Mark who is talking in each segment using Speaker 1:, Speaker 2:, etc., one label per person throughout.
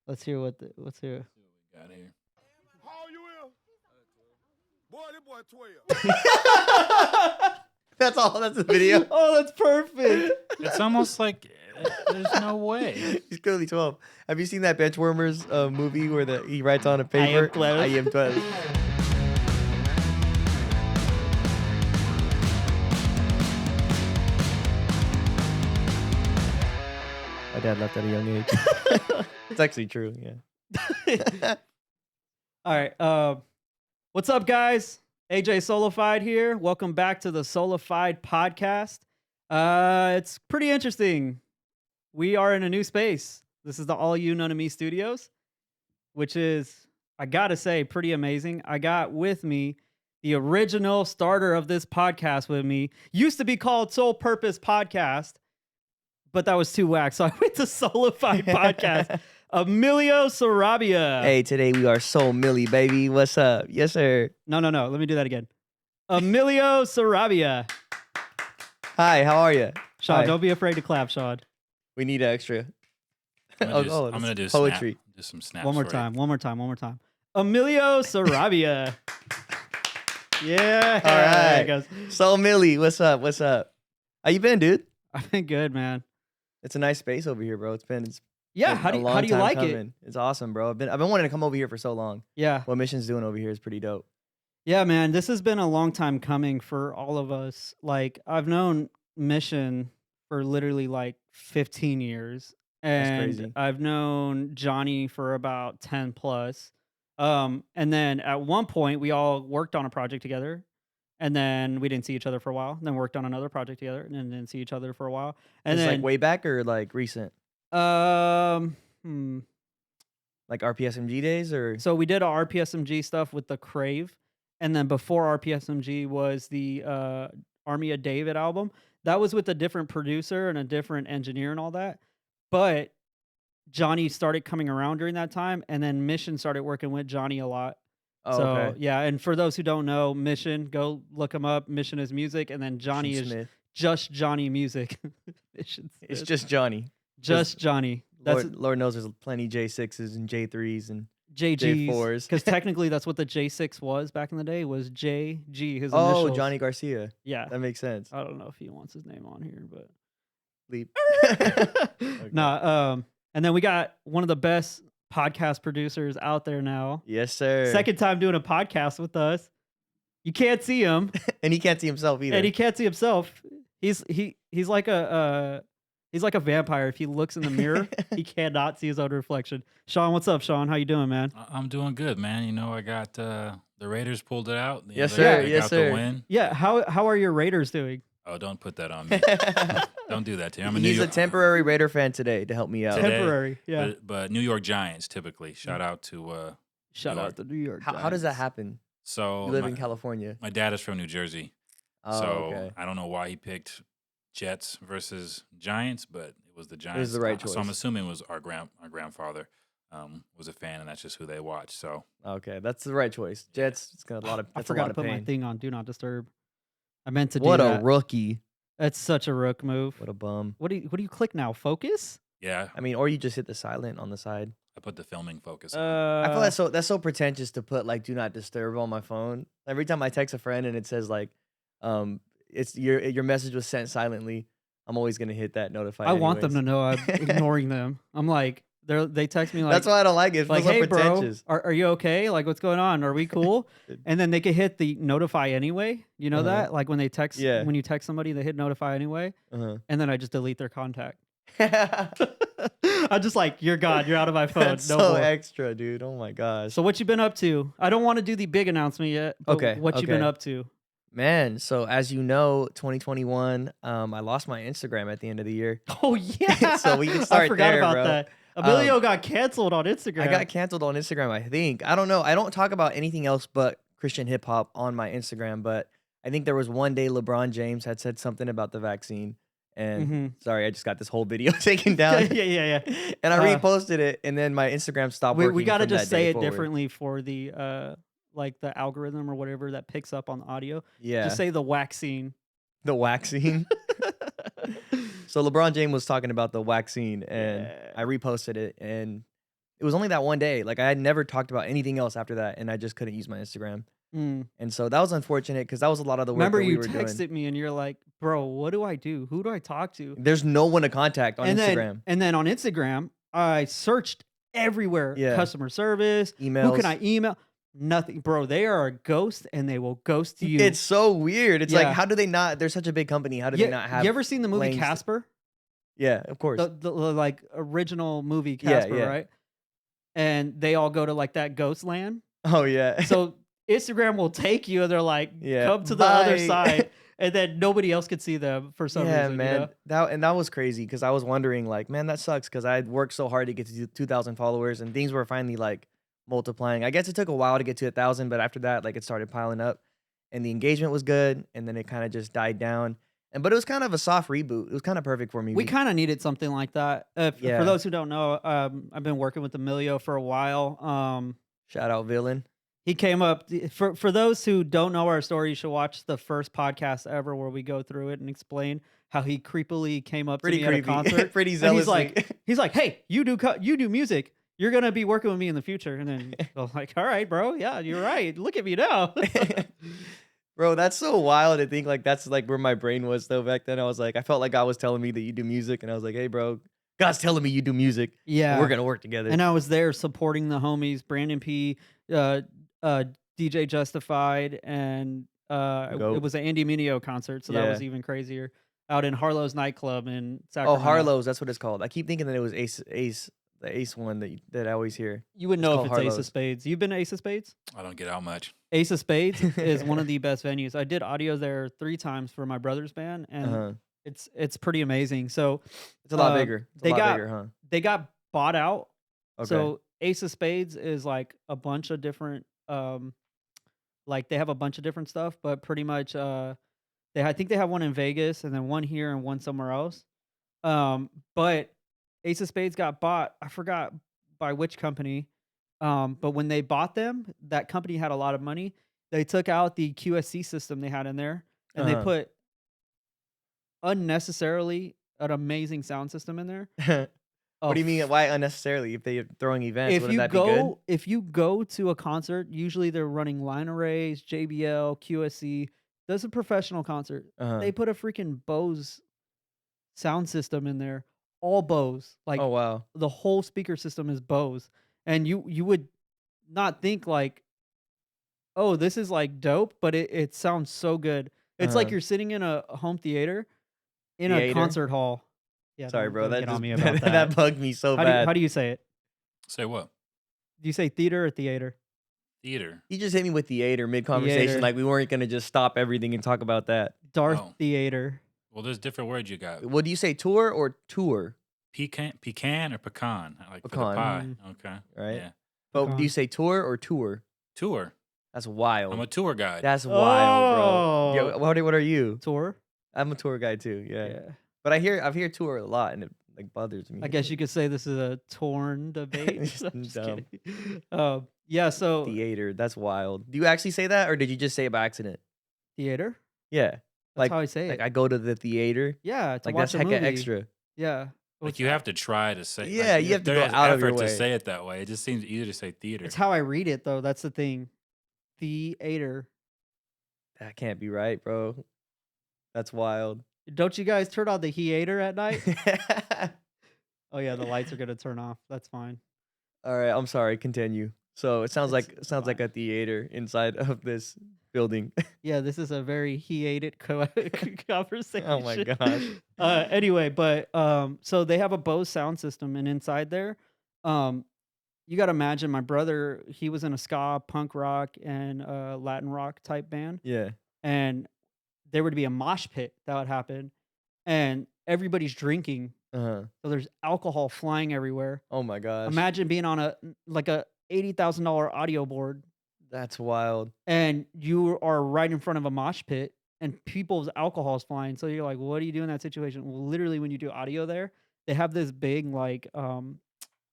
Speaker 1: Let's hear what. Let's hear.
Speaker 2: See what we got here.
Speaker 3: How old you is? Boy, this boy 12.
Speaker 4: That's all. That's the video.
Speaker 1: Oh, that's perfect.
Speaker 2: It's almost like there's no way.
Speaker 4: He's clearly 12. Have you seen that Benchwarmers movie where he writes on a
Speaker 1: I am
Speaker 4: paper?
Speaker 1: 12.
Speaker 4: I am 12. My dad left at a young age. It's actually true, yeah.
Speaker 1: All right. What's up, guys? AJ Solafide here. Welcome back to the Solafide podcast. It's pretty interesting. We are in a new space. This is the All You None of Me Studios, which is, I gotta say, pretty amazing. I got with me the original starter of this podcast with me. Used to be called Soul Purpose Podcast, but that was too whack. So I went to Solafide Podcast. Emilio Sarabia.
Speaker 4: Hey, today we are Soul Millie, baby. What's up? Yes, sir.
Speaker 1: No. Let me do that again. Emilio Sarabia.
Speaker 4: Hi, how are you?
Speaker 1: Sean,
Speaker 4: Hi.
Speaker 1: don't be afraid to clap, Sean.
Speaker 4: We need extra.
Speaker 2: I'm gonna do
Speaker 4: poetry.
Speaker 2: do some snaps.
Speaker 1: One more
Speaker 2: for
Speaker 1: time. Emilio Sarabia. Yeah.
Speaker 4: All right.
Speaker 1: There it goes.
Speaker 4: Soul Millie, what's up? What's up? How you been, dude?
Speaker 1: I've been good, man.
Speaker 4: It's a nice space over here, bro. It's
Speaker 1: Yeah.
Speaker 4: been
Speaker 1: How
Speaker 4: a
Speaker 1: do
Speaker 4: long
Speaker 1: you
Speaker 4: time
Speaker 1: like it?
Speaker 4: coming. It's awesome, bro. I've been wanting to come over here for so long.
Speaker 1: Yeah.
Speaker 4: What Mission's doing over here is pretty dope.
Speaker 1: Yeah, man. This has been a long time coming for all of us. Like, I've known Mission for literally like 15 years. And
Speaker 4: crazy.
Speaker 1: I've known Johnny for about 10 plus. And then at one point we all worked on a project together. And then we didn't see each other for a while. Then worked on another project together and then didn't see each other for a while. And
Speaker 4: It's
Speaker 1: then
Speaker 4: like way back or like recent?
Speaker 1: hmm.
Speaker 4: Like RPSMG days or?
Speaker 1: So we did our RPSMG stuff with the Crave, and then before RPSMG was the Army of David album. That was with a different producer and a different engineer and all that. But Johnny started coming around during that time, and then Mission started working with Johnny a lot.
Speaker 4: Oh,
Speaker 1: So
Speaker 4: okay.
Speaker 1: yeah, and for those who don't know, Mission, go look him up. Mission is music, and then Johnny
Speaker 4: Mission
Speaker 1: is
Speaker 4: Smith.
Speaker 1: just Johnny music. Mission
Speaker 4: It's
Speaker 1: Smith.
Speaker 4: just Johnny.
Speaker 1: just Johnny. That's
Speaker 4: Lord knows there's plenty J6s and J3s and
Speaker 1: JGs,
Speaker 4: J4s.
Speaker 1: because technically that's what the J6 was back in the day, was JG, his
Speaker 4: oh,
Speaker 1: initials.
Speaker 4: Johnny Garcia.
Speaker 1: Yeah.
Speaker 4: That makes sense.
Speaker 1: I don't know if he wants his name on here, but
Speaker 4: Leap.
Speaker 1: nah. And then we got one of the best podcast producers out there now.
Speaker 4: Yes, sir.
Speaker 1: Second time doing a podcast with us. You can't see him,
Speaker 4: And he can't see himself either.
Speaker 1: and he can't see himself. He's like a vampire. If he looks in the mirror, he cannot see his own reflection. Sean, what's up, Sean? How you doing, man?
Speaker 2: I'm doing good, man. You know, I got the Raiders pulled it out.
Speaker 4: Yes,
Speaker 2: They
Speaker 4: sir. Yes,
Speaker 2: got
Speaker 4: sir.
Speaker 2: the win.
Speaker 1: Yeah. How are your Raiders doing?
Speaker 2: Oh, don't put that on me. Don't do that to me. I'm a New
Speaker 4: He's
Speaker 2: York,
Speaker 4: a temporary Raider fan today to help me out.
Speaker 2: Today.
Speaker 1: Temporary. Yeah.
Speaker 2: but New York Giants typically. Shout out to
Speaker 1: Shout
Speaker 2: New
Speaker 1: out to New York.
Speaker 4: How does that
Speaker 1: Giants.
Speaker 4: happen?
Speaker 2: so
Speaker 4: You live
Speaker 2: my,
Speaker 4: in California.
Speaker 2: my dad is from New Jersey.
Speaker 4: Oh,
Speaker 2: so
Speaker 4: okay.
Speaker 2: I don't know why he picked Jets versus Giants, but it was the Giants.
Speaker 4: the right
Speaker 2: So I'm
Speaker 4: choice.
Speaker 2: assuming it was our grandfather was a fan, and that's just who they watched. So
Speaker 4: Okay, that's the right choice. Jets, it's got a lot of.
Speaker 1: I
Speaker 4: That's
Speaker 1: forgot
Speaker 4: a
Speaker 1: to
Speaker 4: lot
Speaker 1: put
Speaker 4: of
Speaker 1: my
Speaker 4: pain.
Speaker 1: thing on Do Not Disturb. I meant to do
Speaker 4: What
Speaker 1: that.
Speaker 4: a rookie!
Speaker 1: That's such a rook move.
Speaker 4: What a bum.
Speaker 1: What do you click now? Focus?
Speaker 2: yeah,
Speaker 4: I mean, or you just hit the silent on the side.
Speaker 2: I put the filming focus on.
Speaker 4: I feel that's so pretentious to put like do not disturb on my phone. Every time I text a friend and it says like, it's your message was sent silently. I'm always gonna hit that notify.
Speaker 1: I want them to
Speaker 4: anyways.
Speaker 1: know I'm ignoring them. I'm like, they text me like,
Speaker 4: That's why I don't like it. It
Speaker 1: like,
Speaker 4: feels so
Speaker 1: hey bro,
Speaker 4: pretentious.
Speaker 1: are you okay? Like, what's going on? Are we cool? And then they could hit the notify anyway. You know
Speaker 4: Uh-huh.
Speaker 1: that? Like when they text,
Speaker 4: Yeah.
Speaker 1: when you text somebody, they hit notify anyway,
Speaker 4: Uh-huh.
Speaker 1: and then I just delete their contact. I'm just like, you're gone. You're out of my phone.
Speaker 4: That's
Speaker 1: no
Speaker 4: so
Speaker 1: more.
Speaker 4: extra, dude. Oh my gosh.
Speaker 1: So what you been up to? I don't want to do the big announcement yet. But
Speaker 4: Okay,
Speaker 1: what you been
Speaker 4: okay.
Speaker 1: up to?
Speaker 4: Man, so as you know, 2021, I lost my Instagram at the end of the year.
Speaker 1: Oh yeah.
Speaker 4: So we can
Speaker 1: I
Speaker 4: start
Speaker 1: forgot
Speaker 4: there,
Speaker 1: about
Speaker 4: bro.
Speaker 1: that. Emilio got canceled on Instagram.
Speaker 4: I got canceled on Instagram, I think. I don't know. I don't talk about anything else but Christian hip hop on my Instagram, but I think there was one day LeBron James had said something about the vaccine. And
Speaker 1: Mhm.
Speaker 4: sorry, I just got this whole video taken down.
Speaker 1: yeah.
Speaker 4: And I
Speaker 1: Uh,
Speaker 4: reposted it, and then my Instagram stopped
Speaker 1: We
Speaker 4: working.
Speaker 1: got to
Speaker 4: from
Speaker 1: just
Speaker 4: that day
Speaker 1: say it
Speaker 4: forward.
Speaker 1: differently for the like the algorithm or whatever that picks up on the audio.
Speaker 4: Yeah.
Speaker 1: Just say the vaccine.
Speaker 4: The vaccine. So LeBron James was talking about the vaccine, and
Speaker 1: Yeah.
Speaker 4: I reposted it, and it was only that one day. Like, I had never talked about anything else after that, and I just couldn't use my Instagram.
Speaker 1: Mm.
Speaker 4: And so that was unfortunate because that was a lot of the work
Speaker 1: Remember
Speaker 4: that we
Speaker 1: you
Speaker 4: were doing.
Speaker 1: texted me and you're like, bro, what do I do? Who do I talk to?
Speaker 4: There's no one to contact on Instagram.
Speaker 1: And then on Instagram, I searched everywhere.
Speaker 4: Yeah.
Speaker 1: Customer service.
Speaker 4: Emails.
Speaker 1: Who can I email? Nothing. Bro, they are a ghost and they will ghost you.
Speaker 4: It's so weird. It's
Speaker 1: Yeah.
Speaker 4: like, how do they not? They're such a big company. How do they not have?
Speaker 1: You ever seen the movie
Speaker 4: lanes to-
Speaker 1: Casper?
Speaker 4: Yeah, of course.
Speaker 1: The like original movie
Speaker 4: Yeah,
Speaker 1: Casper,
Speaker 4: yeah.
Speaker 1: right? And they all go to like that ghost land.
Speaker 4: Oh yeah.
Speaker 1: So Instagram will take you and they're like,
Speaker 4: Yeah,
Speaker 1: come to the other
Speaker 4: bye.
Speaker 1: side. And then nobody else could see them for some
Speaker 4: yeah,
Speaker 1: reason.
Speaker 4: man.
Speaker 1: You know?
Speaker 4: That was crazy because I was wondering, like, man, that sucks because I had worked so hard to get to 2,000 followers and things were finally like multiplying. I guess it took a while to get to 1,000, but after that, like, it started piling up, and the engagement was good, and then it kind of just died down. But it was kind of a soft reboot. It was kind of perfect for me.
Speaker 1: We kind of needed something like that.
Speaker 4: Yeah.
Speaker 1: For those who don't know, I've been working with Emilio for a while.
Speaker 4: Shout out Villain.
Speaker 1: He came up for those who don't know our story. You should watch the first podcast ever where we go through it and explain how he creepily came up
Speaker 4: Pretty
Speaker 1: to me
Speaker 4: creepy.
Speaker 1: at a concert.
Speaker 4: Pretty
Speaker 1: And
Speaker 4: zealously.
Speaker 1: he's like, hey, you do music. You're gonna be working with me in the future. And then I was like, all right, bro. Yeah, you're right. Look at me now.
Speaker 4: Bro, that's so wild to think like that's like where my brain was though back then. I was like, I felt like God was telling me that you do music, and I was like, hey, bro, God's telling me you do music.
Speaker 1: Yeah,
Speaker 4: We're gonna work together.
Speaker 1: And I was there supporting the homies, Brandon P, DJ Justified, and it was an Andy Mineo concert, so that
Speaker 4: Yeah.
Speaker 1: was even crazier. Out in Harlow's nightclub in
Speaker 4: Oh,
Speaker 1: Sacramento.
Speaker 4: Harlow's, that's what it's called. I keep thinking that it was Ace, the Ace one that I always hear.
Speaker 1: You would
Speaker 4: It's
Speaker 1: know if
Speaker 4: called
Speaker 1: it's Ace of
Speaker 4: Harlow's.
Speaker 1: Spades. You've been to Ace of Spades?
Speaker 2: I don't get out much.
Speaker 1: Ace of Spades is one of the best venues. I did audio there 3 times for my brother's band, and
Speaker 4: Uh-huh.
Speaker 1: it's pretty amazing. So
Speaker 4: It's a lot bigger. It's a lot bigger, huh?
Speaker 1: they got bought out.
Speaker 4: Okay.
Speaker 1: So Ace of Spades is like a bunch of different like they have a bunch of different stuff, but pretty much I think they have one in Vegas and then one here and one somewhere else. But Ace of Spades got bought. I forgot by which company. But when they bought them, that company had a lot of money. They took out the QSC system they had in there and they put unnecessarily an amazing sound system in there.
Speaker 4: What do you mean? Why unnecessarily? If they're throwing events,
Speaker 1: If
Speaker 4: wouldn't
Speaker 1: you
Speaker 4: that be good?
Speaker 1: if you go to a concert, usually they're running line arrays, JBL, QSC. That's a professional concert.
Speaker 4: Uh-huh.
Speaker 1: They put a freaking Bose sound system in there, all Bose. Like
Speaker 4: Oh wow.
Speaker 1: the whole speaker system is Bose, and you would not think like, oh, this is like dope, but it sounds so good. It's like
Speaker 4: Uh-huh.
Speaker 1: you're sitting in a home theater in a
Speaker 4: Theater?
Speaker 1: concert hall. Yeah,
Speaker 4: Sorry,
Speaker 1: don't-
Speaker 4: bro.
Speaker 1: don't
Speaker 4: That
Speaker 1: get on
Speaker 4: just
Speaker 1: me about that.
Speaker 4: that bugged me so bad.
Speaker 1: How do you say it?
Speaker 2: Say what?
Speaker 1: Do you say theater or theater?
Speaker 2: Theater.
Speaker 4: You just hit me with theater mid conversation,
Speaker 1: Theater.
Speaker 4: like we weren't gonna just stop everything and talk about that.
Speaker 1: Darth
Speaker 2: Oh.
Speaker 1: Theater.
Speaker 2: Well, there's different words you got.
Speaker 4: What do you say, tour or tour?
Speaker 2: Pecan or pecan? Like for the
Speaker 4: Pecan.
Speaker 2: pie. Okay.
Speaker 4: Right.
Speaker 2: Yeah.
Speaker 4: But
Speaker 1: Pecan.
Speaker 4: do you say tour or tour?
Speaker 2: Tour.
Speaker 4: That's wild.
Speaker 2: I'm a tour guide.
Speaker 4: That's wild, bro.
Speaker 1: Oh.
Speaker 4: Yeah, what are you?
Speaker 1: Tour.
Speaker 4: I'm a tour guy too. Yeah. But I've heard tour a lot, and it like bothers me.
Speaker 1: I guess you could say this is a torn debate.
Speaker 4: Just
Speaker 1: I'm just
Speaker 4: dumb.
Speaker 1: kidding. Yeah, so
Speaker 4: Theater. That's wild. Do you actually say that, or did you just say it by accident?
Speaker 1: theater.
Speaker 4: Yeah.
Speaker 1: That's
Speaker 4: Like-
Speaker 1: how I say it.
Speaker 4: Like I go to the theater.
Speaker 1: Yeah, to
Speaker 4: Like
Speaker 1: watch
Speaker 4: that's
Speaker 1: a
Speaker 4: hecka
Speaker 1: movie.
Speaker 4: extra.
Speaker 1: Yeah.
Speaker 2: Like you have to try to say.
Speaker 4: Yeah,
Speaker 2: like,
Speaker 4: you have to go
Speaker 2: there's
Speaker 4: out of your
Speaker 2: effort
Speaker 4: way.
Speaker 2: to say it that way. It just seems easier to say theater.
Speaker 1: It's how I read it though. That's the thing. Theater.
Speaker 4: That can't be right, bro. That's wild.
Speaker 1: Don't you guys turn on the theater at night? Oh yeah, the lights are gonna turn off. That's fine.
Speaker 4: All right, I'm sorry. Continue. So it sounds like
Speaker 1: It's
Speaker 4: like a
Speaker 1: fine.
Speaker 4: theater inside of this building.
Speaker 1: Yeah, this is a very heated conversation.
Speaker 4: Oh my gosh.
Speaker 1: Anyway, but so they have a Bose sound system, and inside there, you got to imagine my brother. He was in a ska, punk rock, and Latin rock type band,
Speaker 4: Yeah.
Speaker 1: and there would be a mosh pit that would happen, and everybody's drinking,
Speaker 4: Uh-huh.
Speaker 1: so there's alcohol flying everywhere.
Speaker 4: Oh my gosh.
Speaker 1: Imagine being on a $80,000 audio board,
Speaker 4: That's wild.
Speaker 1: and you are right in front of a mosh pit and people's alcohol is flying. So you're like, what do you do in that situation? Well, literally when you do audio there, they have this big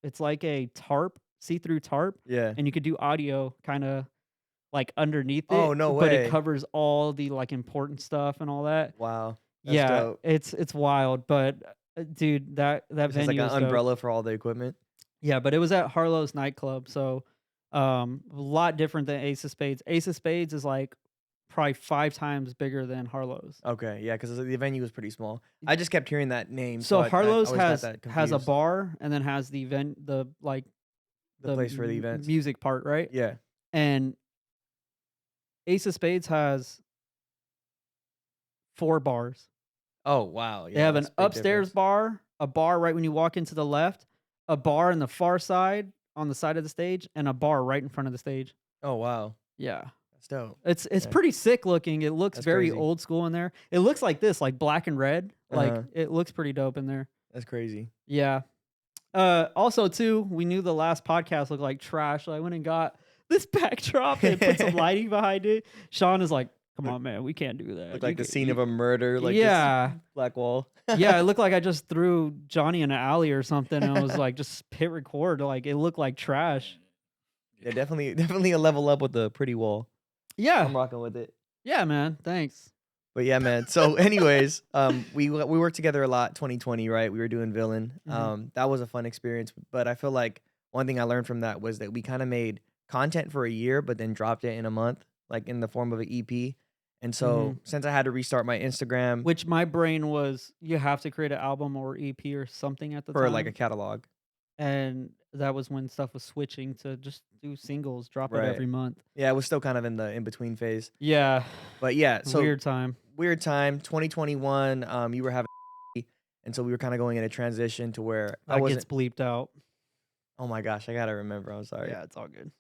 Speaker 1: it's like a tarp, see-through tarp,
Speaker 4: Yeah.
Speaker 1: and you could do audio kind of like underneath it.
Speaker 4: Oh, no
Speaker 1: But
Speaker 4: way.
Speaker 1: it covers all the like important stuff and all that.
Speaker 4: Wow. That's
Speaker 1: Yeah,
Speaker 4: dope.
Speaker 1: it's wild, but dude, that
Speaker 4: It's
Speaker 1: venue
Speaker 4: like an
Speaker 1: is dope.
Speaker 4: umbrella for all the equipment.
Speaker 1: Yeah, but it was at Harlow's nightclub, so a lot different than Ace of Spades. Ace of Spades is like probably 5 times bigger than Harlow's.
Speaker 4: Okay, yeah, because the venue was pretty small. I just kept hearing that name, so
Speaker 1: So
Speaker 4: I
Speaker 1: Harlow's
Speaker 4: always got
Speaker 1: has
Speaker 4: that
Speaker 1: has a
Speaker 4: confused.
Speaker 1: bar and then has the event, the like
Speaker 4: The place for the events.
Speaker 1: music part, right?
Speaker 4: Yeah.
Speaker 1: And Ace of Spades has 4 bars.
Speaker 4: Oh wow.
Speaker 1: They
Speaker 4: Yeah,
Speaker 1: have an
Speaker 4: that's a big
Speaker 1: upstairs
Speaker 4: difference.
Speaker 1: bar, a bar right when you walk into the left, a bar on the far side on the side of the stage, and a bar right in front of the stage.
Speaker 4: Oh wow,
Speaker 1: Yeah.
Speaker 4: that's dope.
Speaker 1: It's
Speaker 4: Yeah.
Speaker 1: pretty sick looking. It looks
Speaker 4: That's
Speaker 1: very
Speaker 4: crazy.
Speaker 1: old school in there. It looks like this, like black and red. Like
Speaker 4: Uh-huh.
Speaker 1: it looks pretty dope in there.
Speaker 4: That's crazy.
Speaker 1: Yeah. Also too, we knew the last podcast looked like trash. So I went and got this backdrop and put some lighting behind it. Sean is like, "Come on, man, we can't do that."
Speaker 4: Looked
Speaker 1: You
Speaker 4: like the
Speaker 1: ca-
Speaker 4: scene
Speaker 1: you-
Speaker 4: of a murder. Like
Speaker 1: Yeah.
Speaker 4: this black wall.
Speaker 1: Yeah, it looked like I just threw Johnny in an alley or something and I was like just hit record. Like it looked like trash.
Speaker 4: Yeah, definitely a level up with the pretty wall.
Speaker 1: Yeah.
Speaker 4: I'm rocking with it.
Speaker 1: Yeah, man. Thanks.
Speaker 4: But yeah, man. So, anyways, we worked together a lot. 2020, right? We were doing Villain.
Speaker 1: Mhm.
Speaker 4: That was a fun experience. But I feel like one thing I learned from that was that we kind of made content for a year, but then dropped it in a month, like in the form of an EP. And so, since I had to restart my Instagram
Speaker 1: Which my brain was, you have to create an album or EP or something at the
Speaker 4: for
Speaker 1: time.
Speaker 4: like a catalog,
Speaker 1: And that was when stuff was switching to just do singles, drop it
Speaker 4: Right.
Speaker 1: every month.
Speaker 4: yeah, it was still kind of in the in between phase.
Speaker 1: Yeah.
Speaker 4: But yeah, so
Speaker 1: Weird time.
Speaker 4: weird time. 2021. You were having, and so we were kind of going in a transition to where I
Speaker 1: That
Speaker 4: wasn't.
Speaker 1: gets bleeped out.
Speaker 4: Oh my gosh, I gotta remember. I'm sorry.
Speaker 1: Yeah, it's all good.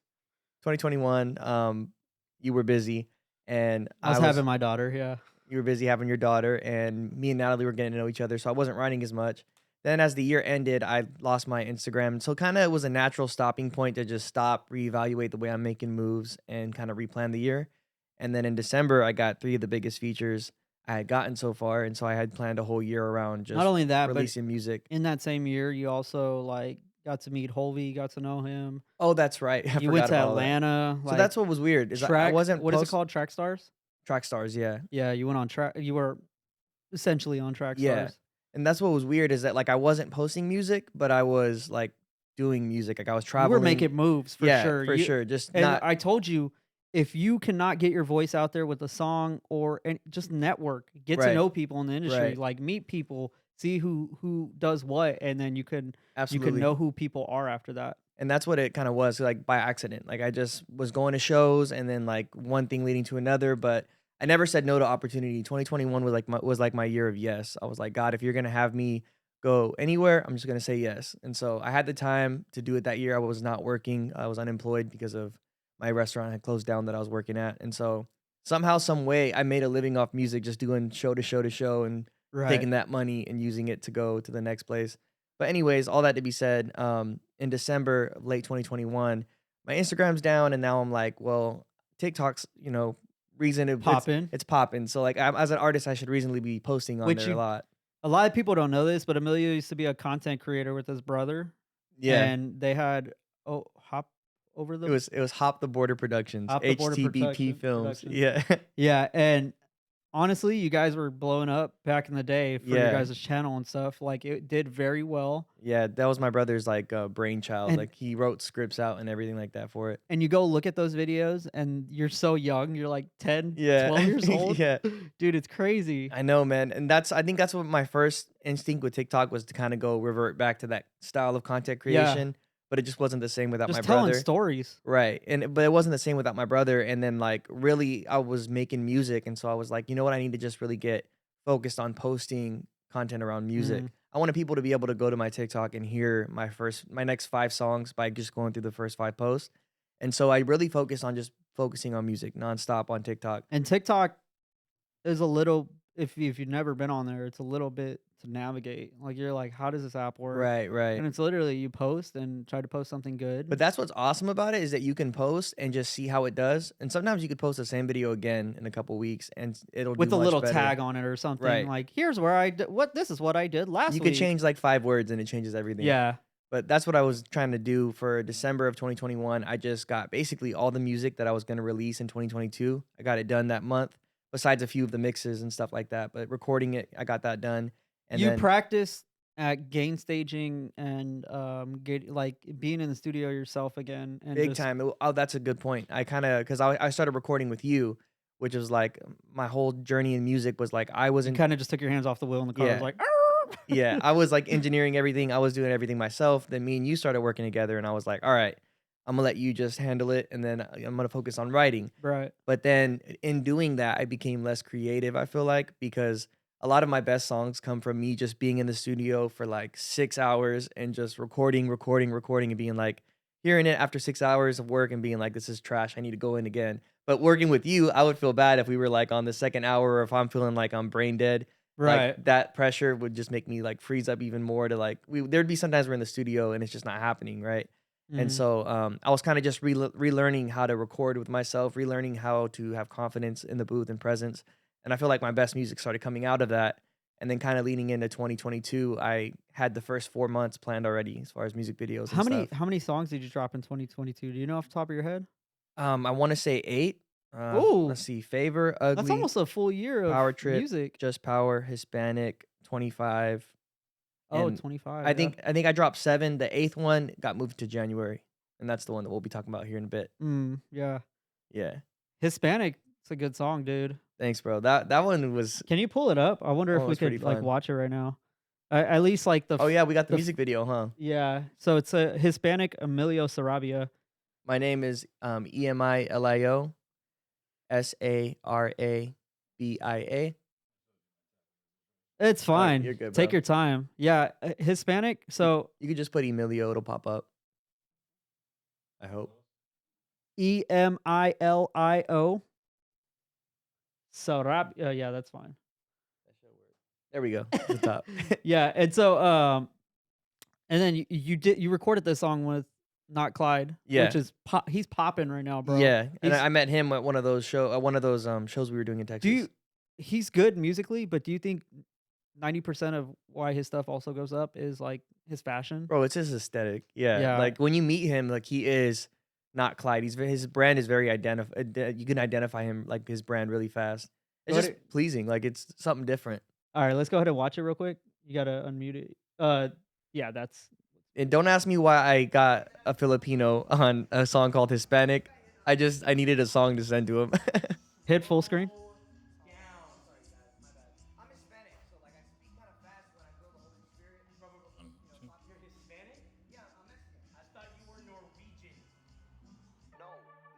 Speaker 4: 2021. You were busy, and
Speaker 1: I was having my daughter, yeah.
Speaker 4: you were busy having your daughter, and me and Natalie were getting to know each other, so I wasn't writing as much. Then as the year ended, I lost my Instagram, so kind of it was a natural stopping point to just stop, reevaluate the way I'm making moves, and kind of replan the year. And then in December, I got 3 of the biggest features I had gotten so far, and so I had planned a whole year around just
Speaker 1: Not only that,
Speaker 4: releasing music.
Speaker 1: but in that same year, you also like got to meet Holvey, got to know him.
Speaker 4: Oh, that's right. I
Speaker 1: You went
Speaker 4: forgot
Speaker 1: to
Speaker 4: about all that.
Speaker 1: Atlanta.
Speaker 4: So that's what was weird. Is I wasn't
Speaker 1: what is it called? Track Stars?
Speaker 4: Track Stars, yeah.
Speaker 1: Yeah, you went on track. You were essentially on Track
Speaker 4: Yeah.
Speaker 1: Stars.
Speaker 4: And that's what was weird is that like I wasn't posting music, but I was like doing music. Like I was
Speaker 1: You
Speaker 4: traveling.
Speaker 1: were making moves for
Speaker 4: yeah,
Speaker 1: sure.
Speaker 4: for
Speaker 1: You-
Speaker 4: sure. Just
Speaker 1: And
Speaker 4: not
Speaker 1: I told you, if you cannot get your voice out there with a song or just network, get to
Speaker 4: Right.
Speaker 1: know people in the industry,
Speaker 4: Right.
Speaker 1: like meet people, see who does what, and then you can
Speaker 4: absolutely.
Speaker 1: know who people are after that.
Speaker 4: And that's what it kind of was, like by accident. Like I just was going to shows and then like one thing leading to another, but I never said no to opportunity. 2021 was like my year of yes. I was like, God, if you're gonna have me go anywhere, I'm just gonna say yes. And so I had the time to do it that year. I was not working. I was unemployed because of my restaurant had closed down that I was working at. And so somehow, some way, I made a living off music, just doing show to show to show and
Speaker 1: Right.
Speaker 4: taking that money and using it to go to the next place. But anyways, all that to be said, in December of late 2021, my Instagram's down, and now I'm like, well, TikTok's, reason to
Speaker 1: Poppin'.
Speaker 4: It's popping. So like, as an artist, I should reasonably be posting on
Speaker 1: Which
Speaker 4: there
Speaker 1: you-
Speaker 4: a lot.
Speaker 1: A lot of people don't know this, but Emilio used to be a content creator with his brother.
Speaker 4: Yeah,
Speaker 1: And they had Hop over the
Speaker 4: it was Hop the Border Productions,
Speaker 1: Hop the Border
Speaker 4: HTBP Films.
Speaker 1: Productions.
Speaker 4: Yeah,
Speaker 1: Yeah, and honestly, you guys were blowing up back in the day for your
Speaker 4: Yeah.
Speaker 1: guys' channel and stuff. Like it did very well.
Speaker 4: yeah, that was my brother's like brainchild.
Speaker 1: And-
Speaker 4: Like he wrote scripts out and everything like that for it.
Speaker 1: And you go look at those videos and you're so young. You're like 10,
Speaker 4: Yeah,
Speaker 1: 12 years old.
Speaker 4: yeah.
Speaker 1: Dude, it's crazy.
Speaker 4: I know, man. And I think that's what my first instinct with TikTok was, to kind of go revert back to that style of content
Speaker 1: Yeah.
Speaker 4: creation. But it just wasn't the same without
Speaker 1: Just
Speaker 4: my
Speaker 1: telling
Speaker 4: brother.
Speaker 1: stories.
Speaker 4: Right. But it wasn't the same without my brother. And then like really I was making music. And so I was like, you know what? I need to just really get focused on posting content around music.
Speaker 1: Mhm.
Speaker 4: I wanted people to be able to go to my TikTok and hear my next 5 songs by just going through the first 5 posts. And so I really focused on just focusing on music nonstop on TikTok.
Speaker 1: And TikTok is a little, if you've never been on there, it's a little bit to navigate. Like you're like, how does this app work?
Speaker 4: Right, right.
Speaker 1: And it's literally you post and try to post something good.
Speaker 4: But that's what's awesome about it, is that you can post and just see how it does. And sometimes you could post the same video again in a couple weeks and it'll
Speaker 1: with
Speaker 4: do
Speaker 1: a
Speaker 4: much
Speaker 1: little
Speaker 4: better.
Speaker 1: tag on it or something.
Speaker 4: Right.
Speaker 1: Like, here's where this is what I did last
Speaker 4: You
Speaker 1: week.
Speaker 4: could change like 5 words and it changes everything.
Speaker 1: Yeah.
Speaker 4: But that's what I was trying to do for December of 2021. I just got basically all the music that I was going to release in 2022. I got it done that month, besides a few of the mixes and stuff like that. But recording it, I got that done. And
Speaker 1: you
Speaker 4: then,
Speaker 1: practiced at gain staging and like being in the studio yourself again and
Speaker 4: Big
Speaker 1: just
Speaker 4: time. Oh, that's a good point. I kind of because I started recording with you, which was like my whole journey in music was like I
Speaker 1: you
Speaker 4: wasn't.
Speaker 1: kind of just took your hands off the wheel in the car. It was
Speaker 4: Yeah,
Speaker 1: like,
Speaker 4: yeah. I was like engineering everything. I was doing everything myself. Then me and you started working together, and I was like, all right, I'm gonna let you just handle it, and then I'm gonna focus on writing.
Speaker 1: right,
Speaker 4: But then in doing that, I became less creative, I feel like, because a lot of my best songs come from me just being in the studio for like 6 hours and just recording, and being like, hearing it after 6 hours of work and being like, this is trash. I need to go in again. But working with you, I would feel bad if we were like on the second hour or if I'm feeling like I'm brain dead.
Speaker 1: right.
Speaker 4: Like that pressure would just make me like freeze up even more to like, there'd be sometimes we're in the studio and it's just not happening, right? And
Speaker 1: Mhm.
Speaker 4: so I was kind of just relearning how to record with myself, relearning how to have confidence in the booth and presence. And I feel like my best music started coming out of that. And then kind of leading into 2022, I had the first 4 months planned already as far as music videos and stuff.
Speaker 1: How many songs did you drop in 2022? Do you know off the top of your head?
Speaker 4: I want to say 8.
Speaker 1: Oh,
Speaker 4: Let's see, Favor,
Speaker 1: that's
Speaker 4: Ugly,
Speaker 1: almost a full year of
Speaker 4: Power Trip,
Speaker 1: music.
Speaker 4: Just Power, Hispanic, 25,
Speaker 1: Oh,
Speaker 4: and
Speaker 1: 25.
Speaker 4: I
Speaker 1: Yeah.
Speaker 4: think I dropped 7. The 8th one got moved to January, and that's the one that we'll be talking about here in a bit.
Speaker 1: Yeah.
Speaker 4: Yeah.
Speaker 1: Hispanic. It's a good song, dude.
Speaker 4: Thanks, bro. That one was
Speaker 1: Can you pull it up? I wonder if we
Speaker 4: was pretty
Speaker 1: could like
Speaker 4: fun.
Speaker 1: watch it right now. At least like
Speaker 4: Oh yeah, we got the
Speaker 1: the f-
Speaker 4: music video, huh?
Speaker 1: yeah. So it's a Hispanic Emilio Sarabia.
Speaker 4: My name is Emilio Sarabia.
Speaker 1: It's
Speaker 4: All right,
Speaker 1: fine.
Speaker 4: you're good,
Speaker 1: Take
Speaker 4: bro.
Speaker 1: your time. Yeah, Hispanic. So
Speaker 4: You could just put Emilio, it'll pop up. I hope.
Speaker 1: Emilio Sarabia. Yeah, that's fine.
Speaker 4: There we go. The top.
Speaker 1: Yeah, and so and then you recorded this song with Not Clyde,
Speaker 4: Yeah.
Speaker 1: which is he's popping right now, bro.
Speaker 4: Yeah, and
Speaker 1: He's-
Speaker 4: I met him at one of those shows we were doing in Texas.
Speaker 1: he's good musically, but do you think 90% of why his stuff also goes up is like his fashion?
Speaker 4: Bro, it's his aesthetic. Yeah.
Speaker 1: Yeah.
Speaker 4: Like when you meet him, like he is not Clyde. His brand is very you can identify him like his brand really fast. It's
Speaker 1: Go
Speaker 4: just
Speaker 1: ahead-
Speaker 4: pleasing. Like it's something different.
Speaker 1: All right, let's go ahead and watch it real quick. You gotta unmute it. Yeah, that's
Speaker 4: And don't ask me why I got a Filipino on a song called Hispanic. I needed a song to send to him.
Speaker 1: hit full screen.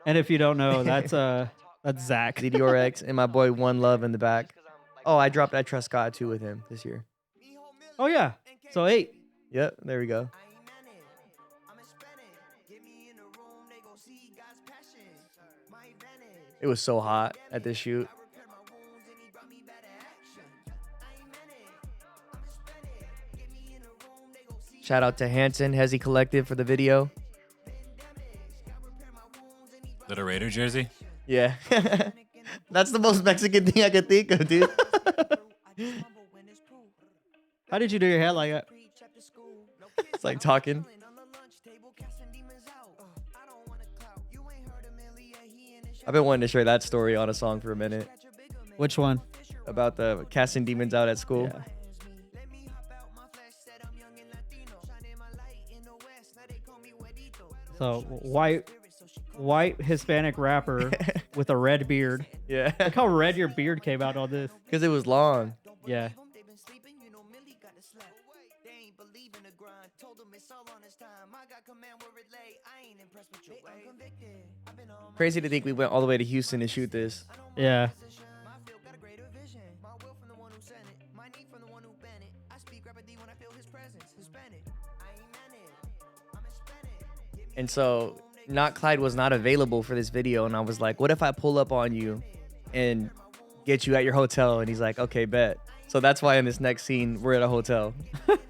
Speaker 1: And if you don't know, that's Zach.
Speaker 4: ZDRX and my boy One Love in the back. Oh, I dropped I Trust God too with him this year.
Speaker 1: Oh yeah. So 8.
Speaker 4: Yep, there we go. It was so hot at this shoot. Shout out to Hanson Hezzy Collective for the video.
Speaker 2: Is that a Raider jersey?
Speaker 4: Yeah. That's the most Mexican thing I could think of, dude.
Speaker 1: How did you do your hair like that?
Speaker 4: It's like talking. I've been wanting to share that story on a song for a minute
Speaker 1: Which one?
Speaker 4: about the casting demons out at school.
Speaker 1: Yeah. So white Hispanic rapper with a red beard.
Speaker 4: Yeah.
Speaker 1: Look how red your beard came out on this.
Speaker 4: Because it was long.
Speaker 1: Yeah.
Speaker 4: Crazy to think we went all the way to Houston to shoot this.
Speaker 1: Yeah.
Speaker 4: And so Not Clyde was not available for this video. And I was like, what if I pull up on you and get you at your hotel? And he's like, okay, bet. So that's why in this next scene, we're at a hotel.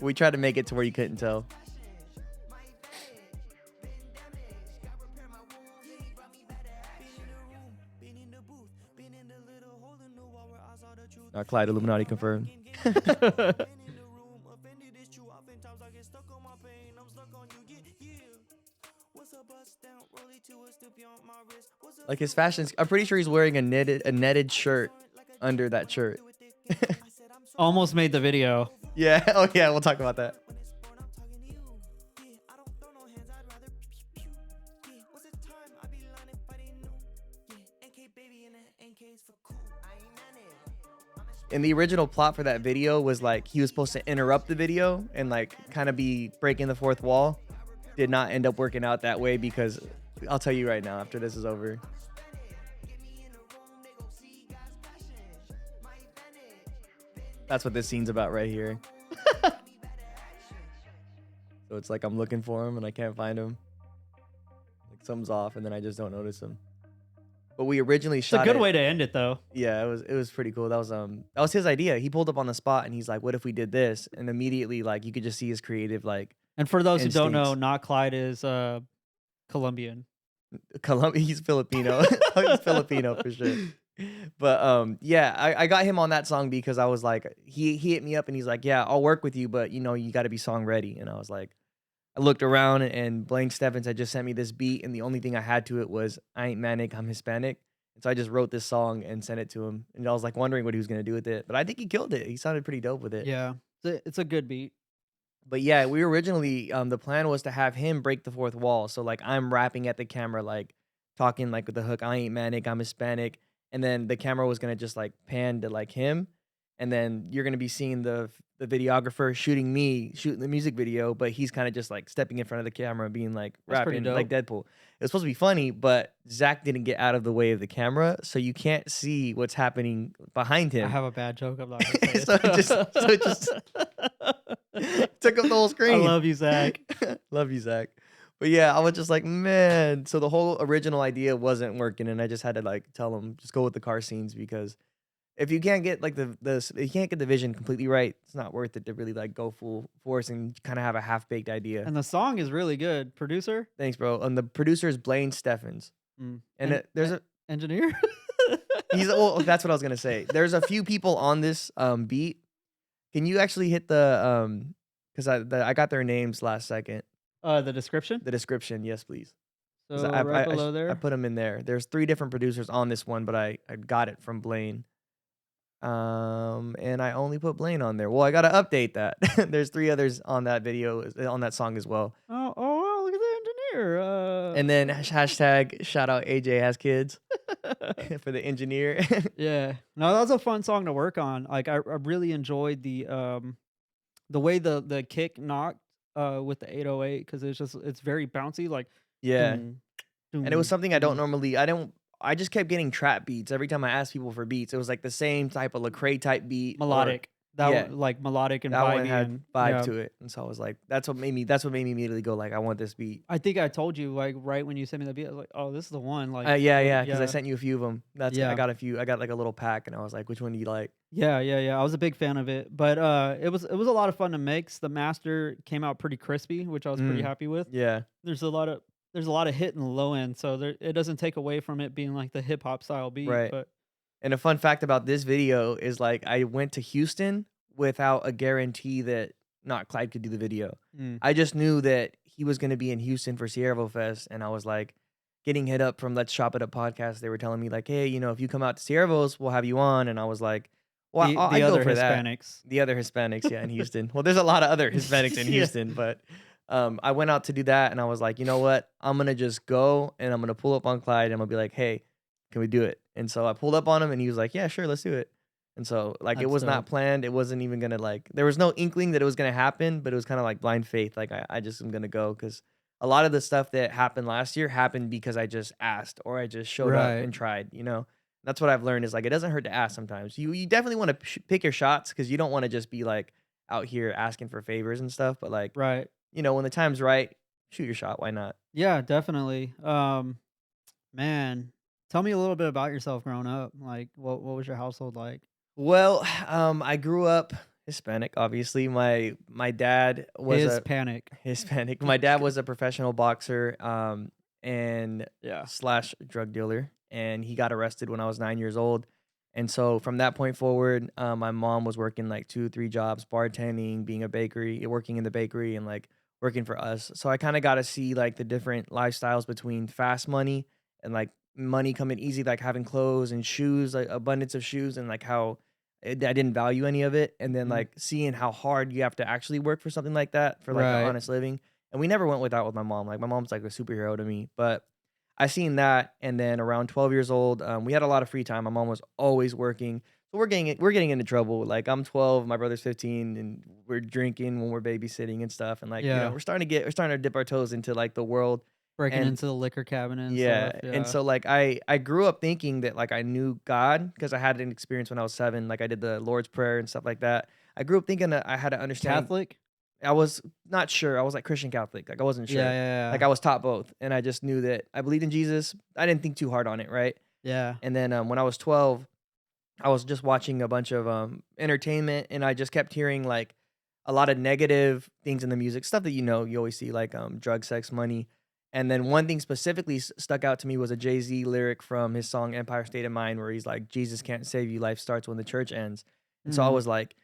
Speaker 4: We tried to make it to where you couldn't tell. Not Clyde, Illuminati confirmed. Like his fashion, I'm pretty sure he's wearing a netted shirt under that shirt.
Speaker 1: Almost made the video.
Speaker 4: Yeah. Oh yeah, we'll talk about that. And the original plot for that video was like he was supposed to interrupt the video and like kind of be breaking the fourth wall. Did not end up working out that way because I'll tell you right now after this is over. That's what this scene's about right here. So it's like I'm looking for him and I can't find him. Like something's off and then I just don't notice him. But we originally
Speaker 1: It's a
Speaker 4: shot
Speaker 1: good
Speaker 4: it.
Speaker 1: way to end it, though.
Speaker 4: Yeah, it was pretty cool. That was his idea. He pulled up on the spot and he's like, "What if we did this?" And immediately, like, you could just see his creative, like,
Speaker 1: And for those who don't know,
Speaker 4: instincts.
Speaker 1: Not Clyde is Colombian.
Speaker 4: Colombia. He's Filipino. He's Filipino for sure. But yeah, I got him on that song because I was like, he hit me up and he's like, "Yeah, I'll work with you, but you know, you got to be song ready." And I was like, I looked around and Blaine Steffens had just sent me this beat, and the only thing I had to it was, "I ain't manic, I'm Hispanic." And so I just wrote this song and sent it to him, and I was like wondering what he was gonna do with it, but I think he killed it. He sounded pretty dope with it.
Speaker 1: Yeah, it's a good beat.
Speaker 4: But yeah, we originally the plan was to have him break the fourth wall. So like I'm rapping at the camera, like talking like with the hook, "I ain't manic, I'm Hispanic," and then the camera was gonna just like pan to like him, and then you're gonna be seeing the videographer shooting the music video, but he's kind of just like stepping in front of the camera, being like
Speaker 1: That's pretty
Speaker 4: rapping like
Speaker 1: dope.
Speaker 4: Deadpool. It was supposed to be funny, but Zach didn't get out of the way of the camera, so you can't see what's happening behind
Speaker 1: I
Speaker 4: him.
Speaker 1: have a bad joke. I'm not gonna say
Speaker 4: So it just took up the whole
Speaker 1: I
Speaker 4: screen.
Speaker 1: love you, Zach.
Speaker 4: Love you, Zach. But yeah, I was just like, man. So the whole original idea wasn't working, and I just had to like tell him just go with the car scenes because if you can't get like if you can't get the vision completely right, it's not worth it to really like go full force and kind of have a half baked idea.
Speaker 1: And the song is really good. Producer,
Speaker 4: Thanks, bro. And the producer is Blaine Steffens, and there's a
Speaker 1: engineer.
Speaker 4: well, that's what I was gonna say. There's a few people on this beat. Can you actually hit the because I got their names last second.
Speaker 1: The description.
Speaker 4: The description, yes, please. 'Cause
Speaker 1: So right below
Speaker 4: I
Speaker 1: there.
Speaker 4: put them in there. There's 3 different producers on this one, but I got it from Blaine. And I only put Blaine on there. Well, I gotta update that. There's 3 others on that video on that song as well.
Speaker 1: Oh, wow, look at the engineer.
Speaker 4: And then hashtag shout out AJ has kids for the engineer.
Speaker 1: Yeah. No, that was a fun song to work on. Like I really enjoyed the way the kick knocked with the 808 because it's very bouncy, like
Speaker 4: Yeah.
Speaker 1: dun,
Speaker 4: And it was
Speaker 1: dun,
Speaker 4: something I don't
Speaker 1: dun.
Speaker 4: normally I just kept getting trap beats every time I asked people for beats. It was like the same type of Lecrae type beat.
Speaker 1: Melodic. That
Speaker 4: yeah.
Speaker 1: one, like melodic and
Speaker 4: That one
Speaker 1: vibey
Speaker 4: had
Speaker 1: and
Speaker 4: vibe
Speaker 1: yeah.
Speaker 4: to it. And so I was like, that's what made me immediately go like, I want this beat.
Speaker 1: I think I told you like right when you sent me the beat, I was like, oh, this is the one. Like
Speaker 4: Yeah, because I sent you a few of them. I
Speaker 1: Yeah.
Speaker 4: got a few. I got like a little pack, and I was like, which one do you like?
Speaker 1: Yeah. I was a big fan of it, but it was a lot of fun to mix. The master came out pretty crispy, which I was pretty happy with.
Speaker 4: Yeah,
Speaker 1: There's a lot of hit in the low end, so it doesn't take away from it being like the hip hop style beat.
Speaker 4: Right.
Speaker 1: But
Speaker 4: and a fun fact about this video is like I went to Houston without a guarantee that not Clyde could do the video. I just knew that he was going to be in Houston for Sierra Fest, and I was like getting hit up from Let's Chop It Up podcast. They were telling me like, hey, if you come out to Sierra, we'll have you on, and I was like, well,
Speaker 1: the
Speaker 4: I'd
Speaker 1: other
Speaker 4: go for that.
Speaker 1: Hispanics.
Speaker 4: The other Hispanics, yeah, in Houston. Well, there's a lot of other Hispanics in
Speaker 1: Yeah.
Speaker 4: Houston, but I went out to do that, and I was like, you know what? I'm gonna just go, and I'm gonna pull up on Clyde, and I'm gonna be like, hey, can we do it? And so I pulled up on him, and he was like, yeah, sure, let's do it. And so like it
Speaker 1: That's
Speaker 4: was not
Speaker 1: dope.
Speaker 4: planned. It wasn't even gonna like there was no inkling that it was gonna happen, but it was kind of like blind faith. Like I just am gonna go because a lot of the stuff that happened last year happened because I just asked or I just showed up
Speaker 1: Right.
Speaker 4: and tried. That's what I've learned is like it doesn't hurt to ask sometimes. You definitely want to pick your shots because you don't want to just be like out here asking for favors and stuff. But like
Speaker 1: Right.
Speaker 4: when the time's right, shoot your shot. Why not?
Speaker 1: Yeah, definitely. Man, tell me a little bit about yourself growing up. Like, what was your household like?
Speaker 4: Well, I grew up Hispanic. Obviously, my dad was
Speaker 1: His
Speaker 4: a
Speaker 1: panic.
Speaker 4: Hispanic. My dad was a professional boxer, and
Speaker 1: Yeah.
Speaker 4: / drug dealer, and he got arrested when I was 9 years old. And so from that point forward, my mom was working like 2, 3 jobs, bartending, working in the bakery, and like working for us. So I kind of got to see like the different lifestyles between fast money and like money coming easy, like having clothes and shoes, like abundance of shoes, and like how I didn't value any of it. And then
Speaker 1: Mhm.
Speaker 4: like seeing how hard you have to actually work for something like that for like an
Speaker 1: Right.
Speaker 4: honest living. And we never went without with my mom. Like my mom's like a superhero to me. But I seen that, and then around 12 years old, we had a lot of free time. My mom was always working, so we're getting into trouble. Like I'm 12, my brother's 15, and we're drinking when we're babysitting and stuff. And like
Speaker 1: Yeah.
Speaker 4: we're starting to dip our toes into like the world.
Speaker 1: Breaking
Speaker 4: And
Speaker 1: into the liquor cabinet and
Speaker 4: yeah,
Speaker 1: stuff.
Speaker 4: and
Speaker 1: Yeah.
Speaker 4: so like I grew up thinking that like I knew God because I had an experience when I was 7. Like I did the Lord's Prayer and stuff like that. I grew up thinking that I had to understand.
Speaker 1: Catholic?
Speaker 4: I was not sure. I was like Christian Catholic. Like I wasn't
Speaker 1: Yeah,
Speaker 4: sure.
Speaker 1: yeah,
Speaker 4: Like
Speaker 1: yeah.
Speaker 4: I was taught both, and I just knew that I believed in Jesus. I didn't think too hard on it, right?
Speaker 1: Yeah.
Speaker 4: And then when I was 12, I was just watching a bunch of entertainment, and I just kept hearing like a lot of negative things in the music, stuff that you always see like drug, sex, money. And then one thing specifically stuck out to me was a Jay-Z lyric from his song Empire State of Mind, where he's like, Jesus can't save you, life starts when the church ends. And so I
Speaker 1: Mhm.
Speaker 4: was like,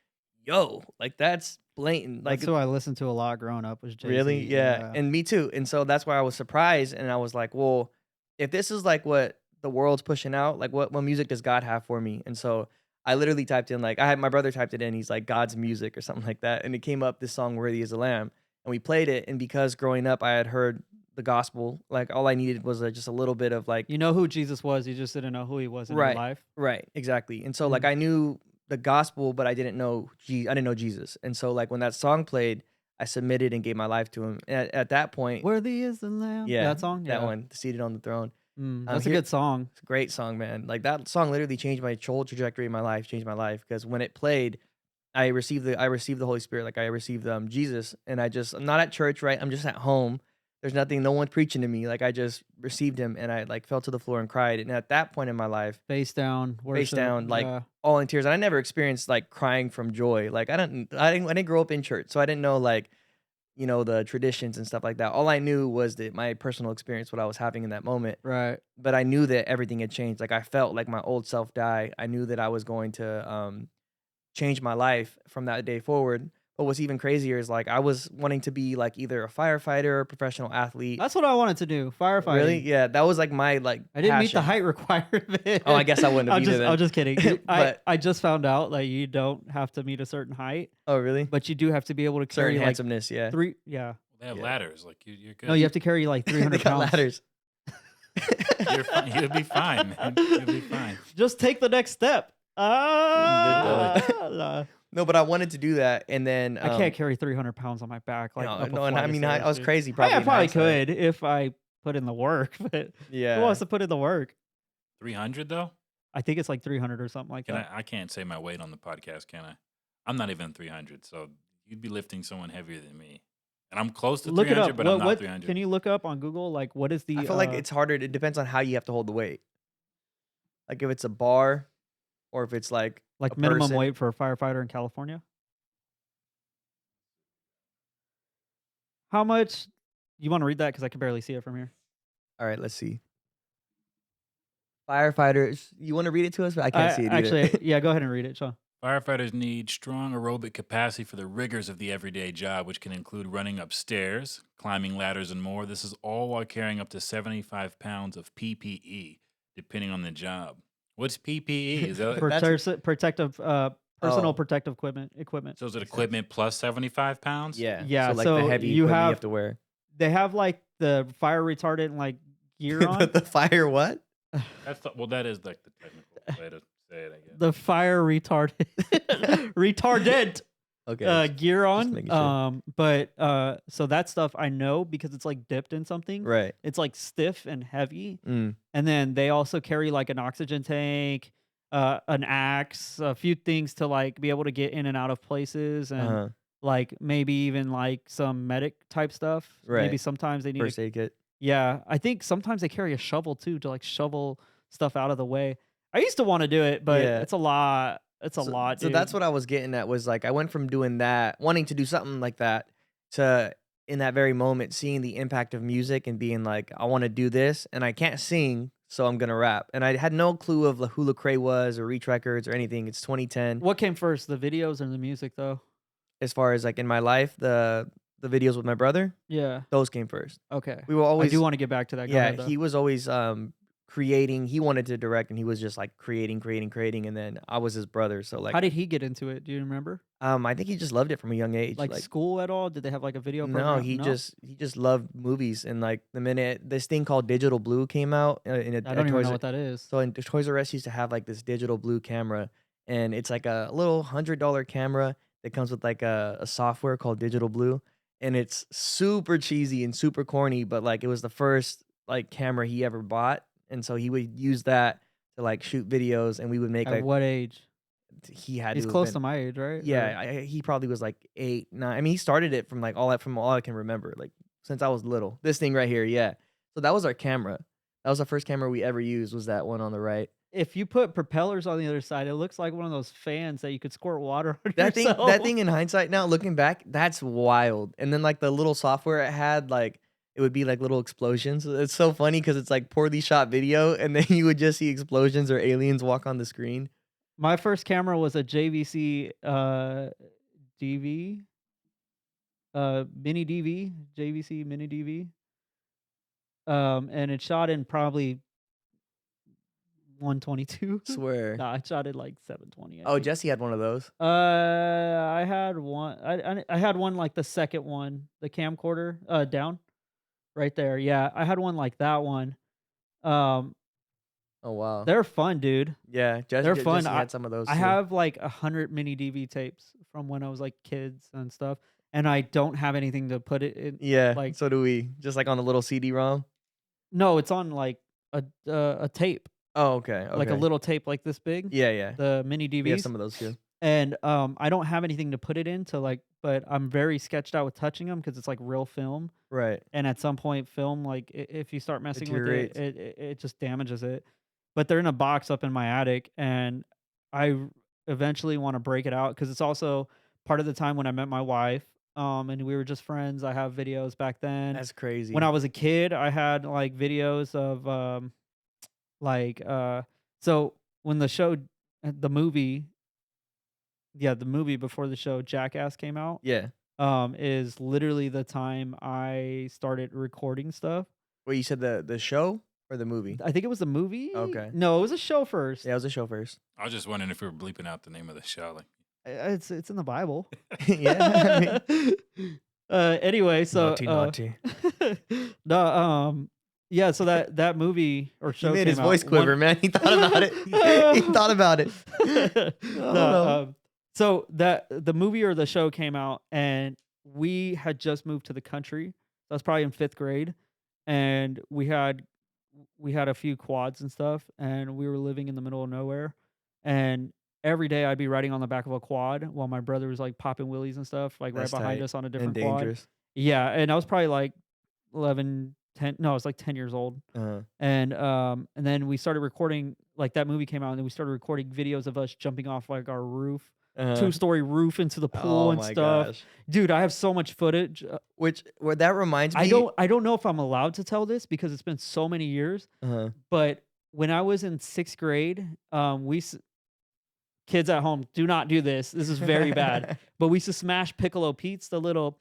Speaker 4: yo, like that's blatant. Like
Speaker 1: That's who I listened to a lot growing up was
Speaker 4: really?
Speaker 1: Jay-Z.
Speaker 4: Yeah.
Speaker 1: Yeah.
Speaker 4: And me too. And so that's why I was surprised, and I was like, well, if this is like what the world's pushing out, like what music does God have for me? And so I literally typed in like I had my brother typed it in, he's like God's music or something like that. And it came up this song Worthy is the Lamb. And we played it. And because growing up I had heard the gospel, like all I needed was just a little bit of like
Speaker 1: You know who Jesus was, you just didn't know who he was in your
Speaker 4: right,
Speaker 1: life.
Speaker 4: right, exactly. And so like
Speaker 1: Mhm.
Speaker 4: I knew the gospel, but I didn't know Jesus. And so like when that song played, I submitted and gave my life to him. At that point,
Speaker 1: Worthy is the Lamb.
Speaker 4: yeah,
Speaker 1: That song?
Speaker 4: that
Speaker 1: Yeah.
Speaker 4: one, Seated on the Throne.
Speaker 1: That's a
Speaker 4: Here
Speaker 1: good song.
Speaker 4: It's a great song, man. Like that song literally changed my whole trajectory in my life, changed my life because when it played, I received the Holy Spirit, like I received Jesus, and I'm not at church, right? I'm just at home. There's nothing, no one's preaching to me. Like I just received him, and I like fell to the floor and cried. And at that point in my life,
Speaker 1: Face down,
Speaker 4: face
Speaker 1: worship.
Speaker 4: down, like
Speaker 1: Yeah.
Speaker 4: all in tears. And I never experienced like crying from joy. Like I didn't grow up in church, so I didn't know like the traditions and stuff like that. All I knew was that my personal experience, what I was having in that moment.
Speaker 1: Right.
Speaker 4: But I knew that everything had changed. Like I felt like my old self die. I knew that I was going to change my life from that day forward. But what's even crazier is like I was wanting to be like either a firefighter or a professional athlete.
Speaker 1: That's what I wanted to do. Firefighting.
Speaker 4: Really? Yeah, that was like my like
Speaker 1: I didn't meet the
Speaker 4: passion.
Speaker 1: height requirement.
Speaker 4: Oh, I guess I wouldn't have
Speaker 1: I'm
Speaker 4: either
Speaker 1: just,
Speaker 4: then.
Speaker 1: I'm just kidding.
Speaker 4: But-
Speaker 1: I just found out like you don't have to meet a certain height,
Speaker 4: Oh, really?
Speaker 1: but you do have to be able to carry
Speaker 4: Certain
Speaker 1: like
Speaker 4: handsomeness, yeah.
Speaker 1: three. Yeah.
Speaker 2: They have
Speaker 4: Yeah.
Speaker 2: ladders. Like you're good.
Speaker 1: No, you have to carry like
Speaker 4: They
Speaker 1: 300
Speaker 4: got
Speaker 1: pounds.
Speaker 4: ladders.
Speaker 2: You're fine. You'll be fine, man. You'll be fine.
Speaker 1: Just take the next step. Nah.
Speaker 4: No, but I wanted to do that, and then
Speaker 1: I can't carry 300 pounds on my back. Like,
Speaker 4: no,
Speaker 1: up a
Speaker 4: no, and
Speaker 1: flight
Speaker 4: I
Speaker 1: of
Speaker 4: mean, I
Speaker 1: stairs,
Speaker 4: was
Speaker 1: dude.
Speaker 4: crazy. Probably,
Speaker 1: I
Speaker 4: in
Speaker 1: probably
Speaker 4: hindsight.
Speaker 1: could if I put in the work, but
Speaker 4: Yeah.
Speaker 1: who wants to put in the work?
Speaker 2: 300 though.
Speaker 1: I think it's like 300 or something like
Speaker 2: Can
Speaker 1: that.
Speaker 2: I can't say my weight on the podcast, can I? I'm not even 300, so you'd be lifting someone heavier than me, and I'm close to
Speaker 1: Look it
Speaker 2: 300,
Speaker 1: up.
Speaker 2: but I'm not
Speaker 1: What
Speaker 2: 300.
Speaker 1: can you look up on Google? Like, what is the?
Speaker 4: I feel like it's harder. It depends on how you have to hold the weight. Like if it's a bar, or if it's like
Speaker 1: like
Speaker 4: a
Speaker 1: minimum
Speaker 4: person.
Speaker 1: weight for a firefighter in California. How much? You want to read that because I can barely see it from here.
Speaker 4: All right, let's see. Firefighters. You want to read it to us? But I can't see it either.
Speaker 1: Actually, yeah, go ahead and read it, Sean.
Speaker 2: Firefighters need strong aerobic capacity for the rigors of the everyday job, which can include running upstairs, climbing ladders, and more. This is all while carrying up to 75 pounds of PPE, depending on the job. What's PPE? Is that
Speaker 1: Protective, personal
Speaker 4: Oh.
Speaker 1: protective equipment.
Speaker 2: so? Is it equipment plus 75 pounds?
Speaker 4: Yeah.
Speaker 1: Yeah,
Speaker 4: So like
Speaker 1: so
Speaker 4: the heavy
Speaker 1: you
Speaker 4: equipment you
Speaker 1: have-
Speaker 4: have to wear.
Speaker 1: They have like the fire retardant like gear on.
Speaker 4: the fire what?
Speaker 2: That is like the technical way to say it, I guess.
Speaker 1: The fire retardant
Speaker 4: Okay.
Speaker 1: gear on.
Speaker 4: making sure.
Speaker 1: But so that stuff I know because it's like dipped in something.
Speaker 4: right.
Speaker 1: It's like stiff and heavy.
Speaker 4: Mm.
Speaker 1: And then they also carry like an oxygen tank, an axe, a few things to like be able to get in and out of places, and
Speaker 4: Uh-huh.
Speaker 1: like maybe even like some medic type stuff.
Speaker 4: Right.
Speaker 1: Maybe sometimes they need.
Speaker 4: First aid kit.
Speaker 1: Yeah, I think sometimes they carry a shovel too to like shovel stuff out of the way. I used to want to do it, but
Speaker 4: Yeah.
Speaker 1: it's a lot. It's a
Speaker 4: So-
Speaker 1: lot.
Speaker 4: So
Speaker 1: dude.
Speaker 4: that's what I was getting at was like I went from doing that, wanting to do something like that, to in that very moment seeing the impact of music and being like, I want to do this and I can't sing, so I'm gonna rap. And I had no clue of who Lecrae was or Reach Records or anything. It's 2010.
Speaker 1: What came first, the videos or the music though?
Speaker 4: As far as like in my life, the videos with my brother,
Speaker 1: Yeah.
Speaker 4: those came first.
Speaker 1: Okay.
Speaker 4: We were
Speaker 1: I
Speaker 4: always
Speaker 1: do want to get back to that. Go
Speaker 4: yeah,
Speaker 1: ahead, though.
Speaker 4: he was always creating. He wanted to direct, and he was just like creating, and then I was his brother. So like,
Speaker 1: How did he get into it? Do you remember?
Speaker 4: I think he just loved it from a young age.
Speaker 1: Like school at all? Did they have like a video
Speaker 4: no,
Speaker 1: program?
Speaker 4: he just loved movies, and like the minute this thing called Digital Blue came out,
Speaker 1: I don't even know what that is.
Speaker 4: so in Toys R Us used to have like this Digital Blue camera, and it's like a little $100 camera that comes with like a software called Digital Blue, and it's super cheesy and super corny, but like it was the first like camera he ever bought, and so he would use that to like shoot videos, and we would make
Speaker 1: At
Speaker 4: like
Speaker 1: what age?
Speaker 4: he had
Speaker 1: He's
Speaker 4: to have
Speaker 1: close
Speaker 4: been-
Speaker 1: to my age, right?
Speaker 4: yeah, he probably was like 8, 9. I mean, he started it from all I can remember, like since I was little. This thing right here, yeah. So that was our camera. That was the first camera we ever used. Was that one on the right?
Speaker 1: If you put propellers on the other side, it looks like one of those fans that you could squirt water on
Speaker 4: That
Speaker 1: yourself.
Speaker 4: thing in hindsight now, looking back, that's wild. And then like the little software it had, like it would be like little explosions. It's so funny because it's like poorly shot video, and then you would just see explosions or aliens walk on the screen.
Speaker 1: My first camera was a JVC DV, mini DV, JVC mini DV. And it shot in probably 122.
Speaker 4: Swear.
Speaker 1: Nah, I shot it like 720. I
Speaker 4: Oh,
Speaker 1: think.
Speaker 4: Jesse had one of those.
Speaker 1: I had one. I had one like the second one, the camcorder, down, right there. Yeah, I had one like that one.
Speaker 4: Oh wow.
Speaker 1: They're fun, dude.
Speaker 4: Yeah,
Speaker 1: They're fun.
Speaker 4: Jesse had some of those.
Speaker 1: I
Speaker 4: too.
Speaker 1: have like 100 mini DV tapes from when I was like kids and stuff, and I don't have anything to put it in.
Speaker 4: Yeah,
Speaker 1: like-
Speaker 4: so do we. Just like on a little CD-ROM.
Speaker 1: No, it's on like a tape,
Speaker 4: Oh, okay.
Speaker 1: like a
Speaker 4: okay.
Speaker 1: little tape like this big.
Speaker 4: Yeah, yeah.
Speaker 1: The mini
Speaker 4: We have
Speaker 1: DVs.
Speaker 4: some of those too.
Speaker 1: And I don't have anything to put it into, like, but I'm very sketched out with touching them because it's like real film.
Speaker 4: Right.
Speaker 1: And at some point, film, like if you start messing with it,
Speaker 4: Deteriorates.
Speaker 1: it just damages it. But they're in a box up in my attic, and I eventually want to break it out because it's also part of the time when I met my wife. And we were just friends. I have videos back then.
Speaker 4: That's crazy.
Speaker 1: When I was a kid, I had like videos of so when the movie before the show Jackass came out,
Speaker 4: Yeah.
Speaker 1: is literally the time I started recording stuff.
Speaker 4: Wait, you said the show or the movie?
Speaker 1: I think it was the movie.
Speaker 4: Okay.
Speaker 1: No, it was a show first.
Speaker 4: Yeah, it was a show first.
Speaker 2: I was just wondering if we were bleeping out the name of the show. Like,
Speaker 1: It's in the Bible.
Speaker 4: Yeah.
Speaker 1: Anyway, so
Speaker 4: naughty.
Speaker 1: no, yeah, so that movie or show
Speaker 4: He made
Speaker 1: came
Speaker 4: his
Speaker 1: out
Speaker 4: voice quiver, man. He thought about it. He thought about it.
Speaker 1: No, so the movie or the show came out, and we had just moved to the country. I was probably in 5th grade, and we had a few quads and stuff, and we were living in the middle of nowhere. And every day I'd be riding on the back of a quad while my brother was like popping wheelies and stuff, like
Speaker 4: That's
Speaker 1: right behind
Speaker 4: tight
Speaker 1: us on a
Speaker 4: and
Speaker 1: different quad.
Speaker 4: dangerous.
Speaker 1: Yeah, and I was probably like 11, 10. No, I was like 10 years old. And then we started recording, like that movie came out, and then we started recording videos of us jumping off like our roof, 2-story roof into the pool
Speaker 4: Oh
Speaker 1: and
Speaker 4: my
Speaker 1: stuff.
Speaker 4: gosh.
Speaker 1: Dude, I have so much footage.
Speaker 4: Well, that reminds me.
Speaker 1: I don't know if I'm allowed to tell this because it's been so many years. But when I was in 6th grade, kids at home, do not do this. This is very bad. But we used to smash Piccolo Pete's, the little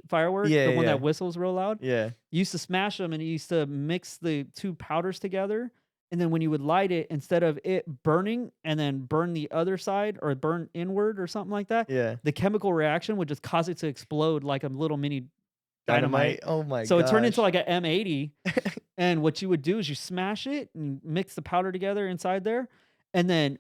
Speaker 1: firework,
Speaker 4: Yeah,
Speaker 1: the one
Speaker 4: yeah.
Speaker 1: that whistles real loud.
Speaker 4: Yeah.
Speaker 1: You used to smash them, and you used to mix the 2 powders together. And then when you would light it, instead of it burning and then burn the other side or burn inward or something like that,
Speaker 4: Yeah.
Speaker 1: the chemical reaction would just cause it to explode like a little mini dynamite.
Speaker 4: Oh my
Speaker 1: So
Speaker 4: gosh.
Speaker 1: it turned into like an M80. And what you would do is you smash it and mix the powder together inside there. And then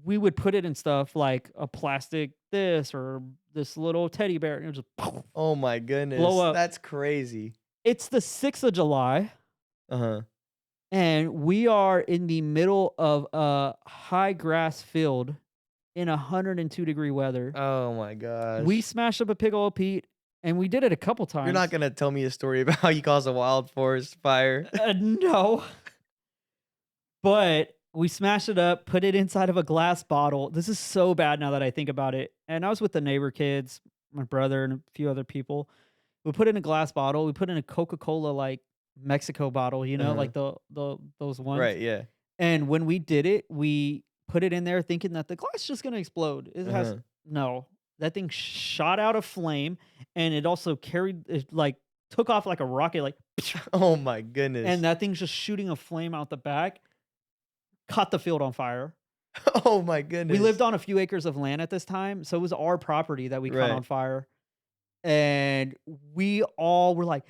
Speaker 1: we would put it in stuff like a plastic this or this little teddy bear. And it would just
Speaker 4: Oh my goodness.
Speaker 1: blow up.
Speaker 4: That's crazy.
Speaker 1: It's the 6th of July. And we are in the middle of a high grass field in 102-degree weather.
Speaker 4: Oh my gosh.
Speaker 1: We smashed up a Piccolo Pete, and we did it a couple times.
Speaker 4: You're not gonna tell me a story about how you caused a wild forest fire.
Speaker 1: No. But we smashed it up, put it inside of a glass bottle. This is so bad now that I think about it. And I was with the neighbor kids, my brother, and a few other people. We put it in a glass bottle. We put in a Coca-Cola like Mexico bottle, you know, like those ones.
Speaker 4: Right, yeah.
Speaker 1: And when we did it, we put it in there thinking that the glass is just gonna explode. It has no. That thing shot out a flame, and it also carried it, like took off like a rocket, like,
Speaker 4: Oh my goodness.
Speaker 1: and that thing's just shooting a flame out the back, caught the field on fire.
Speaker 4: Oh my goodness.
Speaker 1: We lived on a few acres of land at this time, so it was our property that we caught
Speaker 4: Right.
Speaker 1: on fire. And we all were like,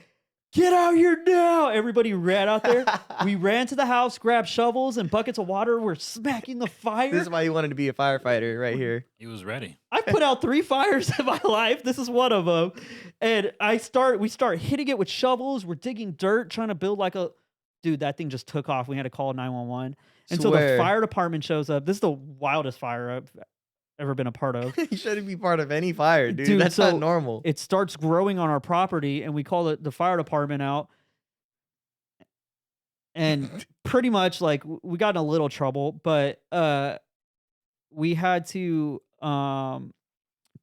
Speaker 1: get out here now. Everybody ran out there. We ran to the house, grabbed shovels and buckets of water. We're smacking the fire.
Speaker 4: This is why you wanted to be a firefighter right here.
Speaker 2: He was ready.
Speaker 1: I put out 3 fires in my life. This is one of them. And we start hitting it with shovels. We're digging dirt, trying to build like a... Dude, that thing just took off. We had to call 911. And so the
Speaker 4: Swear.
Speaker 1: fire department shows up. This is the wildest fire I've ever been a part of.
Speaker 4: You shouldn't be part of any fire, dude.
Speaker 1: Dude,
Speaker 4: That's
Speaker 1: so
Speaker 4: not normal.
Speaker 1: It starts growing on our property, and we call the fire department out. And pretty much, like, we got in a little trouble, but we had to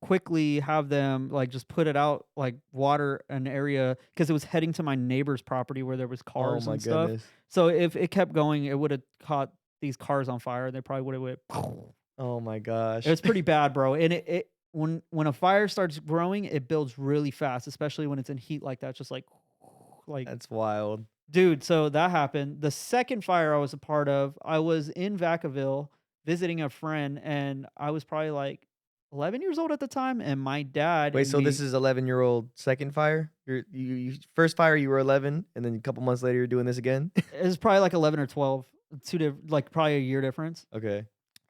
Speaker 1: quickly have them, like, just put it out, like, water an area, because it was heading to my neighbor's property where there was cars
Speaker 4: Oh my
Speaker 1: and stuff.
Speaker 4: goodness.
Speaker 1: So if it kept going, it would have caught these cars on fire. They probably would have went...
Speaker 4: Oh my gosh.
Speaker 1: It was pretty bad, bro. And it when a fire starts growing, it builds really fast, especially when it's in heat like that. Just like
Speaker 4: That's wild.
Speaker 1: dude. So that happened. The second fire I was a part of, I was in Vacaville visiting a friend, and I was probably like 11 years old at the time. And my dad.
Speaker 4: Wait,
Speaker 1: and
Speaker 4: so
Speaker 1: me-
Speaker 4: this is 11-year-old second fire? You first fire you were 11, and then a couple months later you're doing this again?
Speaker 1: it was probably like 11 or 12, like probably a year difference.
Speaker 4: Okay.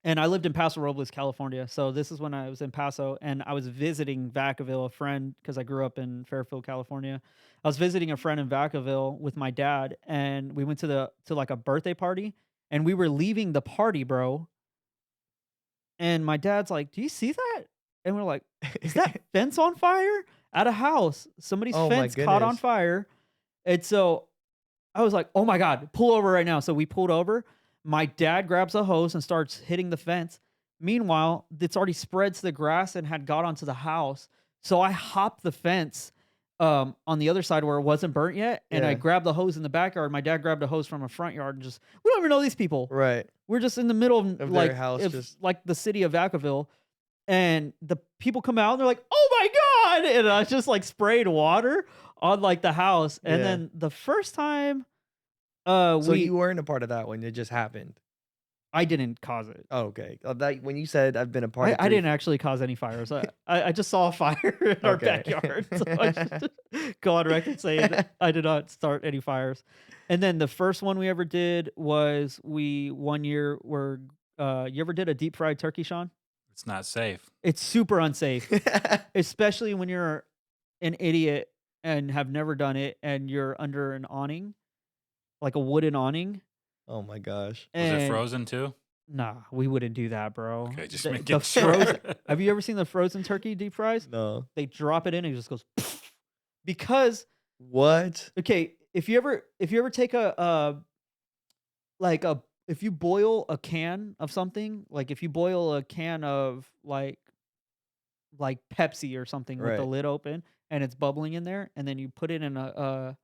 Speaker 1: And I lived in Paso Robles, California. So this is when I was in Paso, and I was visiting Vacaville, a friend, because I grew up in Fairfield, California. I was visiting a friend in Vacaville with my dad, and we went to like a birthday party, and we were leaving the party, bro. And my dad's like, "Do you see that?" And we're like, "Is that fence on fire at a house? Somebody's
Speaker 4: Oh my
Speaker 1: fence caught on
Speaker 4: goodness.
Speaker 1: fire." And so I was like, "Oh my God, pull over right now." So we pulled over. My dad grabs a hose and starts hitting the fence. Meanwhile, it's already spread to the grass and had got onto the house. So I hopped the fence on the other side where it wasn't burnt yet. And I
Speaker 4: Yeah.
Speaker 1: grabbed the hose in the backyard. My dad grabbed a hose from a front yard and just, we don't even know these people.
Speaker 4: Right.
Speaker 1: We're just in the middle of
Speaker 4: their
Speaker 1: like,
Speaker 4: house, just-
Speaker 1: like the city of Vacaville. And the people come out and they're like, "Oh my God." And I just like sprayed water on like the house. And
Speaker 4: Yeah.
Speaker 1: then the first time
Speaker 4: So
Speaker 1: we,
Speaker 4: you weren't a part of that one. It just happened.
Speaker 1: I didn't cause it.
Speaker 4: Oh, okay. When you said I've been a part of
Speaker 1: I
Speaker 4: three-
Speaker 1: didn't actually cause any fires. I just saw a fire in our
Speaker 4: Okay.
Speaker 1: backyard. So I should go on record saying I did not start any fires. And then the first one we ever did was one year where you ever did a deep fried turkey, Sean?
Speaker 2: It's not safe.
Speaker 1: It's super unsafe, especially when you're an idiot and have never done it and you're under an awning, like a wooden awning.
Speaker 4: Oh my gosh.
Speaker 2: Was it
Speaker 1: and-
Speaker 2: frozen too?
Speaker 1: Nah, we wouldn't do that, bro.
Speaker 2: Okay, just
Speaker 1: The-
Speaker 2: making
Speaker 1: the
Speaker 2: sure.
Speaker 1: frozen- Have you ever seen the frozen turkey deep fries?
Speaker 4: No.
Speaker 1: They drop it in and it just goes because
Speaker 4: What?
Speaker 1: okay, if you ever take if you boil a can of something, like if you boil a can of like Pepsi or something with the
Speaker 4: Right.
Speaker 1: lid open and it's bubbling in there, and then you put it in a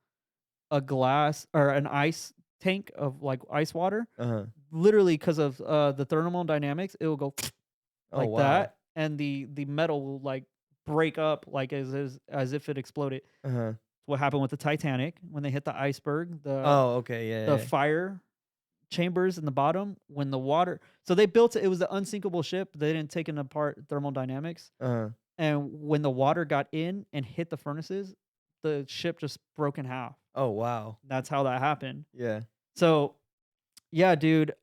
Speaker 1: glass or an ice tank of like ice water,
Speaker 4: Uh-huh.
Speaker 1: literally because of the thermodynamics, it will go
Speaker 4: Oh,
Speaker 1: like
Speaker 4: wow.
Speaker 1: that, and the metal will like break up like as if it exploded.
Speaker 4: Uh-huh.
Speaker 1: What happened with the Titanic when they hit the iceberg,
Speaker 4: Oh, okay. Yeah.
Speaker 1: the
Speaker 4: yeah.
Speaker 1: fire chambers in the bottom when the water. So they built it. It was the unsinkable ship. They didn't take it apart thermodynamics,
Speaker 4: Uh-huh.
Speaker 1: and when the water got in and hit the furnaces, the ship just broke in half.
Speaker 4: Oh, wow.
Speaker 1: That's how that happened.
Speaker 4: Yeah.
Speaker 1: So, yeah, dude.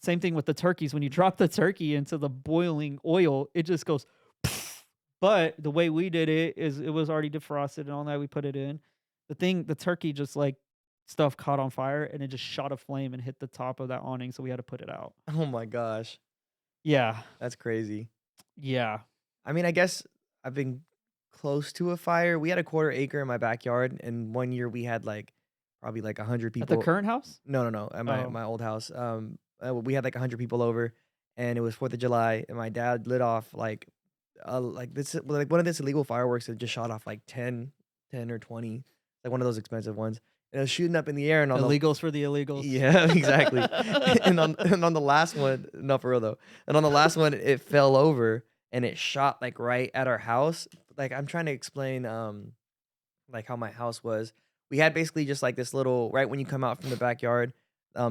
Speaker 1: Same thing with the turkeys. When you drop the turkey into the boiling oil, it just goes. But the way we did it is it was already defrosted and all that. We put it in. The turkey just like stuff caught on fire and it just shot a flame and hit the top of that awning. So we had to put it out.
Speaker 4: Oh my gosh.
Speaker 1: Yeah.
Speaker 4: That's crazy.
Speaker 1: Yeah.
Speaker 4: I mean, I guess I've been close to a fire. We had a 1/4 acre in my backyard, and one year we had like probably like 100 people.
Speaker 1: At the current house?
Speaker 4: No. At my
Speaker 1: Oh.
Speaker 4: my old house. We had like 100 people over, and it was 4th of July, and my dad lit off like one of this illegal fireworks that just shot off like 10 or 20, like one of those expensive ones, and it was shooting up in the air and on the
Speaker 1: Illegals for the illegals.
Speaker 4: yeah, exactly. and on the last one, not for real though. And on the last one, it fell over and it shot like right at our house. Like I'm trying to explain like how my house was. We had basically just like this little right when you come out from the backyard,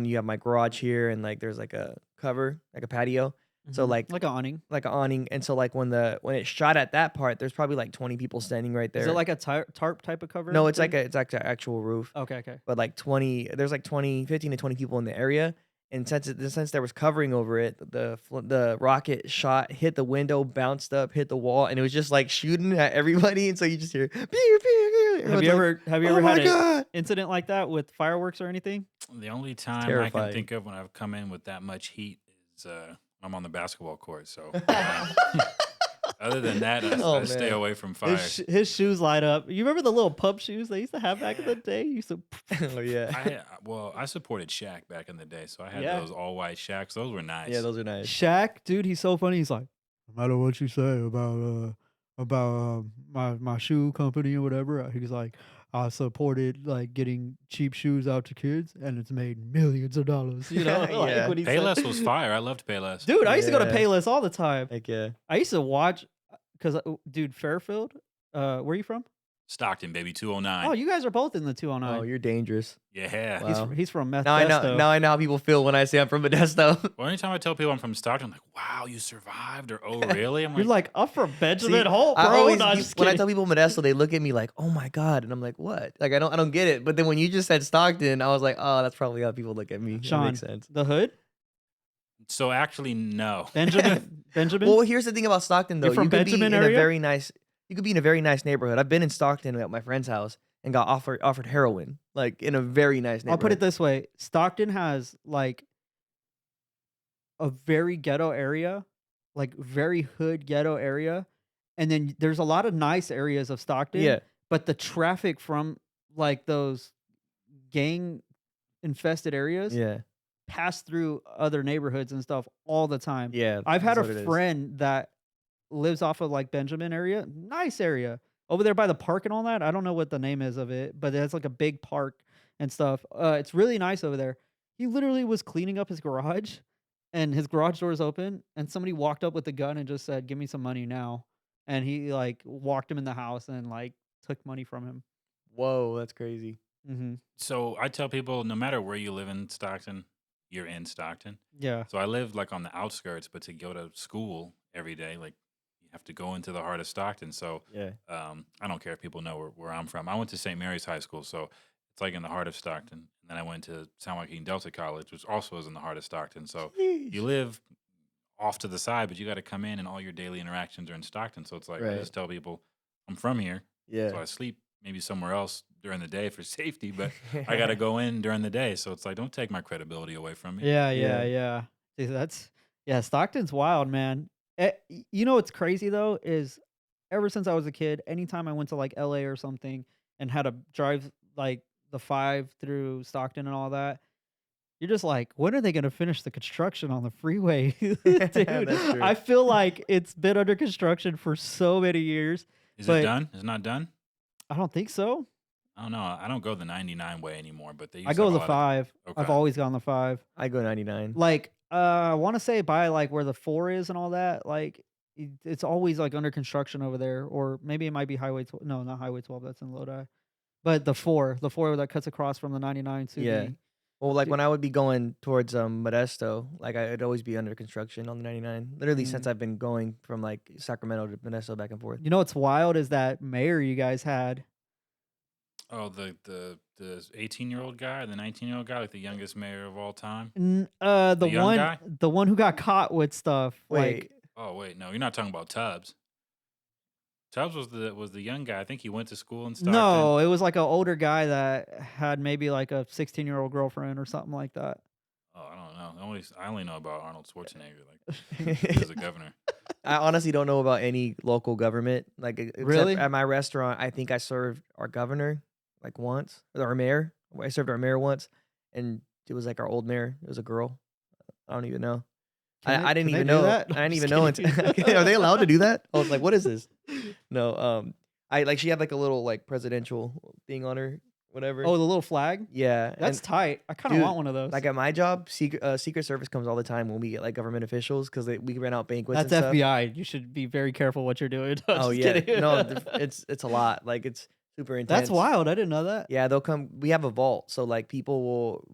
Speaker 4: you have my garage here and like there's like a cover, like a patio. So
Speaker 1: Like an awning.
Speaker 4: like an awning. And so like when it shot at that part, there's probably like 20 people standing right there.
Speaker 1: Is it like a tarp type of cover?
Speaker 4: No, it's like
Speaker 1: thing?
Speaker 4: it's like an actual roof.
Speaker 1: Okay.
Speaker 4: But like 15 to 20 people in the area. And since there was covering over it, the rocket shot, hit the window, bounced up, hit the wall, and it was just like shooting at everybody. And so you just hear, pew, pew, pew.
Speaker 1: Have you ever
Speaker 4: "Oh
Speaker 1: had
Speaker 4: my
Speaker 1: an
Speaker 4: God."
Speaker 1: incident like that with fireworks or anything?
Speaker 2: The only time I
Speaker 4: terrifying.
Speaker 2: can think of when I've come in with that much heat is I'm on the basketball court. So other than that,
Speaker 4: Oh,
Speaker 2: I stay
Speaker 4: man.
Speaker 2: away from fire.
Speaker 1: His shoes light up. You remember the little pump shoes they used to have back in the day? You used to
Speaker 4: Oh yeah.
Speaker 2: I supported Shaq back in the day, so I had
Speaker 1: Yeah.
Speaker 2: those all white Shaqs. Those were nice.
Speaker 4: Yeah, those are nice.
Speaker 1: Shaq, dude, he's so funny. He's like, no matter what you say about my shoe company or whatever, he's like, I supported like getting cheap shoes out to kids, and it's made millions of dollars. You know,
Speaker 4: Yeah.
Speaker 1: like when he said-
Speaker 2: Payless was fire. I loved Payless.
Speaker 1: Dude, I used to go to
Speaker 4: Yeah.
Speaker 1: Payless all the time.
Speaker 4: Heck yeah.
Speaker 1: I used to watch because, dude, Fairfield. Where are you from?
Speaker 2: Stockton, baby, 209.
Speaker 1: Oh, you guys are both in the 209.
Speaker 4: Oh, you're dangerous.
Speaker 2: Yeah.
Speaker 4: Wow.
Speaker 1: He's from Meth.
Speaker 4: Now I know. Now I know how people feel when I say I'm from Modesto.
Speaker 2: Well, anytime I tell people I'm from Stockton, I'm like, wow, you survived, or oh, really? I'm
Speaker 1: You're like, I'm from Benjamin Holt,
Speaker 4: I
Speaker 1: bro.
Speaker 4: always-
Speaker 1: No, I'm just
Speaker 4: when I
Speaker 1: kidding.
Speaker 4: tell people Modesto, they look at me like, "Oh my God," and I'm like, "What?" Like I don't get it. But then when you just said Stockton, I was like, "Oh, that's probably how people look at me." That
Speaker 1: Sean,
Speaker 4: makes sense.
Speaker 1: the hood,
Speaker 2: so actually, no.
Speaker 1: Benjamin.
Speaker 4: Well, here's the thing about Stockton though.
Speaker 1: You're from
Speaker 4: you could
Speaker 1: Benjamin
Speaker 4: be in
Speaker 1: area?
Speaker 4: a very nice. You could be in a very nice neighborhood. I've been in Stockton at my friend's house and got offered heroin, like in a very nice neighborhood.
Speaker 1: I'll put it this way: Stockton has like a very ghetto area, like very hood ghetto area, and then there's a lot of nice areas of Stockton.
Speaker 4: Yeah.
Speaker 1: But the traffic from like those gang infested areas
Speaker 4: Yeah.
Speaker 1: pass through other neighborhoods and stuff all the time.
Speaker 4: Yeah.
Speaker 1: I've had
Speaker 4: that's what it
Speaker 1: a
Speaker 4: is.
Speaker 1: friend that lives off of like Benjamin area, nice area over there by the park and all that. I don't know what the name is of it, but it has like a big park and stuff. It's really nice over there. He literally was cleaning up his garage, and his garage door is open, and somebody walked up with a gun and just said, "Give me some money now," and he like walked him in the house and like took money from him.
Speaker 4: Whoa, that's crazy.
Speaker 1: Mm-hmm.
Speaker 2: So I tell people, no matter where you live in Stockton, you're in Stockton.
Speaker 1: Yeah.
Speaker 2: So I live like on the outskirts, but to go to school every day, like you have to go into the heart of Stockton. So
Speaker 4: Yeah.
Speaker 2: I don't care if people know where I'm from. I went to St. Mary's High School, so it's like in the heart of Stockton. And then I went to San Joaquin Delta College, which also is in the heart of Stockton. So you live off to the side, but you got to come in, and all your daily interactions are in Stockton. So it's like I
Speaker 4: Right.
Speaker 2: just tell people I'm from here, so
Speaker 4: Yeah.
Speaker 2: I sleep maybe somewhere else during the day for safety, but I got to go in during the day. So it's like, don't take my credibility away from me.
Speaker 1: Yeah.
Speaker 4: Yeah.
Speaker 1: See, Stockton's wild, man. You know what's crazy though is ever since I was a kid, anytime I went to like LA or something and had to drive like the 5 through Stockton and all that, you're just like, when are they going to finish the construction on the freeway? Dude,
Speaker 4: That's true.
Speaker 1: I feel like it's been under construction for so many years.
Speaker 2: Is
Speaker 1: But-
Speaker 2: it done? Is it not done?
Speaker 1: I don't think so.
Speaker 2: I don't know. I don't go the 99 way anymore, but they used
Speaker 1: I
Speaker 2: to
Speaker 1: go
Speaker 2: have a
Speaker 1: the
Speaker 2: lot of-
Speaker 1: 5. I've
Speaker 2: Okay.
Speaker 1: always gone the 5.
Speaker 4: I go 99.
Speaker 1: Like, I want to say by like where the 4 is and all that, like it's always like under construction over there, or maybe it might be Highway 12. No, not Highway 12. That's in Lodi. But the 4 that cuts across from the 99 to
Speaker 4: Yeah.
Speaker 1: the.
Speaker 4: Well, like
Speaker 1: Dude.
Speaker 4: when I would be going towards Modesto, like I'd always be under construction on the 99. Literally since I've been going from like Sacramento to Modesto back and forth.
Speaker 1: You know what's wild is that mayor you guys had.
Speaker 2: Oh, the 18-year-old guy, the 19-year-old guy, like the youngest mayor of all time.
Speaker 1: The
Speaker 2: young
Speaker 1: one,
Speaker 2: guy?
Speaker 1: the one who got caught with stuff.
Speaker 4: Wait,
Speaker 1: Like,
Speaker 2: Oh wait, no, you're not talking about Tubbs. Tubbs was the young guy. I think he went to school in Stockton.
Speaker 1: no, it was like an older guy that had maybe like a 16-year-old girlfriend or something like that.
Speaker 2: Oh, I don't know. I only know about Arnold Schwarzenegger. Like he was a governor.
Speaker 4: I honestly don't know about any local government. Like except
Speaker 1: Really?
Speaker 4: at my restaurant, I think I served our governor like once, or our mayor. I served our mayor once, and it was like our old mayor. It was a girl. I don't even know. I didn't
Speaker 1: Can they
Speaker 4: even
Speaker 1: do
Speaker 4: know.
Speaker 1: that?
Speaker 4: I didn't
Speaker 1: I'm
Speaker 4: even
Speaker 1: just
Speaker 4: know.
Speaker 1: kidding.
Speaker 4: Are they allowed to do that? I was like, what is this? No. I like she had like a little like presidential thing on her, whatever.
Speaker 1: Oh, the little flag?
Speaker 4: yeah.
Speaker 1: That's
Speaker 4: and,
Speaker 1: tight. I kind of
Speaker 4: dude,
Speaker 1: want one of those.
Speaker 4: like at my job, Secret Service comes all the time when we get like government officials because we rent out banquets.
Speaker 1: That's
Speaker 4: and stuff.
Speaker 1: FBI. You should be very careful what you're doing. I'm
Speaker 4: Oh
Speaker 1: just
Speaker 4: yeah,
Speaker 1: kidding.
Speaker 4: no, it's a lot. Like it's super intense.
Speaker 1: That's wild. I didn't know that.
Speaker 4: Yeah, they'll come. We have a vault, so like people will.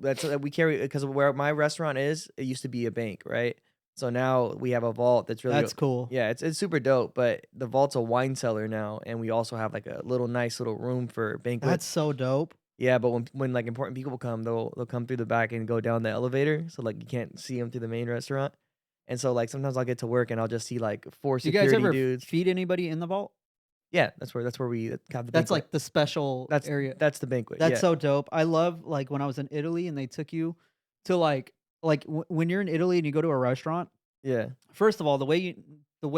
Speaker 4: We carry because where my restaurant is. It used to be a bank, right? So now we have a vault that's really.
Speaker 1: That's cool.
Speaker 4: Yeah, it's super dope. But the vault's a wine cellar now, and we also have like a nice little room for banquets.
Speaker 1: That's so dope.
Speaker 4: Yeah, but when like important people come, they'll come through the back and go down the elevator, so like you can't see them through the main restaurant. And so like sometimes I'll get to work and I'll just see like four
Speaker 1: Do you guys
Speaker 4: security
Speaker 1: ever
Speaker 4: dudes.
Speaker 1: feed anybody in the vault?
Speaker 4: Yeah, that's where we have the
Speaker 1: That's
Speaker 4: banquet.
Speaker 1: like the special area.
Speaker 4: That's the banquet.
Speaker 1: That's
Speaker 4: yeah.
Speaker 1: so dope. I love like when I was in Italy and they took you to like when you're in Italy and you go to a restaurant.
Speaker 4: Yeah.
Speaker 1: First of all, the way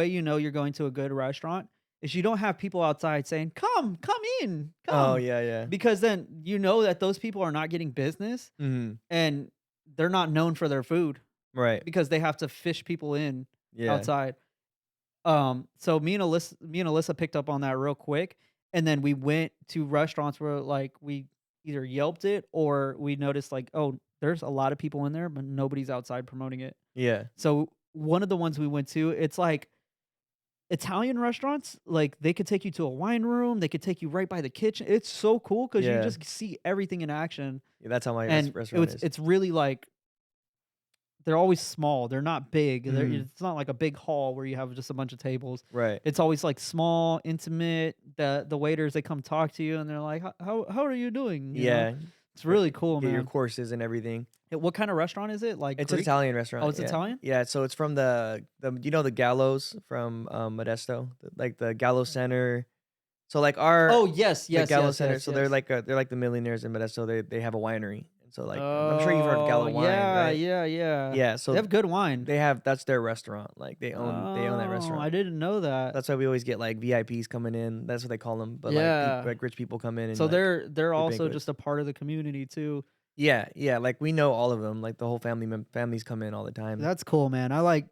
Speaker 1: you know you're going to a good restaurant is you don't have people outside saying, come in, come.
Speaker 4: Oh yeah.
Speaker 1: Because then you know that those people are not getting business
Speaker 4: Mm-hmm.
Speaker 1: and they're not known for their food
Speaker 4: Right.
Speaker 1: because they have to fish people in
Speaker 4: Yeah.
Speaker 1: outside. So me and Alyssa picked up on that real quick, and then we went to restaurants where like we either Yelped it or we noticed like, oh, there's a lot of people in there, but nobody's outside promoting it.
Speaker 4: Yeah.
Speaker 1: So one of the ones we went to, it's like Italian restaurants, like they could take you to a wine room, they could take you right by the kitchen. It's so cool because you
Speaker 4: Yeah.
Speaker 1: just see everything in action,
Speaker 4: Yeah, that's how my
Speaker 1: and
Speaker 4: restaurant is.
Speaker 1: it's really like they're always small. They're not big.
Speaker 4: Mhm.
Speaker 1: It's not like a big hall where you have just a bunch of tables.
Speaker 4: Right.
Speaker 1: It's always like small, intimate. The waiters, they come talk to you and they're like, how are you doing? You know?
Speaker 4: Yeah.
Speaker 1: It's really cool,
Speaker 4: Get your
Speaker 1: man.
Speaker 4: courses and everything.
Speaker 1: What kind of restaurant is it? Like
Speaker 4: It's an
Speaker 1: Greek?
Speaker 4: Italian restaurant.
Speaker 1: Oh, it's
Speaker 4: yeah.
Speaker 1: Italian?
Speaker 4: Yeah, so it's from the you know the Gallows from Modesto, like the Gallo Center. So like our
Speaker 1: Oh yes,
Speaker 4: the
Speaker 1: yes,
Speaker 4: Gallo
Speaker 1: yes,
Speaker 4: Center.
Speaker 1: yes,
Speaker 4: So
Speaker 1: yes.
Speaker 4: they're like the millionaires in Modesto. They have a winery, and so like I'm sure you've heard of Gallo
Speaker 1: Oh,
Speaker 4: wine,
Speaker 1: yeah,
Speaker 4: right?
Speaker 1: yeah.
Speaker 4: Yeah. So
Speaker 1: They have good wine.
Speaker 4: that's their restaurant. Like they own that
Speaker 1: Oh,
Speaker 4: restaurant.
Speaker 1: I didn't know that.
Speaker 4: That's why we always get like VIPs coming in. That's what they call them. But
Speaker 1: Yeah.
Speaker 4: like rich people come in and
Speaker 1: So
Speaker 4: like,
Speaker 1: they're also
Speaker 4: banquets.
Speaker 1: just a part of the community too.
Speaker 4: yeah. Like we know all of them. Like the whole families come in all the time.
Speaker 1: That's cool, man. I like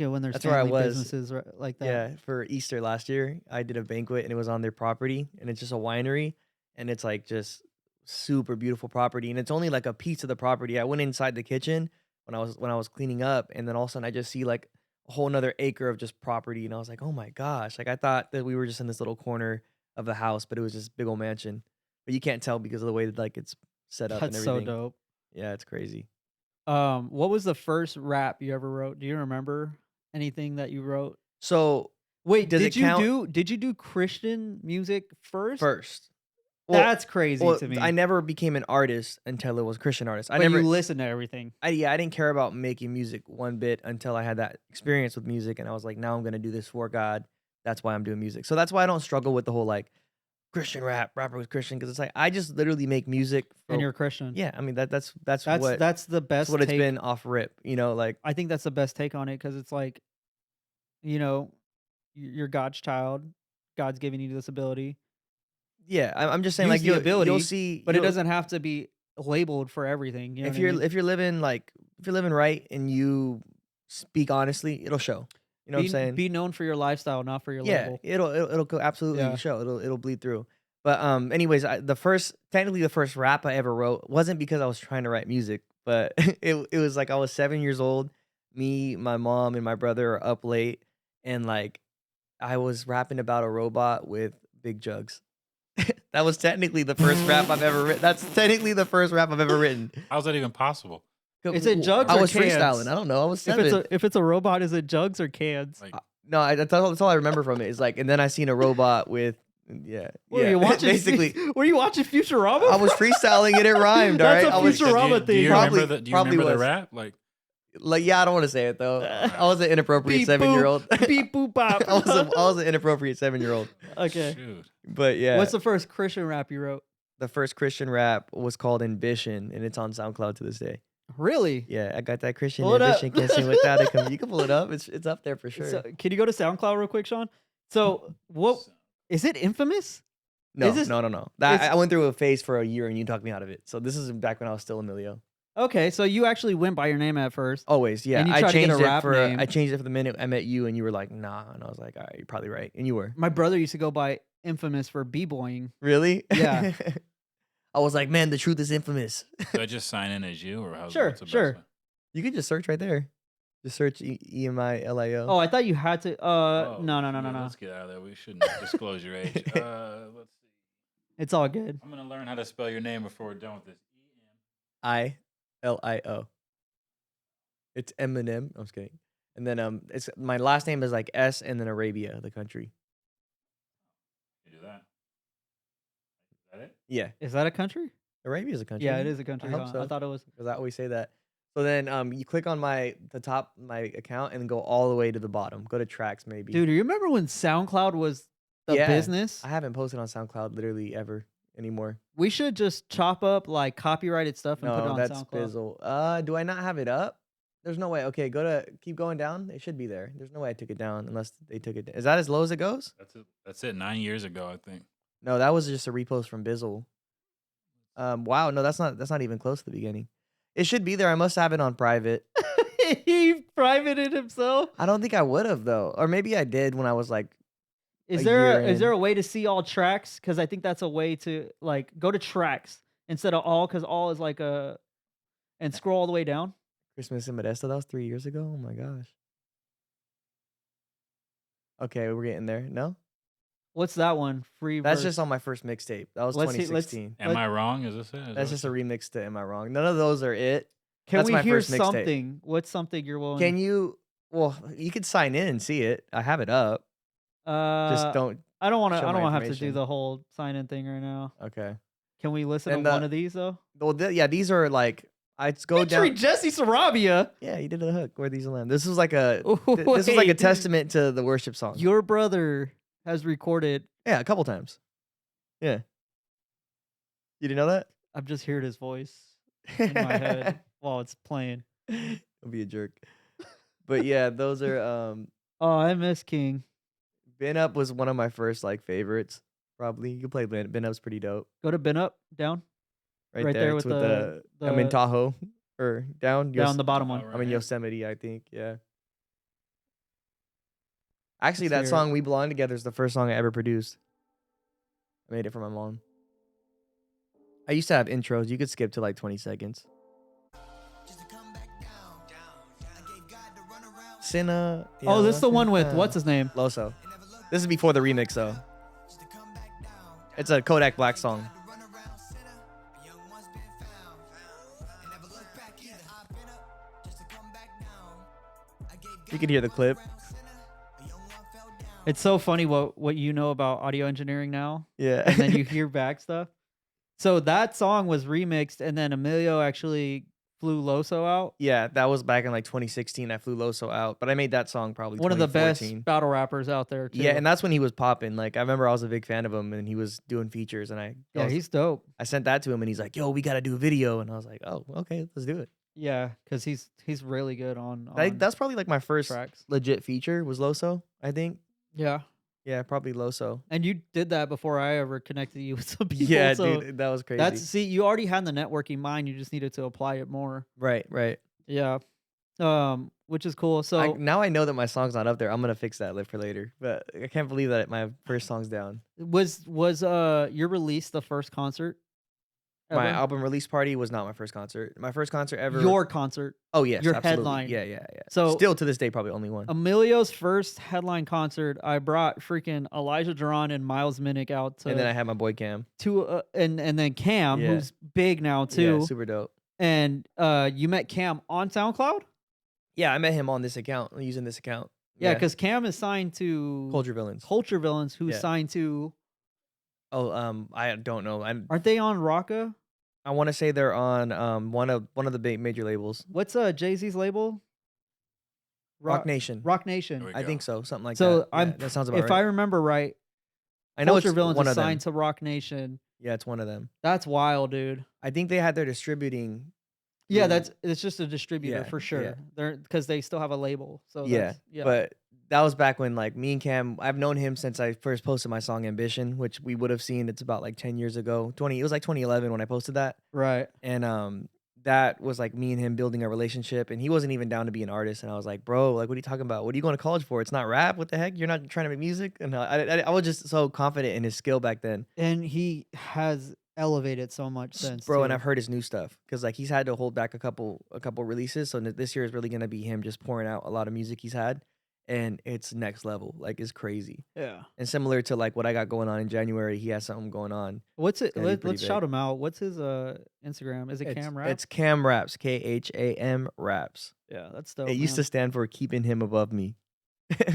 Speaker 1: it when there's
Speaker 4: That's where I
Speaker 1: family
Speaker 4: was.
Speaker 1: businesses like that.
Speaker 4: Yeah, for Easter last year, I did a banquet and it was on their property, and it's just a winery, and it's like just super beautiful property, and it's only like a piece of the property. I went inside the kitchen when I was cleaning up, and then all of a sudden I just see like a whole nother acre of just property, and I was like, oh my gosh! Like I thought that we were just in this little corner of the house, but it was just big old mansion. But you can't tell because of the way that like it's set up and
Speaker 1: That's so
Speaker 4: everything.
Speaker 1: dope.
Speaker 4: Yeah, it's crazy.
Speaker 1: What was the first rap you ever wrote? Do you remember anything that you wrote?
Speaker 4: So
Speaker 1: Wait,
Speaker 4: Does it count-
Speaker 1: did you do Christian music first?
Speaker 4: first, well,
Speaker 1: That's crazy
Speaker 4: well,
Speaker 1: to me.
Speaker 4: I never became an artist until it was a Christian artist. I
Speaker 1: But
Speaker 4: never
Speaker 1: you listened to everything.
Speaker 4: I didn't care about making music one bit until I had that experience with music, and I was like, now I'm gonna do this for God. That's why I'm doing music. So that's why I don't struggle with the whole like Christian rapper was Christian, because it's like I just literally make music.
Speaker 1: And you're a Christian.
Speaker 4: yeah. I mean that's
Speaker 1: That's
Speaker 4: what
Speaker 1: that's the best
Speaker 4: that's what it's
Speaker 1: take.
Speaker 4: been off rip. You know, like
Speaker 1: I think that's the best take on it because it's like, you know, you're God's child. God's giving you this ability,
Speaker 4: yeah. I'm just saying
Speaker 1: Use
Speaker 4: like
Speaker 1: the
Speaker 4: you'll
Speaker 1: ability,
Speaker 4: see,
Speaker 1: but it
Speaker 4: you'll-
Speaker 1: doesn't have to be labeled for everything. You know
Speaker 4: if
Speaker 1: what I
Speaker 4: you're
Speaker 1: mean?
Speaker 4: if you're living right and you speak honestly, it'll show. You know what I'm saying?
Speaker 1: Be known for your lifestyle, not for your
Speaker 4: Yeah,
Speaker 1: label.
Speaker 4: it'll go absolutely
Speaker 1: Yeah.
Speaker 4: show. It'll bleed through. But anyways, technically the first rap I ever wrote wasn't because I was trying to write music, but it was like I was 7 years old. Me, my mom, and my brother are up late, and like I was rapping about a robot with big jugs. That was technically the first rap I've ever written. That's technically the first rap I've ever written.
Speaker 2: How's that even possible?
Speaker 1: Is it jugs
Speaker 4: I
Speaker 1: or
Speaker 4: was
Speaker 1: cans?
Speaker 4: freestyling. I don't know. I was
Speaker 1: If
Speaker 4: 7.
Speaker 1: it's a robot, is it jugs or cans?
Speaker 2: Like,
Speaker 4: No, that's all I remember from it. Is like, and then I seen a robot with,
Speaker 1: Were you watching?
Speaker 4: basically.
Speaker 1: Were you watching Futurama?
Speaker 4: I was freestyling and it rhymed. All
Speaker 1: That's
Speaker 4: right,
Speaker 1: a
Speaker 4: I was
Speaker 1: Futurama
Speaker 2: do you
Speaker 1: thing.
Speaker 4: Probably-
Speaker 2: remember the, do you
Speaker 4: probably
Speaker 2: remember the
Speaker 4: was.
Speaker 2: rap? Like,
Speaker 4: I don't want to say it though. I was an inappropriate
Speaker 1: Beep,
Speaker 4: 7-year-old.
Speaker 1: boop, beep boop bop.
Speaker 4: I was an inappropriate 7-year-old.
Speaker 1: Okay.
Speaker 2: shoot.
Speaker 4: But yeah,
Speaker 1: What's the first Christian rap you wrote?
Speaker 4: the first Christian rap was called Ambition, and it's on SoundCloud to this day.
Speaker 1: Really?
Speaker 4: Yeah, I got that Christian
Speaker 1: Pull it up.
Speaker 4: ambition. Can't sing without it. You can pull it up. It's up there for sure.
Speaker 1: So, can you go to SoundCloud real quick, Sean? So, what is it? Infamous?
Speaker 4: no,
Speaker 1: is this-
Speaker 4: no.
Speaker 1: it's-
Speaker 4: I went through a phase for a year, and you talked me out of it. So this is back when I was still Emilio.
Speaker 1: Okay, so you actually went by your name at first.
Speaker 4: Always, yeah.
Speaker 1: And you
Speaker 4: I
Speaker 1: tried to get
Speaker 4: changed
Speaker 1: a
Speaker 4: it
Speaker 1: rap
Speaker 4: for
Speaker 1: name.
Speaker 4: I changed it for the minute I met you, and you were like, nah, and I was like, all right, you're probably right, and you were.
Speaker 1: My brother used to go by Infamous for b-boying.
Speaker 4: Really?
Speaker 1: Yeah.
Speaker 4: I was like, man, the truth is infamous.
Speaker 2: Do I just sign in as you, or how's
Speaker 1: Sure,
Speaker 2: what's the best
Speaker 1: sure.
Speaker 2: way?
Speaker 4: You can just search right there. Just search EMILIO.
Speaker 1: Oh, I thought you had to.
Speaker 2: Oh,
Speaker 1: No.
Speaker 2: yeah, Let's get out of there. We shouldn't disclose your age. Let's see.
Speaker 1: It's all good.
Speaker 2: I'm gonna learn how to spell your name before we're done with this.
Speaker 4: Ilio. It's Eminem. I'm just kidding. And then it's my last name is like S and then Arabia, the country.
Speaker 2: You do that. Is that it?
Speaker 4: Yeah,
Speaker 1: Is that a country?
Speaker 4: Arabia is a country.
Speaker 1: Yeah, it
Speaker 4: isn't
Speaker 1: is a country.
Speaker 4: I hope
Speaker 1: huh?
Speaker 4: so.
Speaker 1: I thought it was.
Speaker 4: because I always say that. So then you click on the top of my account and go all the way to the bottom. Go to tracks maybe.
Speaker 1: Dude, do you remember when SoundCloud was the
Speaker 4: Yeah.
Speaker 1: business?
Speaker 4: I haven't posted on SoundCloud literally ever anymore.
Speaker 1: We should just chop up like copyrighted stuff and put it
Speaker 4: No,
Speaker 1: on
Speaker 4: that's
Speaker 1: SoundCloud.
Speaker 4: Bizzle. Do I not have it up? There's no way. Okay, keep going down. It should be there. There's no way I took it down unless they took it down. Is that as low as it goes?
Speaker 2: That's it. 9 years ago, I think.
Speaker 4: No, that was just a repost from Bizzle. Wow, no, that's not even close to the beginning. It should be there. I must have it on private.
Speaker 1: He privated himself.
Speaker 4: I don't think I would have though, or maybe I did when I was like.
Speaker 1: Is
Speaker 4: A
Speaker 1: there
Speaker 4: year
Speaker 1: is there
Speaker 4: in.
Speaker 1: a way to see all tracks? Because I think that's a way to like go to tracks instead of all, because all is like a and scroll all the way down.
Speaker 4: Christmas in Modesto. That was 3 years ago. Oh my gosh. Okay, we're getting there. No,
Speaker 1: What's that one? Free.
Speaker 4: that's
Speaker 1: verse.
Speaker 4: just on my first mixtape. That was
Speaker 1: Let's see- let's-
Speaker 4: 2016.
Speaker 2: Am
Speaker 1: Let-
Speaker 2: I wrong? Is this it? Is
Speaker 4: That's
Speaker 2: that
Speaker 4: just a
Speaker 2: what
Speaker 4: remix to Am I Wrong? None of those are it.
Speaker 1: Can
Speaker 4: that's
Speaker 1: we
Speaker 4: my
Speaker 1: hear
Speaker 4: first mixtape.
Speaker 1: something? What's something you're willing?
Speaker 4: Can you? Well, you could sign in and see it. I have it up. Just don't.
Speaker 1: I don't want to.
Speaker 4: show
Speaker 1: I don't
Speaker 4: my
Speaker 1: want to have to do
Speaker 4: information.
Speaker 1: the whole sign in thing right now.
Speaker 4: Okay.
Speaker 1: Can we listen
Speaker 4: And
Speaker 1: to one of these though?
Speaker 4: Well, yeah, these are like I'd go
Speaker 1: Featuring
Speaker 4: down.
Speaker 1: Jesse Sarabia.
Speaker 4: Yeah, he did a hook. Where these land. This was like a.
Speaker 1: Oh,
Speaker 4: This was like a
Speaker 1: wait.
Speaker 4: testament to the worship song.
Speaker 1: Your brother has recorded.
Speaker 4: Yeah, a couple times. Yeah. You didn't know that?
Speaker 1: I'm just hearing his voice in my head while it's playing.
Speaker 4: Don't be a jerk. But yeah, those are
Speaker 1: Oh, I miss King.
Speaker 4: Ben Up was one of my first like favorites. Probably you can play Ben Up's pretty dope.
Speaker 1: Go to Ben Up, down,
Speaker 4: Right there
Speaker 1: with
Speaker 4: it's with
Speaker 1: the
Speaker 4: I'm in Tahoe or down.
Speaker 1: down the bottom one.
Speaker 2: Oh,
Speaker 4: I'm in
Speaker 2: right.
Speaker 4: Yosemite, I think. Yeah. Actually,
Speaker 1: Let's
Speaker 4: that
Speaker 1: hear it.
Speaker 4: song "We Belong Together" is the first song I ever produced. I made it for my mom. I used to have intros. You could skip to like 20 seconds. Sinna.
Speaker 1: Oh, this is the one with what's his name?
Speaker 4: Loso. This is before the remix though. It's a Kodak Black song. You could hear the clip.
Speaker 1: It's so funny what you know about audio engineering now,
Speaker 4: Yeah.
Speaker 1: and then you hear back stuff. So that song was remixed, and then Emilio actually flew Loso out.
Speaker 4: Yeah, that was back in like 2016. I flew Loso out, but I made that song probably
Speaker 1: One of the
Speaker 4: 2014.
Speaker 1: best battle rappers out there, too.
Speaker 4: Yeah, and that's when he was popping. Like I remember I was a big fan of him, and he was doing features, and
Speaker 1: he's dope.
Speaker 4: I sent that to him, and he's like, "Yo, we got to do a video," and I was like, "Oh, okay, let's do it."
Speaker 1: Yeah, because he's really good on
Speaker 4: That's probably like my first
Speaker 1: tracks.
Speaker 4: legit feature was Loso. I think.
Speaker 1: Yeah,
Speaker 4: Yeah, probably Loso.
Speaker 1: and you did that before I ever connected you with some people.
Speaker 4: Yeah,
Speaker 1: so
Speaker 4: dude, that was crazy.
Speaker 1: see, you already had the networking mind. You just needed to apply it more.
Speaker 4: right.
Speaker 1: Yeah, which is cool. So
Speaker 4: Now I know that my song's not up there. I'm gonna fix that for later. But I can't believe that my first song's down.
Speaker 1: was your release the first concert?
Speaker 4: My
Speaker 1: ever?
Speaker 4: album release party was not my first concert. My first concert ever.
Speaker 1: Your concert.
Speaker 4: Oh yes,
Speaker 1: your
Speaker 4: absolutely.
Speaker 1: headline.
Speaker 4: Yeah.
Speaker 1: So-
Speaker 4: still to this day, probably only one.
Speaker 1: Emilio's first headline concert, I brought freaking Elijah Duran and Miles Minnick out to
Speaker 4: And then I had my boy Cam.
Speaker 1: and then Cam,
Speaker 4: Yeah.
Speaker 1: who's big now too.
Speaker 4: Yeah, super dope.
Speaker 1: And you met Cam on SoundCloud?
Speaker 4: Yeah, I met him on this account, using this account.
Speaker 1: Yeah, because Cam is signed to
Speaker 4: Culture Villains.
Speaker 1: Culture Villains, who's
Speaker 4: Yeah.
Speaker 1: signed to.
Speaker 4: Oh, I don't know.
Speaker 1: Aren't they on Rocka?
Speaker 4: I want to say they're on one of the big major labels.
Speaker 1: What's Jay-Z's label?
Speaker 4: Rock Nation.
Speaker 1: Rock Nation.
Speaker 2: There we
Speaker 4: I
Speaker 2: go.
Speaker 4: think so, something like
Speaker 1: So
Speaker 4: that.
Speaker 1: I'm
Speaker 4: Yeah, that sounds about
Speaker 1: if I
Speaker 4: right.
Speaker 1: remember right,
Speaker 4: I know
Speaker 1: Culture
Speaker 4: it's
Speaker 1: Villains
Speaker 4: one
Speaker 1: is
Speaker 4: of them.
Speaker 1: signed to Rock Nation.
Speaker 4: Yeah, it's one of them.
Speaker 1: That's wild, dude.
Speaker 4: I think they had their distributing.
Speaker 1: Yeah,
Speaker 4: through-
Speaker 1: it's just a distributor
Speaker 4: Yeah,
Speaker 1: for sure.
Speaker 4: yeah.
Speaker 1: They're because they still have a label. So
Speaker 4: Yeah,
Speaker 1: yeah.
Speaker 4: But that was back when like me and Cam, I've known him since I first posted my song Ambition, which we would have seen. It's about like 10 years ago. It was like 2011 when I posted that.
Speaker 1: right.
Speaker 4: And that was like me and him building a relationship, and he wasn't even down to be an artist. And I was like, bro, like, what are you talking about? What are you going to college for? It's not rap. What the heck? You're not trying to make music? And I was just so confident in his skill back then,
Speaker 1: And he has elevated so much since,
Speaker 4: bro.
Speaker 1: too.
Speaker 4: And I've heard his new stuff because like he's had to hold back a couple releases. So this year is really gonna be him just pouring out a lot of music he's had. and it's next level. Like it's crazy.
Speaker 1: Yeah.
Speaker 4: And similar to like what I got going on in January, he has something going on.
Speaker 1: What's it?
Speaker 4: Gonna be pretty
Speaker 1: Let's shout
Speaker 4: big.
Speaker 1: him out. What's his Instagram? Is it Cam Rap?
Speaker 4: It's Cam Raps, KHAM Raps.
Speaker 1: Yeah, that's dope.
Speaker 4: It used to
Speaker 1: man.
Speaker 4: stand for keeping him above me.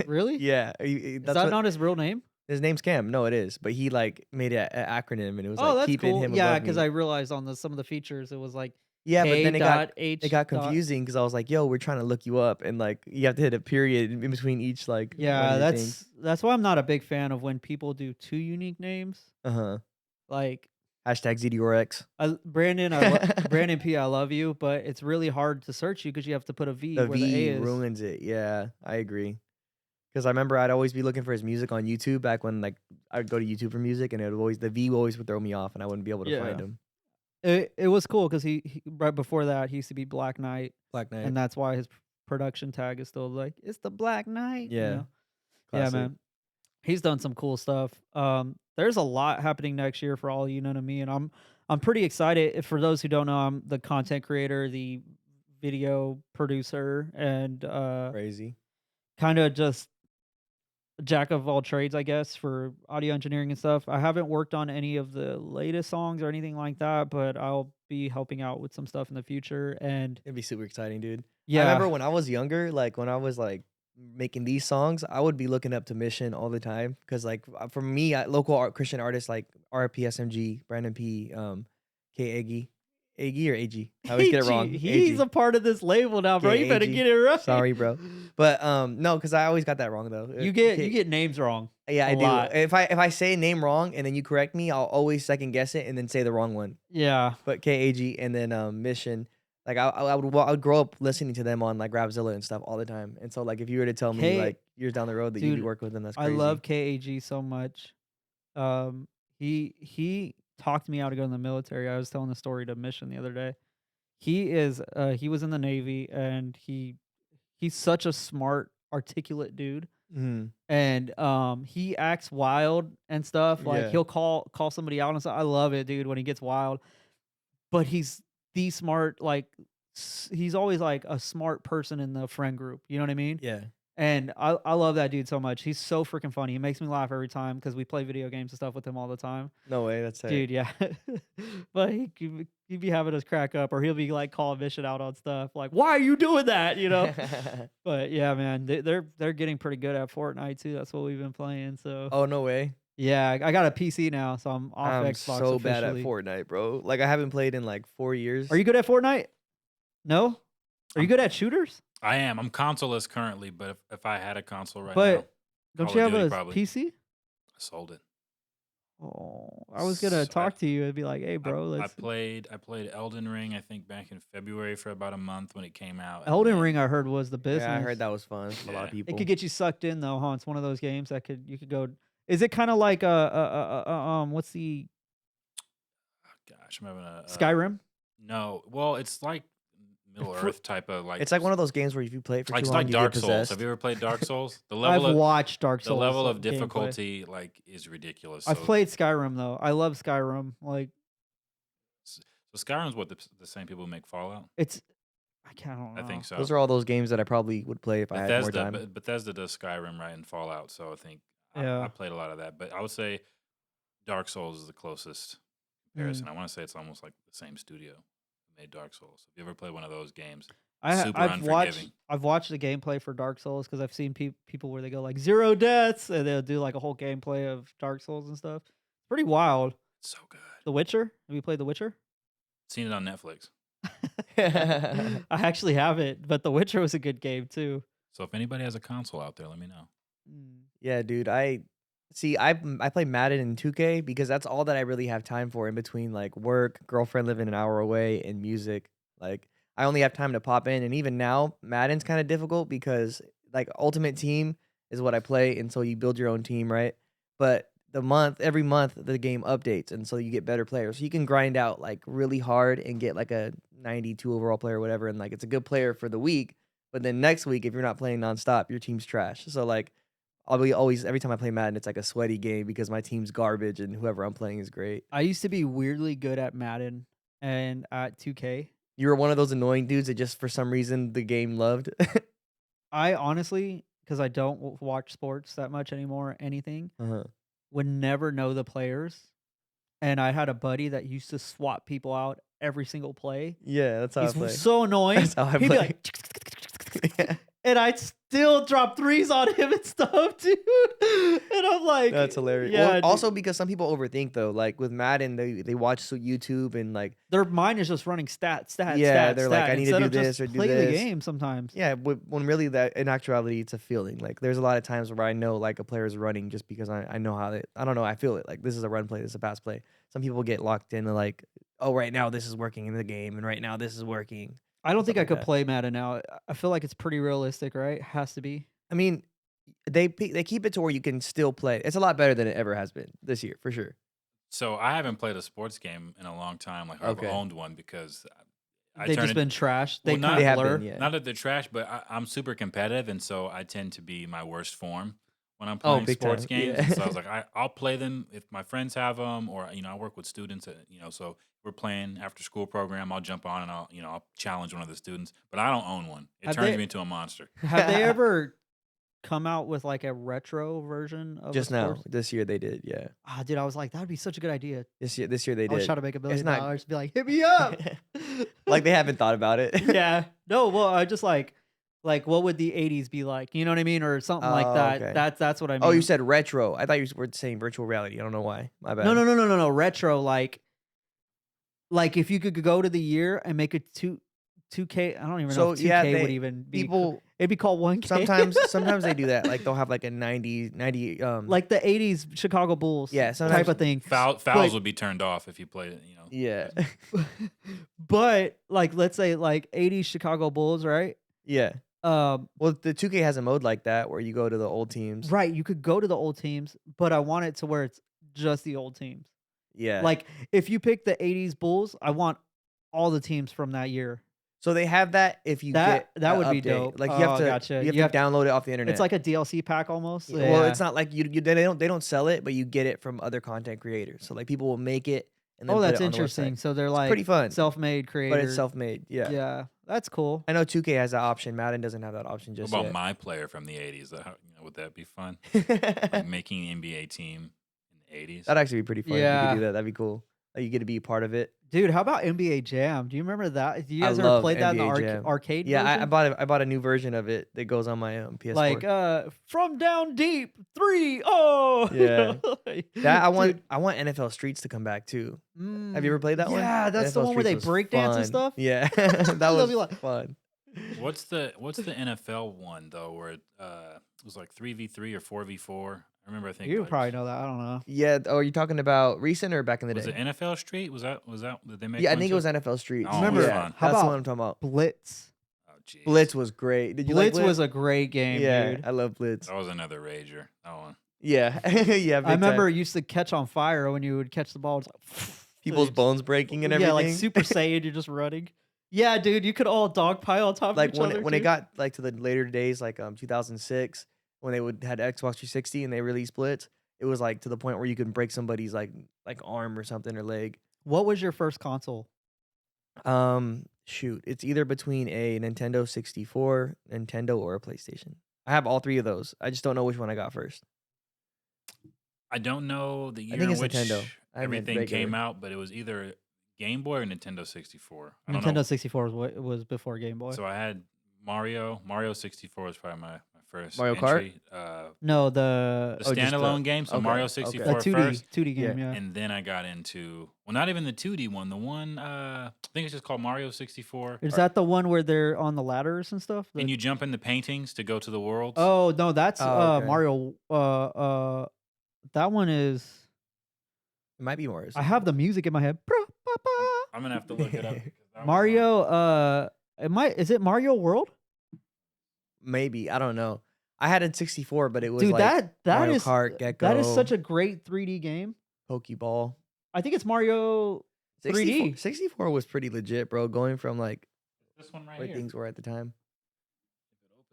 Speaker 1: Really?
Speaker 4: Yeah,
Speaker 1: Is
Speaker 4: that's
Speaker 1: that
Speaker 4: what
Speaker 1: not his real name?
Speaker 4: his name's Cam. No, it is, but he like made it an acronym, and it was
Speaker 1: Oh,
Speaker 4: like
Speaker 1: that's
Speaker 4: keeping
Speaker 1: cool.
Speaker 4: him
Speaker 1: Yeah,
Speaker 4: above
Speaker 1: because
Speaker 4: me.
Speaker 1: I realized on some of the features it was like
Speaker 4: Yeah, but
Speaker 1: K
Speaker 4: then
Speaker 1: dot H
Speaker 4: it got
Speaker 1: dot.
Speaker 4: confusing because I was like, "Yo, we're trying to look you up," and like you have to hit a period in between each like one
Speaker 1: Yeah,
Speaker 4: of your things.
Speaker 1: that's why I'm not a big fan of when people do two unique names.
Speaker 4: Uh-huh.
Speaker 1: Like
Speaker 4: Hashtag ZDRX.
Speaker 1: Brandon P, I love you, but it's really hard to search you because you have to put a V
Speaker 4: The
Speaker 1: where the A
Speaker 4: V
Speaker 1: is.
Speaker 4: ruins it. Yeah, I agree. Because I remember I'd always be looking for his music on YouTube back when like I'd go to YouTube for music, and the V always would throw me off, and I wouldn't be able to find
Speaker 1: Yeah.
Speaker 4: him.
Speaker 1: It was cool because he right before that he used to be Black Knight,
Speaker 4: Black Knight.
Speaker 1: and that's why his production tag is still like it's the Black Knight. you
Speaker 4: Yeah.
Speaker 1: know? Yeah,
Speaker 4: Classic.
Speaker 1: man. He's done some cool stuff. There's a lot happening next year for all you know to me, and I'm pretty excited. For those who don't know, I'm the content creator, the video producer, and
Speaker 4: Crazy.
Speaker 1: kind of just jack of all trades, I guess, for audio engineering and stuff. I haven't worked on any of the latest songs or anything like that, but I'll be helping out with some stuff in the future. And
Speaker 4: It'd be super exciting, dude.
Speaker 1: yeah,
Speaker 4: I remember when I was younger, like when I was like making these songs, I would be looking up to Mission all the time because like for me, local Christian artists like RPSMG, Brandon P, K Aggie or AG. I always get it wrong.
Speaker 1: He's
Speaker 4: AG.
Speaker 1: a part of this label now, bro.
Speaker 4: Okay,
Speaker 1: You better
Speaker 4: AG.
Speaker 1: get it right.
Speaker 4: Sorry, bro. But no, because I always got that wrong though.
Speaker 1: You get names wrong.
Speaker 4: Yeah,
Speaker 1: a
Speaker 4: I do.
Speaker 1: lot.
Speaker 4: If I say a name wrong and then you correct me, I'll always second guess it and then say the wrong one.
Speaker 1: Yeah.
Speaker 4: But KAG and then Mission, like I would grow up listening to them on like Rapzilla and stuff all the time. And so like if you were to tell me
Speaker 1: K-
Speaker 4: like years down the road that you'd be
Speaker 1: Dude,
Speaker 4: working with them, that's
Speaker 1: I
Speaker 4: crazy.
Speaker 1: love KAG so much. He talked me out to go in the military. I was telling the story to Mission the other day. He was in the Navy, and he's such a smart, articulate dude.
Speaker 4: Mhm.
Speaker 1: And he acts wild and stuff. Like
Speaker 4: Yeah.
Speaker 1: he'll call somebody out and stuff. I love it, dude, when he gets wild. But he's the smart, like he's always like a smart person in the friend group. You know what I mean?
Speaker 4: Yeah.
Speaker 1: And I love that dude so much. He's so freaking funny. He makes me laugh every time because we play video games and stuff with him all the time.
Speaker 4: No way. That's
Speaker 1: Dude, yeah. But he'd be having us crack up, or he'll be like calling Mission out on stuff like, "Why are you doing that?" You know. But yeah, man, they're getting pretty good at Fortnite too. That's what we've been playing. So
Speaker 4: Oh no way.
Speaker 1: yeah, I got a PC now, so I'm off
Speaker 4: I'm
Speaker 1: Xbox.
Speaker 4: so bad at
Speaker 1: officially.
Speaker 4: Fortnite, bro. Like I haven't played in like 4 years.
Speaker 1: Are you good at Fortnite? No. Are you good at shooters?
Speaker 2: I am. I'm consoleless currently, but if I had a console right
Speaker 1: But
Speaker 2: now,
Speaker 1: don't
Speaker 2: Call
Speaker 1: you
Speaker 2: of
Speaker 1: have
Speaker 2: Duty,
Speaker 1: a
Speaker 2: probably.
Speaker 1: PC?
Speaker 2: I sold it.
Speaker 1: Oh, I was gonna
Speaker 2: So
Speaker 1: talk to you and be like, "Hey,
Speaker 2: I,
Speaker 1: bro,
Speaker 2: I
Speaker 1: let's."
Speaker 2: played Elden Ring, I think back in February for about a month when it came out. and
Speaker 1: Elden
Speaker 2: then-
Speaker 1: Ring, I heard, was the business.
Speaker 4: Yeah, I heard that was fun for a lot of
Speaker 2: Yeah.
Speaker 4: people.
Speaker 1: It could get you sucked in though, huh? It's one of those games that you could go. Is it kind of like what's the
Speaker 2: Gosh, I'm having a
Speaker 1: Skyrim?
Speaker 2: No, well, it's like Middle
Speaker 4: For-
Speaker 2: Earth type of like.
Speaker 4: It's like one of those games where if you play it for
Speaker 2: like
Speaker 4: too
Speaker 2: it's
Speaker 4: long,
Speaker 2: like
Speaker 4: you
Speaker 2: Dark
Speaker 4: get
Speaker 2: Souls.
Speaker 4: possessed.
Speaker 2: Have you ever played Dark Souls? The
Speaker 1: I've
Speaker 2: level of
Speaker 1: watched Dark
Speaker 2: the
Speaker 1: Souls.
Speaker 2: level of
Speaker 1: gameplay.
Speaker 2: difficulty like is ridiculous.
Speaker 1: I've
Speaker 2: So-
Speaker 1: played Skyrim though. I love Skyrim. Like
Speaker 2: So Skyrim's what the same people who make Fallout.
Speaker 1: it's, I don't know.
Speaker 2: I think so.
Speaker 4: Those are all those games that I probably would play if I had more
Speaker 2: Bethesda,
Speaker 4: time.
Speaker 2: Bethesda does Skyrim right and Fallout, so I think
Speaker 1: Yeah.
Speaker 2: I played a lot of that. But I would say Dark Souls is the closest comparison. I want to say it's almost like the same studio who made Dark Souls. If you ever played one of those games, super
Speaker 1: I've watched
Speaker 2: unforgiving.
Speaker 1: I've watched the gameplay for Dark Souls because I've seen people where they go like 0 deaths and they'll do like a whole gameplay of Dark Souls and stuff. It's pretty wild.
Speaker 2: It's so good.
Speaker 1: The Witcher? Have you played The Witcher?
Speaker 2: Seen it on Netflix.
Speaker 1: I actually haven't, but The Witcher was a good game too.
Speaker 2: So if anybody has a console out there, let me know.
Speaker 4: Yeah, dude. I play Madden and 2K because that's all that I really have time for in between like work, girlfriend living an hour away, and music. Like I only have time to pop in, and even now Madden's kind of difficult because like Ultimate Team is what I play, and so you build your own team, right? But every month the game updates, and so you get better players. So you can grind out like really hard and get like a 92 overall player or whatever, and like it's a good player for the week. But then next week, if you're not playing nonstop, your team's trash. So like I'll be always every time I play Madden, it's like a sweaty game because my team's garbage and whoever I'm playing is great.
Speaker 1: I used to be weirdly good at Madden and at 2K.
Speaker 4: You were one of those annoying dudes that just for some reason the game loved.
Speaker 1: I honestly, because I don't watch sports that much anymore. Anything
Speaker 4: Uh-huh.
Speaker 1: would never know the players, and I had a buddy that used to swap people out every single play.
Speaker 4: Yeah, that's how I
Speaker 1: He's
Speaker 4: play.
Speaker 1: so annoying.
Speaker 4: That's how I
Speaker 1: He'd be
Speaker 4: play.
Speaker 1: like,
Speaker 4: Yeah,
Speaker 1: and I'd still drop threes on him and stuff, dude. And I'm like,
Speaker 4: that's hilarious.
Speaker 1: Yeah,
Speaker 4: Well,
Speaker 1: dude.
Speaker 4: also because some people overthink though. Like with Madden, they watch YouTube and like
Speaker 1: Their mind is just running stats.
Speaker 4: Yeah, they're like, I need to
Speaker 1: instead
Speaker 4: do
Speaker 1: of just
Speaker 4: this or do
Speaker 1: play the
Speaker 4: this.
Speaker 1: game sometimes.
Speaker 4: yeah, when really that in actuality it's a feeling. Like there's a lot of times where I know like a player is running just because I know how they I don't know I feel it. Like this is a run play, this is a pass play. Some people get locked into like, oh, right now this is working in the game, and right now this is working.
Speaker 1: I don't think
Speaker 4: Stuff
Speaker 1: I
Speaker 4: like
Speaker 1: could
Speaker 4: that.
Speaker 1: play Madden now. I feel like it's pretty realistic, right? Has to be.
Speaker 4: I mean, they keep it to where you can still play. It's a lot better than it ever has been this year for sure.
Speaker 2: So I haven't played a sports game in a long time. Like I've
Speaker 4: Okay.
Speaker 2: owned one because I
Speaker 1: They've
Speaker 2: turn
Speaker 1: just
Speaker 2: it.
Speaker 1: been trashed. They
Speaker 2: Well, not-
Speaker 1: kind
Speaker 4: They
Speaker 1: of
Speaker 4: have
Speaker 1: blur.
Speaker 4: been, yeah.
Speaker 2: Not that they're trash, but I'm super competitive, and so I tend to be my worst form when I'm
Speaker 4: Oh,
Speaker 2: playing
Speaker 4: big
Speaker 2: sports
Speaker 4: time,
Speaker 2: games.
Speaker 4: yeah.
Speaker 2: And so I was like, I'll play them if my friends have them, or I work with students. So we're playing after school program. I'll jump on and I'll challenge one of the students, but I don't own one. It
Speaker 1: Have
Speaker 2: turns
Speaker 1: they-
Speaker 2: me into a monster.
Speaker 1: Have they ever come out with like a retro version of
Speaker 4: Just
Speaker 1: a
Speaker 4: now,
Speaker 1: sports?
Speaker 4: this year they did. Yeah,
Speaker 1: Ah, dude, I was like, that would be such a good idea.
Speaker 4: this year they
Speaker 1: I was
Speaker 4: did.
Speaker 1: trying to make $1 billion.
Speaker 4: not-
Speaker 1: Be like, hit me up.
Speaker 4: Like they haven't thought about it.
Speaker 1: Yeah. No, well, I just like what would the 80s be like? You know what I mean? Or something like
Speaker 4: Oh,
Speaker 1: that.
Speaker 4: okay.
Speaker 1: That's what I mean.
Speaker 4: Oh, you said retro. I thought you were saying virtual reality. I don't know why. My bad.
Speaker 1: No. Retro, like if you could go to the year and make it 2K. I don't even know
Speaker 4: So
Speaker 1: if 2K
Speaker 4: yeah,
Speaker 1: would even be.
Speaker 4: people
Speaker 1: It'd be called 1K.
Speaker 4: sometimes they do that. Like they'll have like a 90
Speaker 1: like the 80s Chicago Bulls.
Speaker 4: Yeah,
Speaker 1: type
Speaker 4: sometimes-
Speaker 1: of thing.
Speaker 2: Fouls
Speaker 1: But-
Speaker 2: would be turned off if you played it.
Speaker 4: yeah.
Speaker 1: But like, let's say like 80s Chicago Bulls, right?
Speaker 4: Yeah.
Speaker 1: Um,
Speaker 4: Well, the 2K has a mode like that where you go to the old teams.
Speaker 1: right. You could go to the old teams, but I want it to where it's just the old teams.
Speaker 4: Yeah.
Speaker 1: Like if you pick the 80s Bulls, I want all the teams from that year.
Speaker 4: so they have that if you
Speaker 1: That-
Speaker 4: get
Speaker 1: that
Speaker 4: the
Speaker 1: would be
Speaker 4: update.
Speaker 1: dope.
Speaker 4: Like you have
Speaker 1: Oh,
Speaker 4: to
Speaker 1: gotcha.
Speaker 4: you have
Speaker 1: You
Speaker 4: to
Speaker 1: have to-
Speaker 4: download it off the internet.
Speaker 1: It's like a DLC pack almost.
Speaker 4: Well, it's not like you they don't sell it, but you get it from other content creators. So like people will make it and then
Speaker 1: Oh,
Speaker 4: put
Speaker 1: that's
Speaker 4: it on the
Speaker 1: interesting.
Speaker 4: website.
Speaker 1: So they're like
Speaker 4: pretty fun.
Speaker 1: self-made creators.
Speaker 4: But it's self-made. Yeah.
Speaker 1: Yeah, that's cool.
Speaker 4: I know 2K has that option. Madden doesn't have that option
Speaker 2: What
Speaker 4: just
Speaker 2: about
Speaker 4: yet.
Speaker 2: my player from the '80s? Would that be fun? Like making an NBA team in the '80s.
Speaker 4: That'd actually be pretty fun. If you
Speaker 1: Yeah.
Speaker 4: could do that. That'd be cool. Like you get to be part of it.
Speaker 1: Dude, how about NBA Jam? Do you remember that? Do you
Speaker 4: I
Speaker 1: guys ever
Speaker 4: love
Speaker 1: played that in the
Speaker 4: NBA Jam.
Speaker 1: arcade
Speaker 4: Yeah, I
Speaker 1: version?
Speaker 4: bought a new version of it that goes on my PS4.
Speaker 1: Like from down deep 3-0.
Speaker 4: Yeah.
Speaker 1: Like,
Speaker 4: that
Speaker 1: dude,
Speaker 4: I want NFL Streets to come back too. Have
Speaker 1: mm,
Speaker 4: you ever played that one?
Speaker 1: Yeah, that's the
Speaker 4: NFL
Speaker 1: one where they
Speaker 4: Streets was
Speaker 1: break dance and
Speaker 4: fun.
Speaker 1: stuff.
Speaker 4: Yeah, that
Speaker 1: That'd
Speaker 4: was
Speaker 1: be like-
Speaker 4: fun.
Speaker 2: What's the NFL one though, where it was like 3v3 or 4v4? I remember. I think
Speaker 1: You
Speaker 2: like,
Speaker 1: probably know that. I don't know.
Speaker 4: Yeah. Oh, are you talking about recent or back in the
Speaker 2: Was
Speaker 4: day?
Speaker 2: it NFL Street? Was that? Did they make?
Speaker 4: Yeah, I
Speaker 2: one
Speaker 4: think it
Speaker 2: too?
Speaker 4: was NFL Streets.
Speaker 2: Oh,
Speaker 1: Remember,
Speaker 4: yeah,
Speaker 2: fun.
Speaker 1: how
Speaker 4: that's the
Speaker 1: about
Speaker 4: one I'm talking about.
Speaker 1: Blitz?
Speaker 2: Oh, geez.
Speaker 4: Blitz was great. Did you
Speaker 1: Blitz
Speaker 4: like
Speaker 1: was a great game,
Speaker 4: yeah,
Speaker 1: dude.
Speaker 4: I love Blitz.
Speaker 2: That was another rager. That one.
Speaker 4: Yeah, yeah.
Speaker 1: I remember it used to catch on fire when you would catch the ball. It's like,
Speaker 4: people's
Speaker 1: so
Speaker 4: bones breaking and
Speaker 1: yeah,
Speaker 4: everything.
Speaker 1: like Super Saiyan, you're just running. Yeah, dude, you could all dogpile on top
Speaker 4: like
Speaker 1: of each
Speaker 4: when
Speaker 1: other.
Speaker 4: when it
Speaker 1: dude.
Speaker 4: got like to the later days, like 2006, when they had Xbox 360 and they released Blitz, it was like to the point where you can break somebody's like arm or something or leg.
Speaker 1: What was your first console?
Speaker 4: Shoot, it's either between a Nintendo 64, Nintendo, or a PlayStation. I have all three of those. I just don't know which one I got first.
Speaker 2: I don't know the year
Speaker 4: think
Speaker 2: in
Speaker 4: it's
Speaker 2: which
Speaker 4: Nintendo. I haven't
Speaker 2: everything
Speaker 4: regular.
Speaker 2: came out, but it was either Game Boy or Nintendo 64. I don't
Speaker 1: Nintendo
Speaker 2: know.
Speaker 1: 64 was before Game Boy.
Speaker 2: So I had Mario. Mario 64 was probably my first
Speaker 4: Mario Kart?
Speaker 2: entry.
Speaker 1: no,
Speaker 2: The
Speaker 4: Oh, just
Speaker 2: standalone
Speaker 4: the-
Speaker 2: game. So
Speaker 4: okay,
Speaker 2: Mario
Speaker 4: okay.
Speaker 2: 64
Speaker 1: a 2D
Speaker 2: first.
Speaker 1: 2D game,
Speaker 4: Yeah.
Speaker 1: yeah.
Speaker 2: And then I got into, well, not even the 2D one. The one, I think it's just called Mario 64.
Speaker 1: Is that the one where they're on the ladders and stuff?
Speaker 2: And you jump into paintings to go to the worlds.
Speaker 1: Oh no, that's
Speaker 4: Oh, okay.
Speaker 1: Mario. That one is.
Speaker 4: It might be more.
Speaker 1: I have the music in my head.
Speaker 2: I'm going to have to look it up. because that was
Speaker 1: Mario. Is it Mario World?
Speaker 4: Maybe, I don't know. I had a 64, but it was
Speaker 1: Dude,
Speaker 4: like
Speaker 1: that
Speaker 4: Mario
Speaker 1: is
Speaker 4: Kart,
Speaker 1: that is
Speaker 4: Gecko.
Speaker 1: such a great 3D game.
Speaker 4: Pokeball.
Speaker 1: I think it's Mario 3D.
Speaker 4: 64 was pretty legit, bro. Going from like
Speaker 2: this one right
Speaker 4: where
Speaker 2: here.
Speaker 4: things were at the time.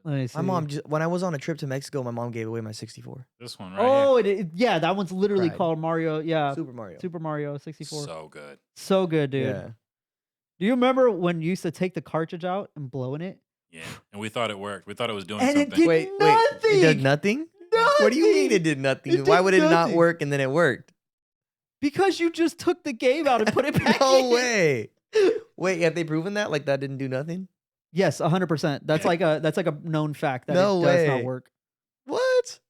Speaker 1: Let me see.
Speaker 4: My mom just when I was on a trip to Mexico, my mom gave away my 64.
Speaker 2: This one right
Speaker 1: Oh, yeah, that one's literally
Speaker 4: Pride.
Speaker 1: called Mario. Yeah,
Speaker 4: Super Mario.
Speaker 1: Super Mario
Speaker 2: here.
Speaker 1: 64.
Speaker 2: So good.
Speaker 1: So good, dude.
Speaker 4: Yeah.
Speaker 1: Do you remember when you used to take the cartridge out and blow in it?
Speaker 2: Yeah, and we thought it worked. We thought it was doing
Speaker 1: And it
Speaker 2: something.
Speaker 1: did
Speaker 4: Wait, it did nothing? What do you mean it did nothing?
Speaker 1: It
Speaker 4: Why
Speaker 1: did
Speaker 4: would it not
Speaker 1: nothing.
Speaker 4: work and then it worked?
Speaker 1: Because you just took the game out and put it back in.
Speaker 4: No way. Wait, have they proven that? Like that didn't do nothing?
Speaker 1: Yes, 100%. That's like a known fact that
Speaker 4: No
Speaker 1: it does not
Speaker 4: way.
Speaker 1: work.
Speaker 4: What?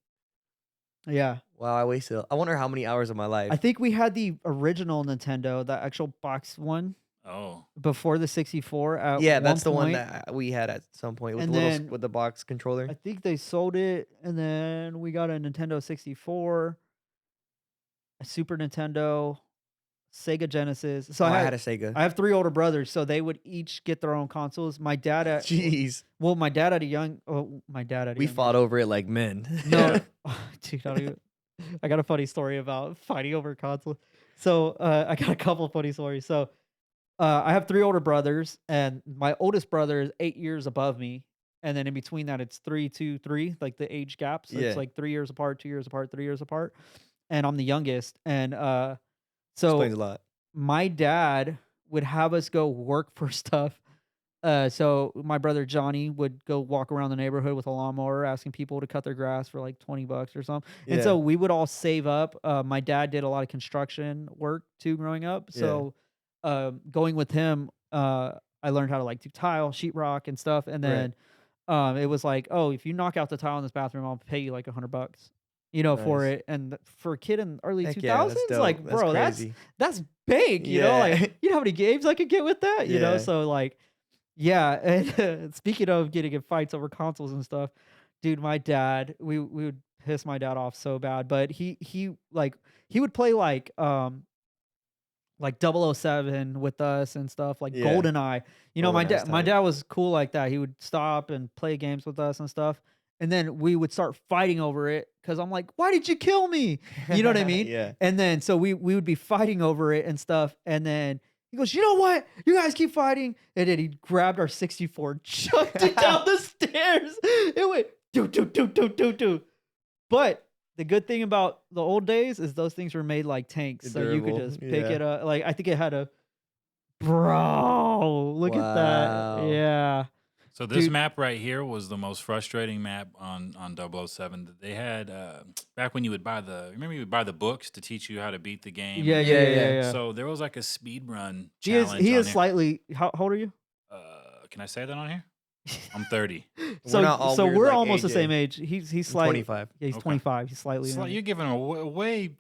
Speaker 1: Yeah.
Speaker 4: Wow, I wonder how many hours of my life.
Speaker 1: I think we had the original Nintendo, the actual box one,
Speaker 2: Oh,
Speaker 1: before the 64 at
Speaker 4: Yeah,
Speaker 1: one
Speaker 4: that's the one
Speaker 1: point.
Speaker 4: that we had at some point with
Speaker 1: And
Speaker 4: the little
Speaker 1: then-
Speaker 4: with the box controller.
Speaker 1: I think they sold it, and then we got a Nintendo 64, a Super Nintendo, Sega Genesis. So
Speaker 4: Oh,
Speaker 1: I
Speaker 4: I
Speaker 1: had
Speaker 4: had a Sega.
Speaker 1: I have 3 older brothers, so they would each get their own consoles. My dad at
Speaker 4: Jeez.
Speaker 1: well, my dad at a young oh, my dad at a
Speaker 4: We
Speaker 1: young
Speaker 4: fought over it like men.
Speaker 1: No, dude, I got a funny story about fighting over console. So I got a couple of funny stories. So I have 3 older brothers, and my oldest brother is 8 years above me, and then in between that, it's 3, 2, 3, like the age gap. So
Speaker 4: Yeah.
Speaker 1: it's like 3 years apart, 2 years apart, 3 years apart, and I'm the youngest. And so
Speaker 4: Explains a lot.
Speaker 1: my dad would have us go work for stuff. So my brother Johnny would go walk around the neighborhood with a lawnmower, asking people to cut their grass for like $20 or something. And so
Speaker 4: Yeah.
Speaker 1: we would all save up. My dad did a lot of construction work too growing up. So going with him, I learned how to like do tile, sheetrock, and stuff. And
Speaker 4: Right.
Speaker 1: then it was like, oh, if you knock out the tile in this bathroom, I'll pay you like $100, for
Speaker 4: Nice.
Speaker 1: it. And for a kid in the early
Speaker 4: Heck
Speaker 1: 2000s,
Speaker 4: yeah, that's dope.
Speaker 1: like,
Speaker 4: That's
Speaker 1: bro,
Speaker 4: crazy.
Speaker 1: that's big. You know,
Speaker 4: Yeah.
Speaker 1: like you know how many games I could get with that. You know,
Speaker 4: Yeah.
Speaker 1: so like. Yeah, and speaking of getting in fights over consoles and stuff, dude, my dad, we would piss my dad off so bad, but he would play like 007 with us and stuff, like
Speaker 4: Yeah.
Speaker 1: GoldenEye. You know, my
Speaker 4: GoldenEye's
Speaker 1: dad
Speaker 4: tight.
Speaker 1: was cool like that. He would stop and play games with us and stuff. And then we would start fighting over it because I'm like, why did you kill me? You know what I mean?
Speaker 4: Yeah.
Speaker 1: And then so we would be fighting over it and stuff. And then he goes, you know what? You guys keep fighting. And then he grabbed our 64, chucked it down the stairs. It went do do do do do do. But the good thing about the old days is those things were made like tanks, so you could
Speaker 4: Durable,
Speaker 1: just pick
Speaker 4: yeah.
Speaker 1: it up. Like I think it had a bro. Look at that.
Speaker 4: Wow.
Speaker 1: Yeah.
Speaker 2: so this
Speaker 1: Dude.
Speaker 2: map right here was the most frustrating map on 007. They had back when you would buy you would buy the books to teach you how to beat the game.
Speaker 1: Yeah.
Speaker 2: So there was like a speed run
Speaker 1: He is
Speaker 2: challenge.
Speaker 1: he
Speaker 2: on
Speaker 1: is
Speaker 2: here.
Speaker 1: slightly. How old are you?
Speaker 2: Can I say that on here? I'm 30.
Speaker 1: So
Speaker 4: not all
Speaker 1: so
Speaker 4: weird
Speaker 1: we're
Speaker 4: like
Speaker 1: almost the
Speaker 4: AJ.
Speaker 1: same age. He's
Speaker 4: I'm
Speaker 1: slightly.
Speaker 4: 25.
Speaker 1: Yeah, he's
Speaker 2: Okay.
Speaker 1: 25. He's slightly.
Speaker 2: It's like
Speaker 1: younger.
Speaker 2: you're giving away.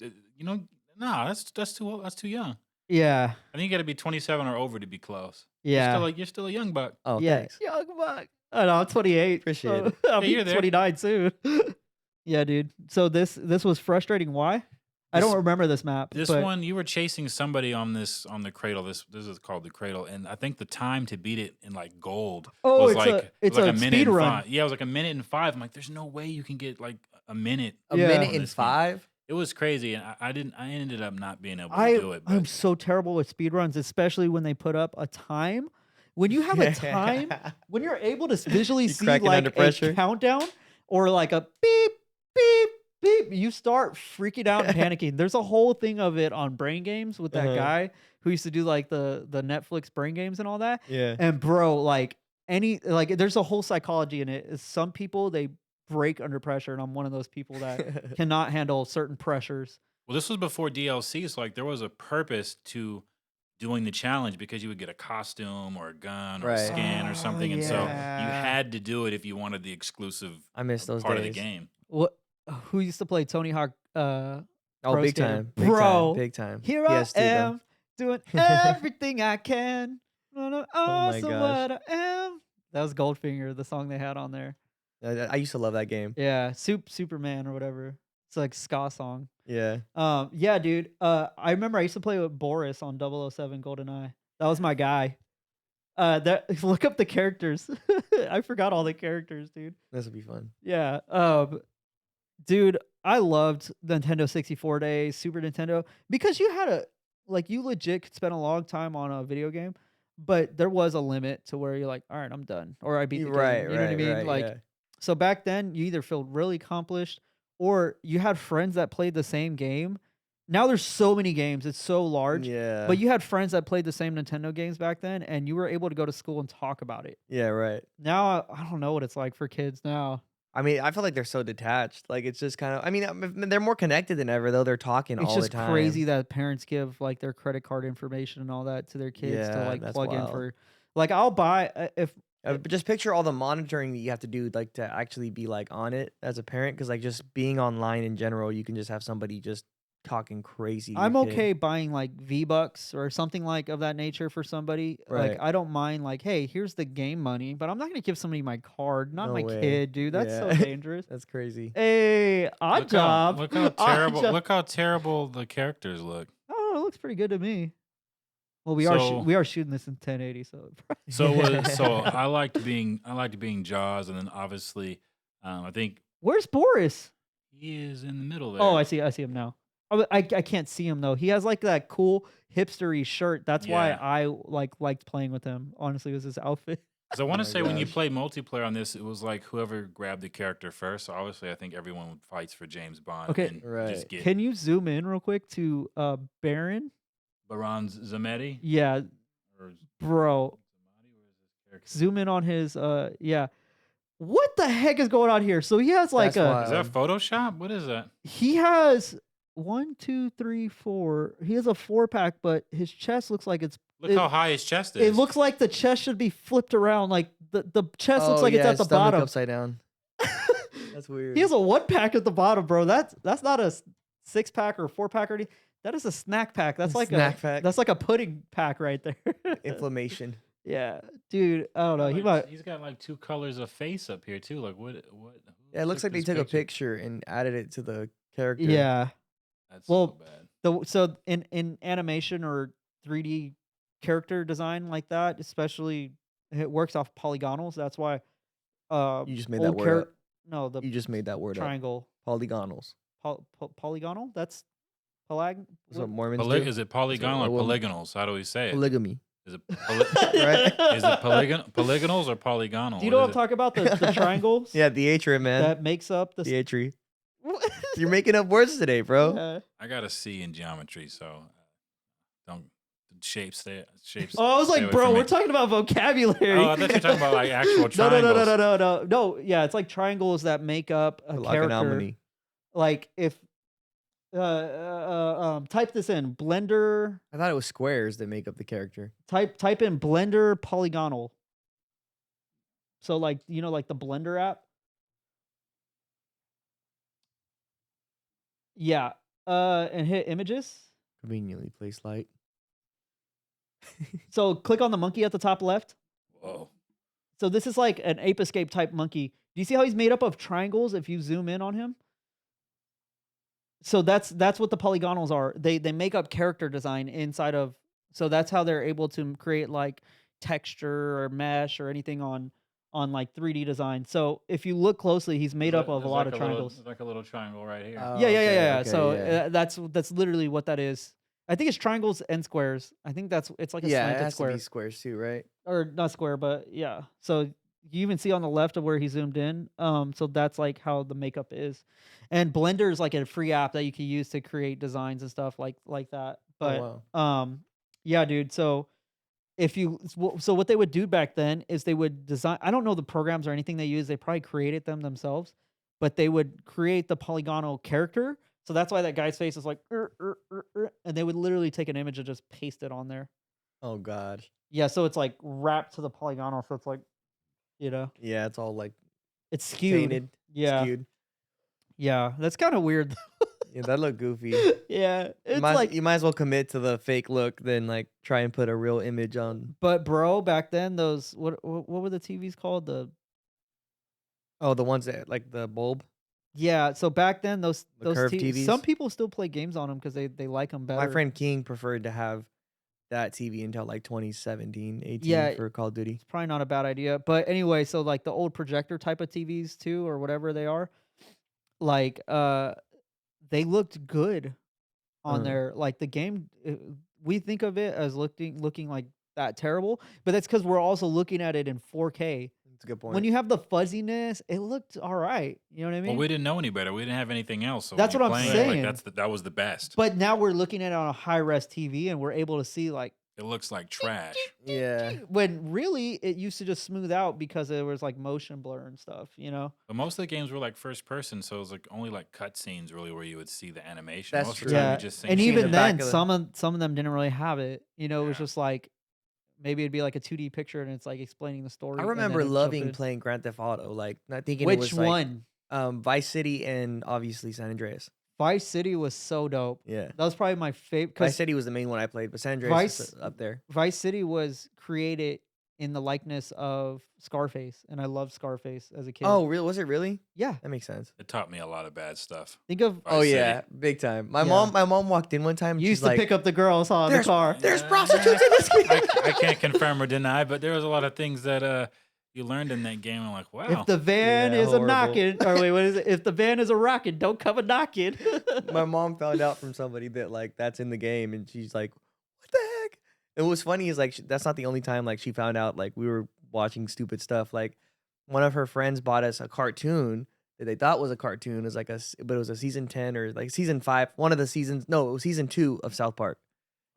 Speaker 2: Nah, that's too old. That's too young.
Speaker 1: Yeah.
Speaker 2: I think you got to be 27 or over to be close.
Speaker 1: Yeah.
Speaker 2: You're still a young buck.
Speaker 4: Oh,
Speaker 1: Yeah.
Speaker 4: thanks.
Speaker 1: Young buck. Oh no, I'm 28.
Speaker 4: Appreciate
Speaker 1: so I'll
Speaker 2: Yeah,
Speaker 1: be
Speaker 2: you're there.
Speaker 1: 29 soon. Yeah, dude. So this was frustrating. Why? I don't
Speaker 2: This-
Speaker 1: remember this map.
Speaker 2: This
Speaker 1: but
Speaker 2: one, you were chasing somebody on the cradle. This is called the cradle, and I think the time to beat it in like gold
Speaker 1: Oh,
Speaker 2: was
Speaker 1: it's
Speaker 2: like
Speaker 1: a
Speaker 2: minute
Speaker 1: speed
Speaker 2: and
Speaker 1: run.
Speaker 2: 5. Yeah, it was like a minute and 5. I'm like, there's no way you can get like a minute.
Speaker 4: A
Speaker 1: Yeah.
Speaker 4: minute
Speaker 2: on
Speaker 4: and
Speaker 2: this game.
Speaker 4: 5?
Speaker 2: It was crazy, and I ended up not being able to
Speaker 1: I
Speaker 2: do it.
Speaker 1: I'm
Speaker 2: But
Speaker 1: so terrible with speedruns, especially when they put up a time. When you have a time, when you're able to visually
Speaker 4: You
Speaker 1: see
Speaker 4: cracking
Speaker 1: like
Speaker 4: under
Speaker 1: a
Speaker 4: pressure?
Speaker 1: countdown or like a beep, beep, beep, you start freaking out and panicking. There's a whole thing of it on Brain Games with that
Speaker 4: Uh-huh.
Speaker 1: guy who used to do like the Netflix Brain Games and all that.
Speaker 4: Yeah.
Speaker 1: And bro, like there's a whole psychology in it. Some people they break under pressure, and I'm one of those people that cannot handle certain pressures.
Speaker 2: well, this was before DLC, so like there was a purpose to doing the challenge because you would get a costume or a gun or a
Speaker 4: Right.
Speaker 2: skin or
Speaker 1: Oh,
Speaker 2: something, and so you
Speaker 1: yeah.
Speaker 2: had to do it if you wanted the exclusive
Speaker 4: I miss those
Speaker 2: part
Speaker 4: days.
Speaker 2: of the game.
Speaker 1: What? Who used to play Tony Hawk?
Speaker 4: Oh,
Speaker 1: Pro
Speaker 4: big
Speaker 1: Skater?
Speaker 4: time. Big
Speaker 1: Bro,
Speaker 4: time. Big time.
Speaker 1: Here
Speaker 4: PS2
Speaker 1: I
Speaker 4: though.
Speaker 1: am doing everything I can.
Speaker 4: my
Speaker 1: Awesome
Speaker 4: gosh.
Speaker 1: what I am. That was Goldfinger, the song they had on there.
Speaker 4: I used to love that game.
Speaker 1: Yeah, Superman or whatever. It's like ska song.
Speaker 4: Yeah.
Speaker 1: Yeah, dude. I remember I used to play with Boris on 007 GoldenEye. That was my guy. Look up the characters. I forgot all the characters, dude.
Speaker 4: This would be fun.
Speaker 1: Yeah. Dude, I loved Nintendo 64 days, Super Nintendo, because you had you legit could spend a long time on a video game, but there was a limit to where you're like, all right, I'm done, or I beat the
Speaker 4: Right,
Speaker 1: game. You know what I mean?
Speaker 4: right,
Speaker 1: Like,
Speaker 4: yeah.
Speaker 1: so back then, you either felt really accomplished, or you had friends that played the same game Now there's so many games. It's so large.
Speaker 4: Yeah.
Speaker 1: But you had friends that played the same Nintendo games back then, and you were able to go to school and talk about it.
Speaker 4: Yeah, right.
Speaker 1: Now I don't know what it's like for kids now.
Speaker 4: I mean, I feel like they're so detached. Like it's just kind of. I mean, they're more connected than ever, though. They're talking
Speaker 1: It's
Speaker 4: all the
Speaker 1: just
Speaker 4: time.
Speaker 1: crazy that parents give like their credit card information and all that to their kids to
Speaker 4: Yeah,
Speaker 1: like
Speaker 4: that's
Speaker 1: plug in
Speaker 4: wild.
Speaker 1: for. Like I'll buy if
Speaker 4: But just picture all the monitoring that you have to do, like to actually be like on it as a parent, because like just being online in general, you can just have somebody just talking crazy. To
Speaker 1: I'm
Speaker 4: your kid.
Speaker 1: okay buying like V-Bucks or something like of that nature for somebody. Like
Speaker 4: Right.
Speaker 1: I don't mind like, hey, here's the game money, but I'm not gonna give somebody my card, not
Speaker 4: No
Speaker 1: my
Speaker 4: way.
Speaker 1: kid, dude. That's so
Speaker 4: Yeah.
Speaker 1: dangerous.
Speaker 4: That's crazy.
Speaker 1: Hey, odd job.
Speaker 2: Look how
Speaker 1: Odd
Speaker 2: terrible.
Speaker 1: job.
Speaker 2: Look how terrible the characters look.
Speaker 1: Oh, it looks pretty good to me. Well,
Speaker 2: So-
Speaker 1: we are shooting this in 1080, so
Speaker 2: So I liked being Jaws, and then obviously, I think
Speaker 1: where's Boris?
Speaker 2: he is in the middle there.
Speaker 1: Oh, I see him now. I can't see him though. He has like that cool hipstery shirt. That's why
Speaker 2: Yeah.
Speaker 1: I liked playing with him. Honestly, was his outfit.
Speaker 2: So I want
Speaker 4: Oh
Speaker 2: to
Speaker 4: my
Speaker 2: say when you
Speaker 4: gosh.
Speaker 2: play multiplayer on this, it was like whoever grabbed the character first. So obviously, I think everyone fights for James Bond.
Speaker 1: Okay.
Speaker 2: And you
Speaker 4: Right.
Speaker 2: just get
Speaker 1: Can you zoom in real quick to Baron?
Speaker 2: Baron Zametti.
Speaker 1: Yeah,
Speaker 2: Or
Speaker 1: bro.
Speaker 2: Zamati, where is this character?
Speaker 1: Zoom in on his yeah. What the heck is going on here? So he has like
Speaker 4: That's
Speaker 1: a
Speaker 4: wild.
Speaker 2: Is that Photoshop? What is that?
Speaker 1: he has 1, 2, 3, 4. He has a 4-pack, but his chest looks like it's
Speaker 2: Look
Speaker 1: It-
Speaker 2: how high his chest is.
Speaker 1: it looks like the chest should be flipped around. Like the chest looks
Speaker 4: Oh,
Speaker 1: like it's
Speaker 4: yeah,
Speaker 1: at the
Speaker 4: his stomach
Speaker 1: bottom.
Speaker 4: upside down. That's weird.
Speaker 1: He has a 1-pack at the bottom, bro. That's not a 6-pack or 4-pack or anything. That is a snack pack. That's like
Speaker 4: Snack pack.
Speaker 1: That's like a pudding pack right there.
Speaker 4: Inflammation.
Speaker 1: Yeah, dude. I don't know. He might.
Speaker 2: He's got like 2 colors of face up here too. Like what? who
Speaker 4: Yeah, it looks like they
Speaker 2: this
Speaker 4: took a picture and added it to the character.
Speaker 1: Yeah.
Speaker 2: That's
Speaker 1: Well,
Speaker 2: so bad.
Speaker 1: So in animation or 3D character design like that, especially it works off polygonals. That's why.
Speaker 4: You just made that
Speaker 1: old
Speaker 4: word up.
Speaker 1: No, the
Speaker 4: You just made that word
Speaker 1: triangle.
Speaker 4: up. Polygonals.
Speaker 1: Polygonal. That's
Speaker 4: That's what Mormons do.
Speaker 2: Is it polygonal or
Speaker 4: well,
Speaker 2: polygonals? How do we say it?
Speaker 4: Polygamy.
Speaker 2: Is it
Speaker 4: Right?
Speaker 2: is it polygonals or polygonal?
Speaker 1: Do you know what I'm talking about? The triangles.
Speaker 4: Yeah, the atria, man.
Speaker 1: That makes up the.
Speaker 4: The atria. You're making up words today, bro.
Speaker 1: Yeah.
Speaker 2: I got a C in geometry, so don't shapes.
Speaker 1: Oh, I was
Speaker 2: stay
Speaker 1: like,
Speaker 2: away
Speaker 1: bro,
Speaker 2: from
Speaker 1: we're
Speaker 2: me.
Speaker 1: talking about vocabulary.
Speaker 2: Oh, I thought you were talking about like actual
Speaker 1: No,
Speaker 2: triangles.
Speaker 1: no. Yeah, it's like triangles that make up a character.
Speaker 4: Trigonometry.
Speaker 1: Like if type this in Blender.
Speaker 4: I thought it was squares that make up the character.
Speaker 1: Type in Blender polygonal. So like like the Blender app. Yeah. And hit images.
Speaker 4: Conveniently placed light.
Speaker 1: So click on the monkey at the top left.
Speaker 2: Whoa.
Speaker 1: So this is like an Ape Escape type monkey. Do you see how he's made up of triangles if you zoom in on him? So that's what the polygonals are. They make up character design inside of. So that's how they're able to create like texture or mesh or anything on like 3D design. So if you look closely, he's made up of a lot of triangles.
Speaker 2: It's like a little triangle right here.
Speaker 4: Oh,
Speaker 1: Yeah.
Speaker 4: okay,
Speaker 1: So
Speaker 4: yeah.
Speaker 1: that's literally what that is. I think it's triangles and squares. I think it's like a
Speaker 4: Yeah, it
Speaker 1: slanted
Speaker 4: has
Speaker 1: square
Speaker 4: to be squares too, right?
Speaker 1: or not square, but yeah. So you even see on the left of where he zoomed in. So that's like how the makeup is, and Blender is like a free app that you can use to create designs and stuff like that. But
Speaker 4: wow.
Speaker 1: yeah, dude. So so what they would do back then is they would design. I don't know the programs or anything they use. They probably created them themselves, but they would create the polygonal character. So that's why that guy's face is like, and they would literally take an image and just paste it on there.
Speaker 4: Oh god.
Speaker 1: Yeah, so it's like wrapped to the polygonal, so it's like,
Speaker 4: Yeah, it's all like
Speaker 1: it's skewed.
Speaker 4: tainted.
Speaker 1: Yeah,
Speaker 4: Skewed.
Speaker 1: yeah, that's kind of weird.
Speaker 4: Yeah, that looked goofy.
Speaker 1: Yeah,
Speaker 4: You
Speaker 1: it's
Speaker 4: might,
Speaker 1: like,
Speaker 4: you might as well commit to the fake look than like try and put a real image on.
Speaker 1: but bro, back then those what were the TVs called?
Speaker 4: Oh, the ones that like the bulb.
Speaker 1: Yeah, so back then those
Speaker 4: curved
Speaker 1: TVs, some
Speaker 4: TVs?
Speaker 1: people still play games on them because they like them better.
Speaker 4: My friend King preferred to have that TV until like 2017, 18
Speaker 1: Yeah.
Speaker 4: for Call of Duty.
Speaker 1: It's probably not a bad idea, but anyway, so like the old projector type of TVs too, or whatever they are, like they looked good on
Speaker 4: Uh-huh.
Speaker 1: there. Like the game, we think of it as looking like that terrible, but that's because we're also looking at it in 4K.
Speaker 4: That's a good point.
Speaker 1: when you have the fuzziness, it looked all right. You know what I
Speaker 2: Well,
Speaker 1: mean?
Speaker 2: we didn't know any better. We didn't have anything else. So
Speaker 1: That's
Speaker 2: when you're
Speaker 1: what I'm
Speaker 2: playing it,
Speaker 1: saying.
Speaker 2: like that was the best.
Speaker 1: But now we're looking at it on a high res TV and we're able to see like
Speaker 2: It looks like trash.
Speaker 4: Yeah.
Speaker 1: when really it used to just smooth out because there was like motion blur and stuff, you know?
Speaker 2: But most of the games were like first person, so it was like only like cutscenes really where you would see the animation.
Speaker 4: That's
Speaker 2: Most of
Speaker 4: true.
Speaker 2: the time
Speaker 1: Yeah.
Speaker 2: you just
Speaker 1: And
Speaker 2: see
Speaker 1: even
Speaker 4: the back
Speaker 1: then
Speaker 4: of the-
Speaker 1: some of them didn't really have it. You know, it was
Speaker 2: Yeah.
Speaker 1: just like maybe it'd be like a 2D picture and it's like explaining the story.
Speaker 4: I
Speaker 1: and then
Speaker 4: remember
Speaker 1: it jump
Speaker 4: loving
Speaker 1: in.
Speaker 4: playing Grand Theft Auto. Like, not thinking it
Speaker 1: Which
Speaker 4: was like
Speaker 1: one?
Speaker 4: Vice City and obviously San Andreas.
Speaker 1: Vice City was so dope.
Speaker 4: Yeah.
Speaker 1: That was probably my favorite
Speaker 4: Vice
Speaker 1: because
Speaker 4: City was the main one I played, but San Andreas is
Speaker 1: Vice-
Speaker 4: up there.
Speaker 1: Vice City was created in the likeness of Scarface, and I loved Scarface as a kid.
Speaker 4: Oh, really? Was it really?
Speaker 1: yeah.
Speaker 4: That makes sense.
Speaker 2: It taught me a lot of bad stuff.
Speaker 1: Think of
Speaker 2: Vice
Speaker 4: Oh
Speaker 2: City.
Speaker 4: yeah, big time. My
Speaker 1: Yeah.
Speaker 4: mom walked in one time. And
Speaker 1: you
Speaker 4: she's
Speaker 1: used to
Speaker 4: like,
Speaker 1: pick up the girls huh, in the
Speaker 4: "There's-
Speaker 1: car.
Speaker 4: There's prostitutes in this game.
Speaker 2: I can't confirm or deny, but there was a lot of things that you learned in that game. I'm like, wow.
Speaker 1: If the van
Speaker 4: Yeah,
Speaker 1: is
Speaker 4: horrible.
Speaker 1: a knocking, or wait, what is it? If the van is a rocking, don't come a knocking.
Speaker 4: My mom found out from somebody that like that's in the game, and she's like, "What the heck?" And what was funny is like that's not the only time like she found out like we were watching stupid stuff. Like one of her friends bought us a cartoon that they thought was a cartoon. It was like but it was a season 10 or like season 5. One of the seasons. No, it was season 2 of South Park.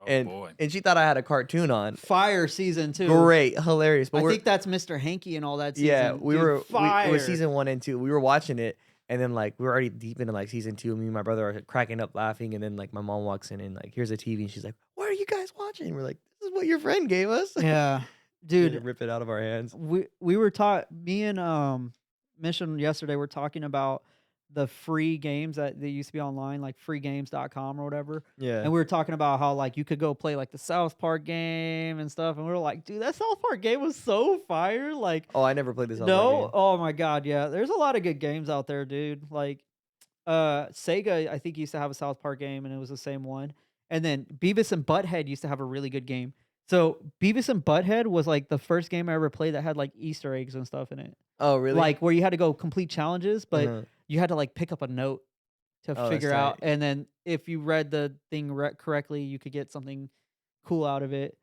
Speaker 2: oh
Speaker 4: and
Speaker 2: boy.
Speaker 4: and she thought I had a cartoon on.
Speaker 1: Fire season 2.
Speaker 4: Great, hilarious. But
Speaker 1: I
Speaker 4: we're,
Speaker 1: think that's Mr. Hanky and all that season.
Speaker 4: yeah, we
Speaker 1: Dude,
Speaker 4: were.
Speaker 1: fire.
Speaker 4: It was season 1 and 2. We were watching it, and then like we were already deep into like season 2. Me and my brother are cracking up laughing, and then like my mom walks in and like here's a TV, and she's like, "What are you guys watching?" We're like, "This is what your friend gave us."
Speaker 1: Yeah,
Speaker 4: Dude,
Speaker 1: dude.
Speaker 4: rip it out of our hands.
Speaker 1: We were taught. Me and Mission yesterday were talking about the free games that they used to be online, like freegames.com or whatever.
Speaker 4: Yeah.
Speaker 1: And we were talking about how like you could go play like the South Park game and stuff. And we were like, dude, that South Park game was so fire. Like,
Speaker 4: Oh, I never played this.
Speaker 1: no, oh my god, yeah. There's a lot of good games out there, dude. Like, Sega, I think used to have a South Park game, and it was the same one. And then Beavis and Butthead used to have a really good game. So Beavis and Butthead was like the first game I ever played that had like Easter eggs and stuff in it.
Speaker 4: Oh, really?
Speaker 1: Like where you had to go complete challenges, but
Speaker 4: Uh-huh.
Speaker 1: you had to like pick up a note to
Speaker 4: Oh, that's
Speaker 1: figure out,
Speaker 4: tight.
Speaker 1: and then if you read the thing correctly, you could get something cool out of it.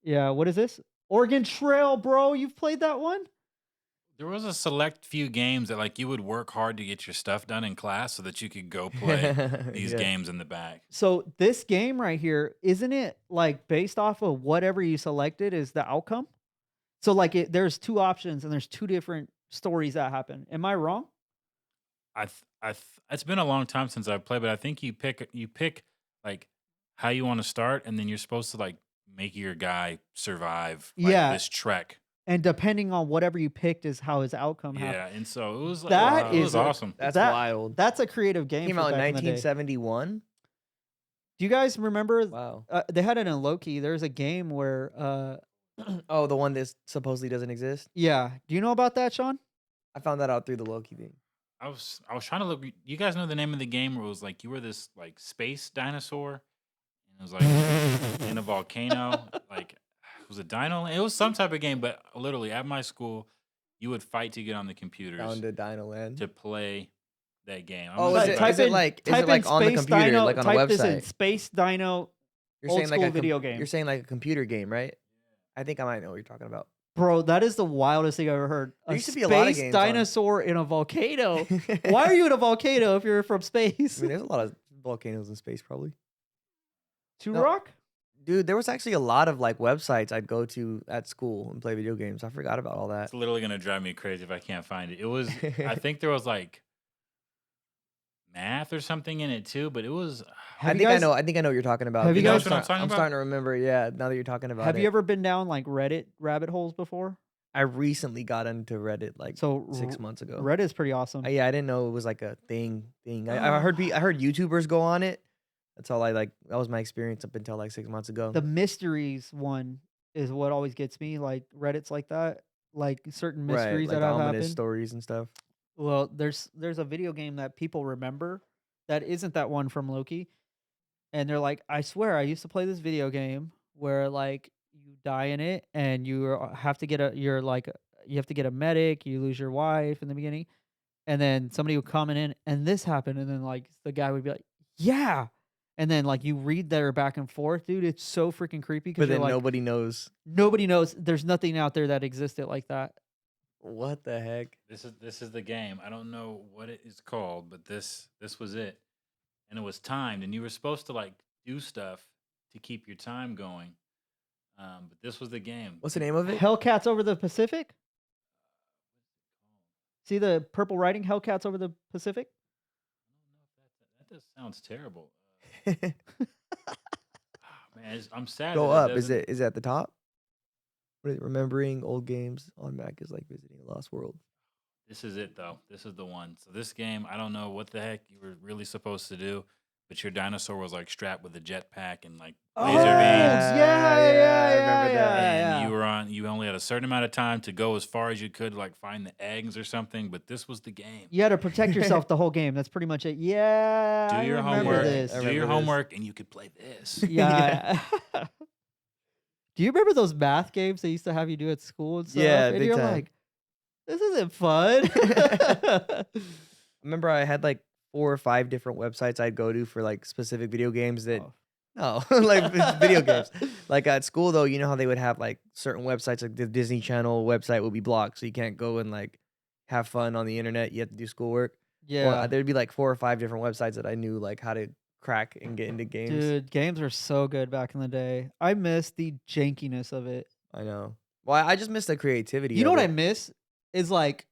Speaker 1: Yeah, what is this? Oregon Trail, bro. You've played that one?
Speaker 2: There was a select few games that like you would work hard to get your stuff done in class so that you could go play these
Speaker 4: Yeah.
Speaker 2: games in the back.
Speaker 1: So this game right here, isn't it like based off of whatever you selected is the outcome? So like there's two options and there's two different stories that happen. Am I wrong?
Speaker 2: It's been a long time since I've played, but I think you pick like how you want to start, and then you're supposed to like make your guy survive like,
Speaker 1: Yeah.
Speaker 2: this trek.
Speaker 1: And depending on whatever you picked is how his outcome happened.
Speaker 2: Yeah, and so it was like,
Speaker 1: That
Speaker 2: it was
Speaker 1: is a-
Speaker 2: awesome.
Speaker 4: That's
Speaker 1: That-
Speaker 4: wild.
Speaker 1: That's a creative game.
Speaker 4: Came
Speaker 1: for
Speaker 4: out in
Speaker 1: back the day.
Speaker 4: 1971.
Speaker 1: Do you guys remember?
Speaker 4: Wow.
Speaker 1: They had it in Loki. There's a game where,
Speaker 4: Oh, the one that supposedly doesn't exist.
Speaker 1: yeah. Do you know about that, Sean?
Speaker 4: I found that out through the Loki thing.
Speaker 2: I was trying to look. You guys know the name of the game where it was like you were this like space dinosaur, and it was like in a volcano. Like it was a dino. It was some type of game, but literally at my school, you would fight to get on the computers
Speaker 4: Down to Dino Land.
Speaker 2: to play that game. I'm
Speaker 4: Oh,
Speaker 2: gonna
Speaker 4: is
Speaker 2: see
Speaker 4: it-
Speaker 2: if I-
Speaker 4: is it like
Speaker 1: type in
Speaker 4: on the
Speaker 1: Space
Speaker 4: computer,
Speaker 1: Dino,
Speaker 4: like on a
Speaker 1: type this in
Speaker 4: website?
Speaker 1: Space Dino.
Speaker 4: You're
Speaker 1: old
Speaker 4: saying like
Speaker 1: school
Speaker 4: a
Speaker 1: video game.
Speaker 4: You're saying like a computer game, right? I think I might know what you're talking about.
Speaker 1: Bro, that is the wildest thing I've ever heard.
Speaker 4: There used to be a lot of
Speaker 1: space
Speaker 4: games on-
Speaker 1: dinosaur in a volcano. Why are you in a volcano if you're from space?
Speaker 4: I mean, there's a lot of volcanoes in space, probably.
Speaker 1: To
Speaker 4: no.
Speaker 1: rock?
Speaker 4: Dude, there was actually a lot of like websites I'd go to at school and play video games. I forgot about all that.
Speaker 2: It's literally gonna drive me crazy if I can't find it. It was. I think there was like math or something in it too, but it was.
Speaker 1: Have
Speaker 4: I
Speaker 1: you
Speaker 4: think I
Speaker 1: guys-
Speaker 4: know. I think I know what you're talking about.
Speaker 1: have you
Speaker 4: Now
Speaker 1: guys-
Speaker 2: What I'm talking
Speaker 4: I'm
Speaker 2: about?
Speaker 4: starting to remember. Yeah, now that you're talking about
Speaker 1: Have
Speaker 4: it.
Speaker 1: you ever been down like Reddit rabbit holes before?
Speaker 4: I recently got into Reddit like
Speaker 1: So
Speaker 4: 6 months ago.
Speaker 1: Reddit's pretty awesome.
Speaker 4: Yeah, I didn't know it was like a thing. I heard YouTubers go on it. That's all I like. That was my experience up until like 6 months ago.
Speaker 1: The mysteries one is what always gets me. Like Reddit's like that. Like certain
Speaker 4: right,
Speaker 1: mysteries
Speaker 4: like
Speaker 1: that have
Speaker 4: ominous
Speaker 1: happened.
Speaker 4: stories and stuff.
Speaker 1: Well, there's a video game that people remember that isn't that one from Loki, and they're like, I swear I used to play this video game where like you die in it and have to get you have to get a medic, you lose your wife in the beginning, and then somebody would comment in and this happened, and then like the guy would be like, yeah, and then like you read their back and forth, dude. It's so freaking creepy
Speaker 4: But
Speaker 1: because
Speaker 4: then
Speaker 1: like
Speaker 4: nobody knows.
Speaker 1: nobody knows. There's nothing out there that existed like that.
Speaker 4: What the heck?
Speaker 2: This is the game. I don't know what it is called, but this was it, and it was timed, and you were supposed to like do stuff to keep your time going. But this was the game.
Speaker 4: What's the name of it?
Speaker 1: Hellcats over the Pacific. See the purple writing, Hellcats over the Pacific?
Speaker 2: That just sounds terrible. Man, I'm sad.
Speaker 4: Go
Speaker 2: that
Speaker 4: up. Is
Speaker 2: doesn't-
Speaker 4: it at the top? What is it? Remembering old games on Mac is like visiting a lost world.
Speaker 2: This is it though. This is the one. So this game, I don't know what the heck you were really supposed to do, but your dinosaur was like strapped with a jetpack and like laser beams.
Speaker 1: yeah,
Speaker 4: I remember that.
Speaker 2: And you were on. You only had a certain amount of time to go as far as you could, like find the eggs or something. But this was the game.
Speaker 1: You had to protect yourself the whole game. That's pretty much it. Yeah.
Speaker 2: Do
Speaker 1: I
Speaker 2: your
Speaker 1: remember
Speaker 2: homework.
Speaker 1: This.
Speaker 4: I
Speaker 2: Do
Speaker 4: remember
Speaker 2: your
Speaker 4: this.
Speaker 2: homework, and you could play this.
Speaker 1: Yeah. Do you remember those math games they used to have you do at school and stuff?
Speaker 4: Yeah,
Speaker 1: and
Speaker 4: big
Speaker 1: you're
Speaker 4: time.
Speaker 1: like, this isn't fun.
Speaker 4: Remember, I had like 4 or 5 different websites I'd go to for like specific video games that.
Speaker 1: Oh.
Speaker 4: No, like video games. Like at school, though, you know how they would have like certain websites, like the Disney Channel website would be blocked, so you can't go and like have fun on the internet. You have to do schoolwork.
Speaker 1: Yeah.
Speaker 4: Well, there'd be like 4 or 5 different websites that I knew like how to crack and get into games.
Speaker 1: Dude, games were so good back in the day. I miss the jankiness of it.
Speaker 4: I know. Well, I just miss the creativity.
Speaker 1: You know
Speaker 4: of
Speaker 1: what I
Speaker 4: it.
Speaker 1: miss is like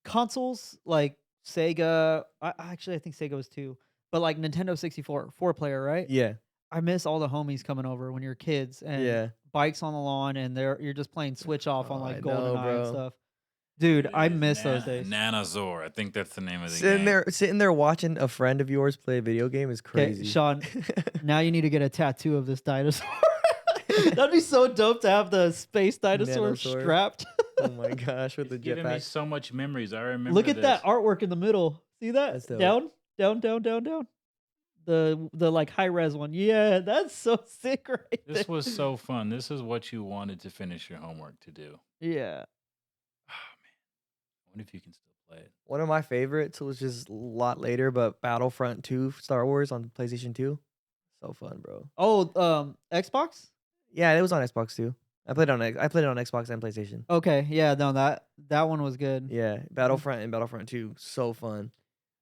Speaker 1: consoles like Sega. I think Sega was 2, but like Nintendo 64, 4-player, right?
Speaker 4: Yeah,
Speaker 1: I miss all the homies coming over when you're kids and
Speaker 4: yeah.
Speaker 1: bikes on the lawn and you're just playing Switch off on
Speaker 4: Oh,
Speaker 1: like
Speaker 4: I know,
Speaker 1: GoldenEye and
Speaker 4: bro.
Speaker 1: stuff. Dude,
Speaker 2: It
Speaker 1: I
Speaker 2: is
Speaker 1: miss those days.
Speaker 2: Nanazor. I think that's the name of the
Speaker 4: Sitting
Speaker 2: game.
Speaker 4: there watching a friend of yours play a video game is
Speaker 1: Okay,
Speaker 4: crazy.
Speaker 1: Sean, now you need to get a tattoo of this dinosaur. That'd be so dope to have the space dinosaur
Speaker 4: Nanosaur.
Speaker 1: strapped.
Speaker 4: Oh my gosh, with
Speaker 2: It's
Speaker 4: the
Speaker 2: giving me
Speaker 4: jetpack.
Speaker 2: so much memories. I remember.
Speaker 1: Look at that
Speaker 2: this.
Speaker 1: artwork in the middle. See that?
Speaker 4: That's dope.
Speaker 1: Down, down, down, down, down. The like high res one. Yeah, that's so sick right
Speaker 2: This
Speaker 1: there.
Speaker 2: was so fun. This is what you wanted to finish your homework to do.
Speaker 1: Yeah.
Speaker 2: Oh man, I wonder if you can still play it.
Speaker 4: One of my favorites was just a lot later, but Battlefront 2 Star Wars on PlayStation 2. So fun, bro.
Speaker 1: Oh, Xbox?
Speaker 4: Yeah, it was on Xbox too. I played it on Xbox and PlayStation.
Speaker 1: Okay, yeah, no, that one was good.
Speaker 4: Yeah, Battlefront and Battlefront 2, so fun.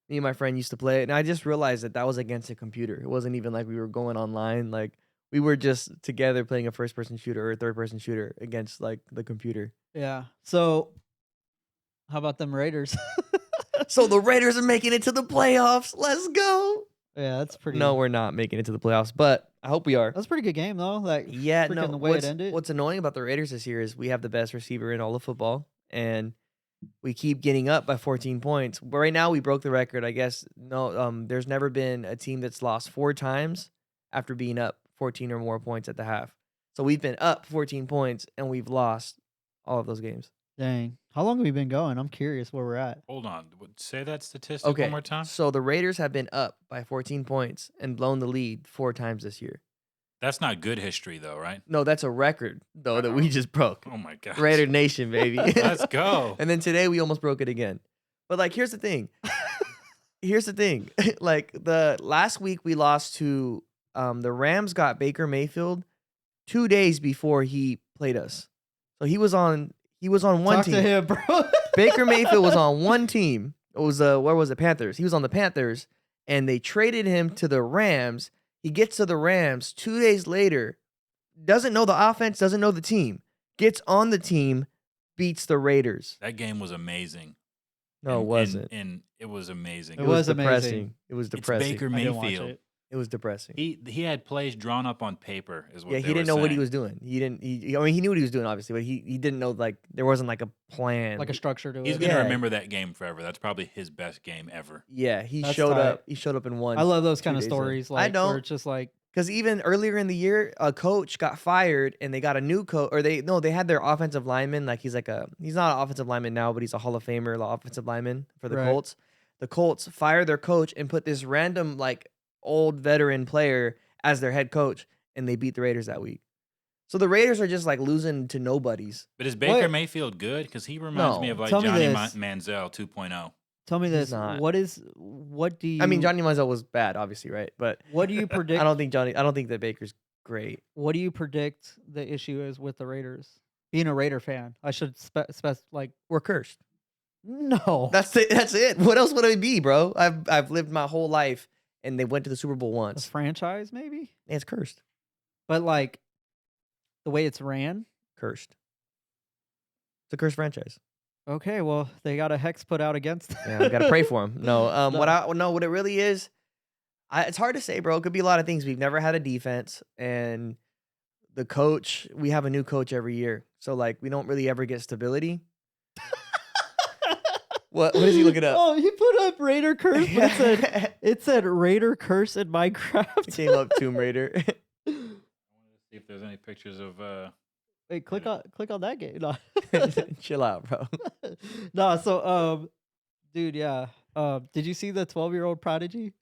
Speaker 4: Me and my friend used to play it, and I just realized that was against a computer. It wasn't even like we were going online. Like we were just together playing a first-person shooter or a third-person shooter against like the computer.
Speaker 1: Yeah. So, how about them Raiders?
Speaker 4: So the Raiders are making it to the playoffs. Let's go.
Speaker 1: Yeah, that's pretty.
Speaker 4: No, we're not making it to the playoffs, but I hope we are.
Speaker 1: That's a pretty good game though. Like,
Speaker 4: Yeah,
Speaker 1: freaking
Speaker 4: no.
Speaker 1: the way it ended.
Speaker 4: What's annoying about the Raiders this year is we have the best receiver in all of football, and we keep getting up by 14 points. But right now, we broke the record. I guess there's never been a team that's lost 4 times after being up 14 or more points at the half. So we've been up 14 points and we've lost all of those games.
Speaker 1: Dang, how long have we been going? I'm curious where we're at.
Speaker 2: Hold on. Say that statistic
Speaker 4: Okay,
Speaker 2: one more time.
Speaker 4: so the Raiders have been up by 14 points and blown the lead 4 times this year.
Speaker 2: That's not good history, though, right?
Speaker 4: No, that's a record though that we just broke.
Speaker 2: Oh my god.
Speaker 4: Raider Nation, baby.
Speaker 2: Let's go.
Speaker 4: And then today we almost broke it again. But like, here's the thing. Like the last week we lost to the Rams got Baker Mayfield 2 days before he played us. So he was on one
Speaker 1: Talk
Speaker 4: team.
Speaker 1: to him, bro.
Speaker 4: Baker Mayfield was on one team. It was where was it? Panthers. He was on the Panthers, and they traded him to the Rams. He gets to the Rams 2 days later, doesn't know the offense, doesn't know the team, gets on the team, beats the Raiders.
Speaker 2: That game was amazing.
Speaker 4: No, it wasn't.
Speaker 2: And it was amazing.
Speaker 1: It was amazing.
Speaker 4: depressing. It was
Speaker 2: It's
Speaker 4: depressing.
Speaker 2: Baker
Speaker 1: I didn't watch
Speaker 2: Mayfield.
Speaker 1: it.
Speaker 4: It was depressing.
Speaker 2: He had plays drawn up on paper, is what
Speaker 4: Yeah,
Speaker 2: they
Speaker 4: he
Speaker 2: were
Speaker 4: didn't know what he
Speaker 2: saying.
Speaker 4: was doing. I mean, he knew what he was doing, obviously, but he didn't know, like, there wasn't like a plan.
Speaker 1: Like a structure to
Speaker 2: He's
Speaker 1: it.
Speaker 2: gonna
Speaker 4: Yeah.
Speaker 2: remember that game forever. That's probably his best game ever.
Speaker 4: Yeah, he
Speaker 1: That's
Speaker 4: showed
Speaker 1: tight.
Speaker 4: up. He showed up and won.
Speaker 1: I love those
Speaker 4: 2
Speaker 1: kind of
Speaker 4: days later.
Speaker 1: stories.
Speaker 4: I
Speaker 1: Like, where
Speaker 4: don't.
Speaker 1: it's just like,
Speaker 4: Because even earlier in the year, a coach got fired and they got a new coach, or they had their offensive lineman. Like he's not an offensive lineman now, but he's a Hall of Famer, offensive lineman for the
Speaker 1: Right.
Speaker 4: Colts. The Colts fired their coach and put this random like old veteran player as their head coach, and they beat the Raiders that week. So the Raiders are just like losing to nobodies.
Speaker 2: But is Baker
Speaker 1: What-
Speaker 2: Mayfield good? Because he reminds me
Speaker 4: No.
Speaker 2: of like
Speaker 1: Tell me
Speaker 2: Johnny
Speaker 1: this.
Speaker 2: Manziel 2.0.
Speaker 1: tell me
Speaker 4: He's
Speaker 1: this.
Speaker 4: not.
Speaker 1: What do you?
Speaker 4: I mean, Johnny Manziel was bad, obviously, right? But
Speaker 1: What do you predict?
Speaker 4: I don't think that Baker's great.
Speaker 1: What do you predict the issue is with the Raiders? being a Raider fan. I should like
Speaker 4: We're cursed.
Speaker 1: no.
Speaker 4: That's it. That's it. What else would it be, bro? I've lived my whole life, and they went to the Super Bowl
Speaker 1: The
Speaker 4: once.
Speaker 1: franchise maybe,
Speaker 4: It's cursed.
Speaker 1: but like the way it's ran.
Speaker 4: Cursed. It's a cursed franchise.
Speaker 1: Okay, well they got a hex put out against.
Speaker 4: Yeah, we gotta pray for him. No,
Speaker 1: No.
Speaker 4: what it really is, it's hard to say, bro. It could be a lot of things. We've never had a defense, and the coach. We have a new coach every year, so like we don't really ever get stability. What is he looking up?
Speaker 1: Oh, he put up Raider curse, but it said Raider curse in Minecraft.
Speaker 4: It came up Tomb Raider.
Speaker 2: I wanted to see if there's any pictures of.
Speaker 1: Wait, click on that game. No.
Speaker 4: Chill out, bro.
Speaker 1: No, so dude, yeah. Did you see the 12-year-old prodigy?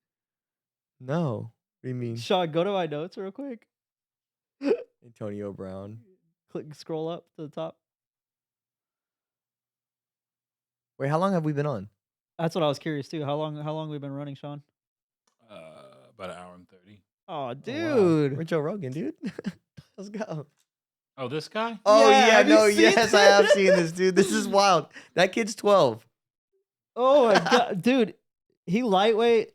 Speaker 4: No, what do you mean,
Speaker 1: Sean, go to my notes real quick.
Speaker 4: Antonio Brown?
Speaker 1: Scroll up to the top.
Speaker 4: Wait, how long have we been on?
Speaker 1: That's what I was curious too. How long we been running, Sean?
Speaker 2: About an hour and 30.
Speaker 1: Oh,
Speaker 4: Oh, wow.
Speaker 1: dude.
Speaker 4: We're Joe Rogan, dude. Let's go.
Speaker 2: Oh, this guy?
Speaker 4: Oh
Speaker 1: Yeah,
Speaker 4: yeah,
Speaker 1: have you
Speaker 4: no,
Speaker 1: seen
Speaker 4: yes, I have
Speaker 1: this?
Speaker 4: seen this, dude. This is wild. That kid's 12.
Speaker 1: Oh my god, dude. He lightweight.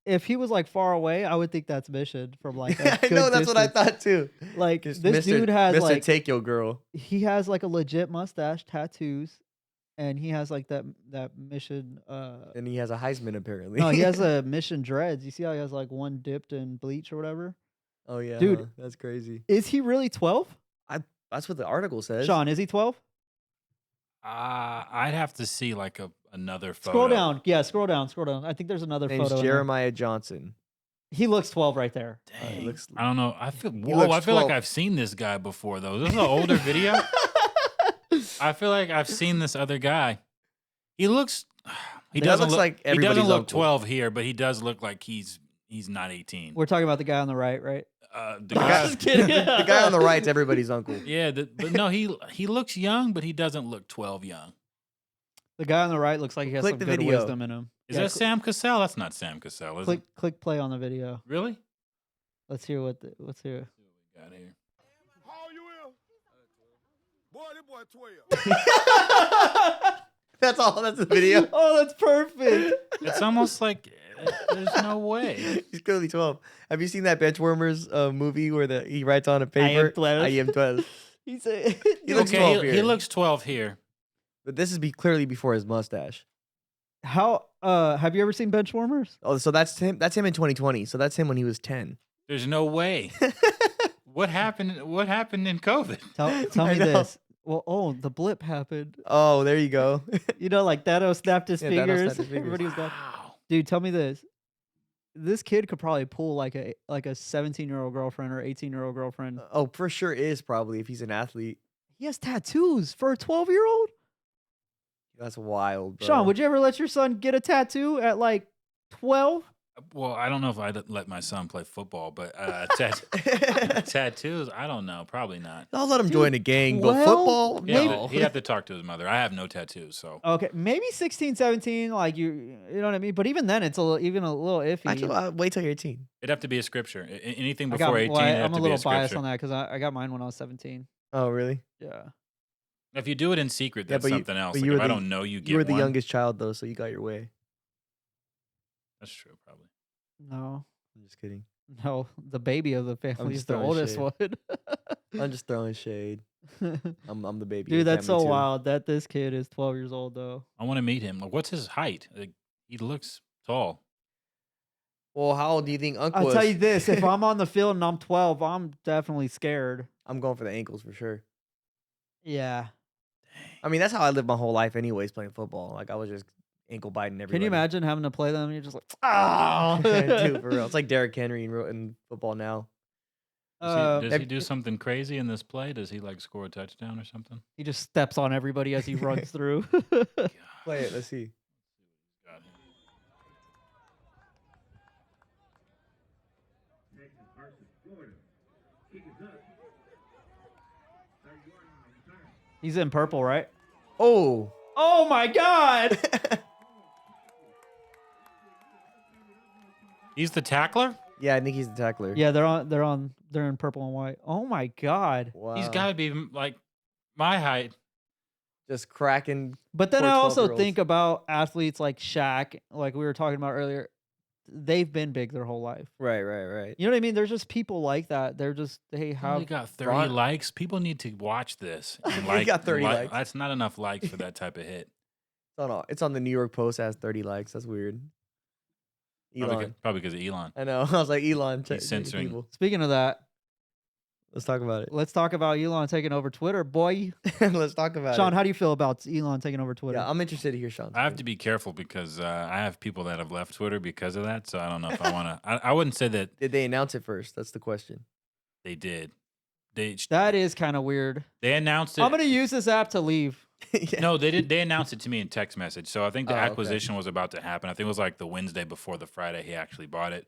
Speaker 1: If he was like far away, I would think that's Mission from like a
Speaker 4: I know,
Speaker 1: good
Speaker 4: that's what I
Speaker 1: distance.
Speaker 4: thought too.
Speaker 1: Like
Speaker 4: Just
Speaker 1: this dude has
Speaker 4: Mr.
Speaker 1: like
Speaker 4: Take Your Girl.
Speaker 1: he has like a legit mustache, tattoos, and he has like that Mission.
Speaker 4: And he has a Heisman apparently.
Speaker 1: No, he has a Mission dreads. You see how he has like one dipped in bleach or whatever?
Speaker 4: Oh yeah,
Speaker 1: Dude.
Speaker 4: huh? That's crazy.
Speaker 1: Is he really 12?
Speaker 4: That's what the article says.
Speaker 1: Sean, is he 12?
Speaker 2: I'd have to see like another photo.
Speaker 1: Scroll down. Yeah, scroll down. I think there's another
Speaker 4: Name's
Speaker 1: photo. in there.
Speaker 4: Jeremiah Johnson.
Speaker 1: He looks 12 right there.
Speaker 4: He
Speaker 2: Dang.
Speaker 4: looks-
Speaker 2: I don't know. I feel
Speaker 4: looks
Speaker 2: I feel like
Speaker 4: 12.
Speaker 2: I've seen this guy before though. This is an older video. I feel like I've seen this other guy. He looks. He
Speaker 4: That
Speaker 2: doesn't
Speaker 4: looks
Speaker 2: look
Speaker 4: like
Speaker 2: He doesn't
Speaker 4: everybody's
Speaker 2: look
Speaker 4: uncle.
Speaker 2: 12 here, but he does look like he's not 18.
Speaker 1: We're talking about the guy on the right, right?
Speaker 2: The
Speaker 4: The
Speaker 2: guy,
Speaker 1: Just kidding.
Speaker 4: the guy on the right's everybody's uncle.
Speaker 2: yeah, but no, he looks young, but he doesn't look 12 young.
Speaker 1: The guy on the right looks like he has
Speaker 4: Click
Speaker 1: some
Speaker 4: the
Speaker 1: good
Speaker 4: video.
Speaker 1: wisdom in him.
Speaker 2: Is
Speaker 1: Yeah,
Speaker 2: that Sam Cassell? That's not Sam Cassell, is it?
Speaker 1: click play on the video.
Speaker 2: Really?
Speaker 1: Let's hear let's hear.
Speaker 2: Let's see what we got here.
Speaker 3: How old you is? Boy, this boy 12.
Speaker 4: That's all. That's the video.
Speaker 1: Oh, that's perfect.
Speaker 2: It's almost like there's no way.
Speaker 4: He's clearly 12. Have you seen that Benchwarmers movie where he writes on a
Speaker 1: I
Speaker 4: paper?
Speaker 1: am 12.
Speaker 4: I am 12.
Speaker 1: He said
Speaker 4: He looks
Speaker 2: Okay,
Speaker 4: 12
Speaker 2: he
Speaker 4: here.
Speaker 2: looks 12 here.
Speaker 4: But this is clearly before his mustache.
Speaker 1: How have you ever seen Benchwarmers?
Speaker 4: Oh, so that's him. That's him in 2020. So that's him when he was 10.
Speaker 2: There's no way. What happened? What happened in COVID?
Speaker 1: Tell
Speaker 4: I
Speaker 1: me
Speaker 4: know.
Speaker 1: this. Well, the blip happened.
Speaker 4: Oh, there you go.
Speaker 1: You know, like Thanos snapped his
Speaker 4: Yeah, Thanos
Speaker 1: fingers.
Speaker 4: snapped his fingers.
Speaker 1: Everybody was gone.
Speaker 2: Wow.
Speaker 1: Dude, tell me this. This kid could probably pull like a 17-year-old girlfriend or 18-year-old girlfriend.
Speaker 4: Oh, for sure is probably if he's an athlete.
Speaker 1: He has tattoos for a 12-year-old?
Speaker 4: That's wild, bro.
Speaker 1: Sean, would you ever let your son get a tattoo at like 12?
Speaker 2: Well, I don't know if I'd let my son play football, but tattoos, I don't know. Probably not.
Speaker 4: I'll let him
Speaker 1: Dude,
Speaker 4: join a gang, but
Speaker 1: 12?
Speaker 4: football?
Speaker 2: Yeah,
Speaker 4: No.
Speaker 2: he'd have to talk to his mother. I have no tattoos, so
Speaker 1: Okay, maybe 16, 17, like you know what I mean? But even then, it's even a little iffy.
Speaker 4: Actually, wait till you're 18.
Speaker 2: it'd have to be a scripture. Anything
Speaker 1: I got,
Speaker 2: before 18,
Speaker 1: well,
Speaker 2: it'd have
Speaker 1: I'm a
Speaker 2: to be
Speaker 1: little biased
Speaker 2: scripture.
Speaker 1: on that because I got mine when I was 17.
Speaker 4: Oh, really?
Speaker 1: Yeah.
Speaker 2: If you do it in secret,
Speaker 4: Yeah,
Speaker 2: that's
Speaker 4: but you-
Speaker 2: something else.
Speaker 4: but
Speaker 2: Like,
Speaker 4: you
Speaker 2: if
Speaker 4: were
Speaker 2: I
Speaker 4: the-
Speaker 2: don't know you get
Speaker 4: You were the
Speaker 2: one.
Speaker 4: youngest child, though, so you got your way.
Speaker 2: That's true, probably.
Speaker 1: No,
Speaker 4: I'm just kidding.
Speaker 1: no, the baby of the family is
Speaker 4: just
Speaker 1: the
Speaker 4: throwing
Speaker 1: oldest
Speaker 4: shade.
Speaker 1: one.
Speaker 4: I'm just throwing shade. I'm the baby.
Speaker 1: Dude,
Speaker 4: of the
Speaker 1: that's so
Speaker 4: family, too.
Speaker 1: wild that this kid is 12 years old, though.
Speaker 2: I want to meet him. Like, what's his height? Like, he looks tall.
Speaker 4: Well, how old do you think Uncle
Speaker 1: I'll
Speaker 4: was?
Speaker 1: tell you this: if I'm on the field and I'm 12, I'm definitely scared.
Speaker 4: I'm going for the ankles for sure.
Speaker 1: Yeah.
Speaker 4: I mean, that's how I lived my whole life, anyways, playing football. Like I was just ankle biting everybody.
Speaker 1: Can you imagine having to play them? You're just like, oh,
Speaker 4: Dude, for real. It's like Derrick Henry in football now.
Speaker 2: Does
Speaker 1: Uh,
Speaker 2: he do something crazy in this play? Does he like score a touchdown or something?
Speaker 1: he just steps on everybody as he runs through.
Speaker 2: God.
Speaker 4: Play it. Let's see.
Speaker 2: God.
Speaker 1: He's in purple, right?
Speaker 4: Oh.
Speaker 1: Oh my God!
Speaker 2: He's the tackler?
Speaker 4: Yeah, I think he's the tackler.
Speaker 1: Yeah, they're on they're in purple and white. Oh my god.
Speaker 4: Wow.
Speaker 2: He's got to be like my height.
Speaker 4: just cracking.
Speaker 1: But then
Speaker 4: Poor
Speaker 1: I also
Speaker 4: 12-year-olds.
Speaker 1: think about athletes like Shaq, like we were talking about earlier. They've been big their whole life.
Speaker 4: Right, right, right.
Speaker 1: You know what I mean? There's just people like that. They're just they
Speaker 2: He
Speaker 1: have
Speaker 2: only got 30
Speaker 4: Bron-
Speaker 2: likes. People need to watch this. And
Speaker 4: He got 30 likes.
Speaker 2: That's not enough likes for that type of hit.
Speaker 4: It's on the New York Post. Has 30 likes. That's weird. Elon.
Speaker 2: Probably because of Elon.
Speaker 4: I know. I was like Elon.
Speaker 2: He's censoring.
Speaker 4: People.
Speaker 1: Speaking of that,
Speaker 4: Let's talk about it.
Speaker 1: let's talk about Elon taking over Twitter, boy.
Speaker 4: Let's talk about
Speaker 1: Sean,
Speaker 4: it.
Speaker 1: how do you feel about Elon taking over Twitter?
Speaker 4: Yeah, I'm interested to hear Sean.
Speaker 2: I have to be careful because I have people that have left Twitter because of that. So I don't know if I want to. I wouldn't say that
Speaker 4: Did they announce it first? That's the question.
Speaker 2: they did.
Speaker 1: That is kind of weird.
Speaker 2: They announced it.
Speaker 1: I'm gonna use this app to leave.
Speaker 4: Yeah.
Speaker 2: No, they did. They announced it to me in text message. So I think the
Speaker 4: Oh, okay.
Speaker 2: acquisition was about to happen. I think it was like the Wednesday before the Friday he actually bought it.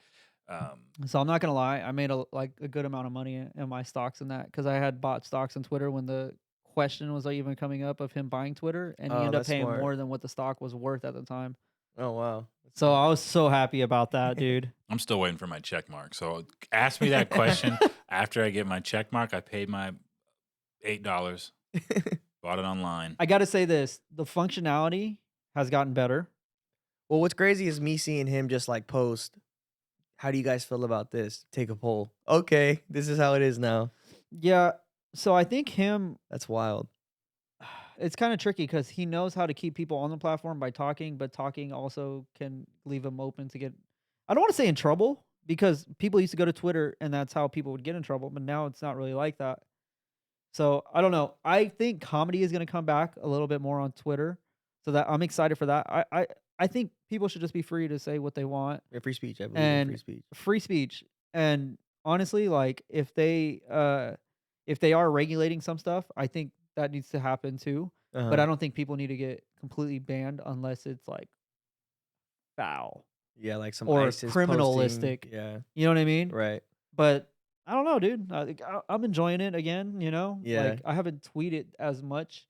Speaker 1: So I'm not gonna lie, I made a good amount of money in my stocks in that because I had bought stocks on Twitter when the question was even coming up of him buying Twitter, and he
Speaker 4: Oh,
Speaker 1: ended up
Speaker 4: that's
Speaker 1: paying
Speaker 4: smart.
Speaker 1: more than what the stock was worth at the time.
Speaker 4: Oh wow.
Speaker 1: So I was so happy about that, dude.
Speaker 2: I'm still waiting for my check mark. So ask me that question after I get my check mark. I paid my $8, bought it online.
Speaker 1: I gotta say this: the functionality has gotten better.
Speaker 4: Well, what's crazy is me seeing him just like post, how do you guys feel about this? Take a poll. Okay, this is how it is now.
Speaker 1: Yeah. So I think
Speaker 4: That's wild.
Speaker 1: it's kind of tricky because he knows how to keep people on the platform by talking, but talking also can leave him open to get, I don't want to say in trouble because people used to go to Twitter and that's how people would get in trouble, but now it's not really like that. So I don't know. I think comedy is going to come back a little bit more on Twitter, so that I'm excited for that. I think people should just be free to say what they want.
Speaker 4: Yeah, free speech, I believe.
Speaker 1: And
Speaker 4: Free speech.
Speaker 1: Free speech. And honestly, like if they are regulating some stuff, I think that needs to happen too.
Speaker 4: Uh-huh.
Speaker 1: But I don't think people need to get completely banned unless it's like foul.
Speaker 4: Yeah, like some
Speaker 1: or
Speaker 4: ISIS
Speaker 1: criminalistic.
Speaker 4: posting. Yeah,
Speaker 1: You know what I mean?
Speaker 4: right.
Speaker 1: But I don't know, dude. I'm enjoying it again, you know?
Speaker 4: Yeah.
Speaker 1: Like I haven't tweeted as much,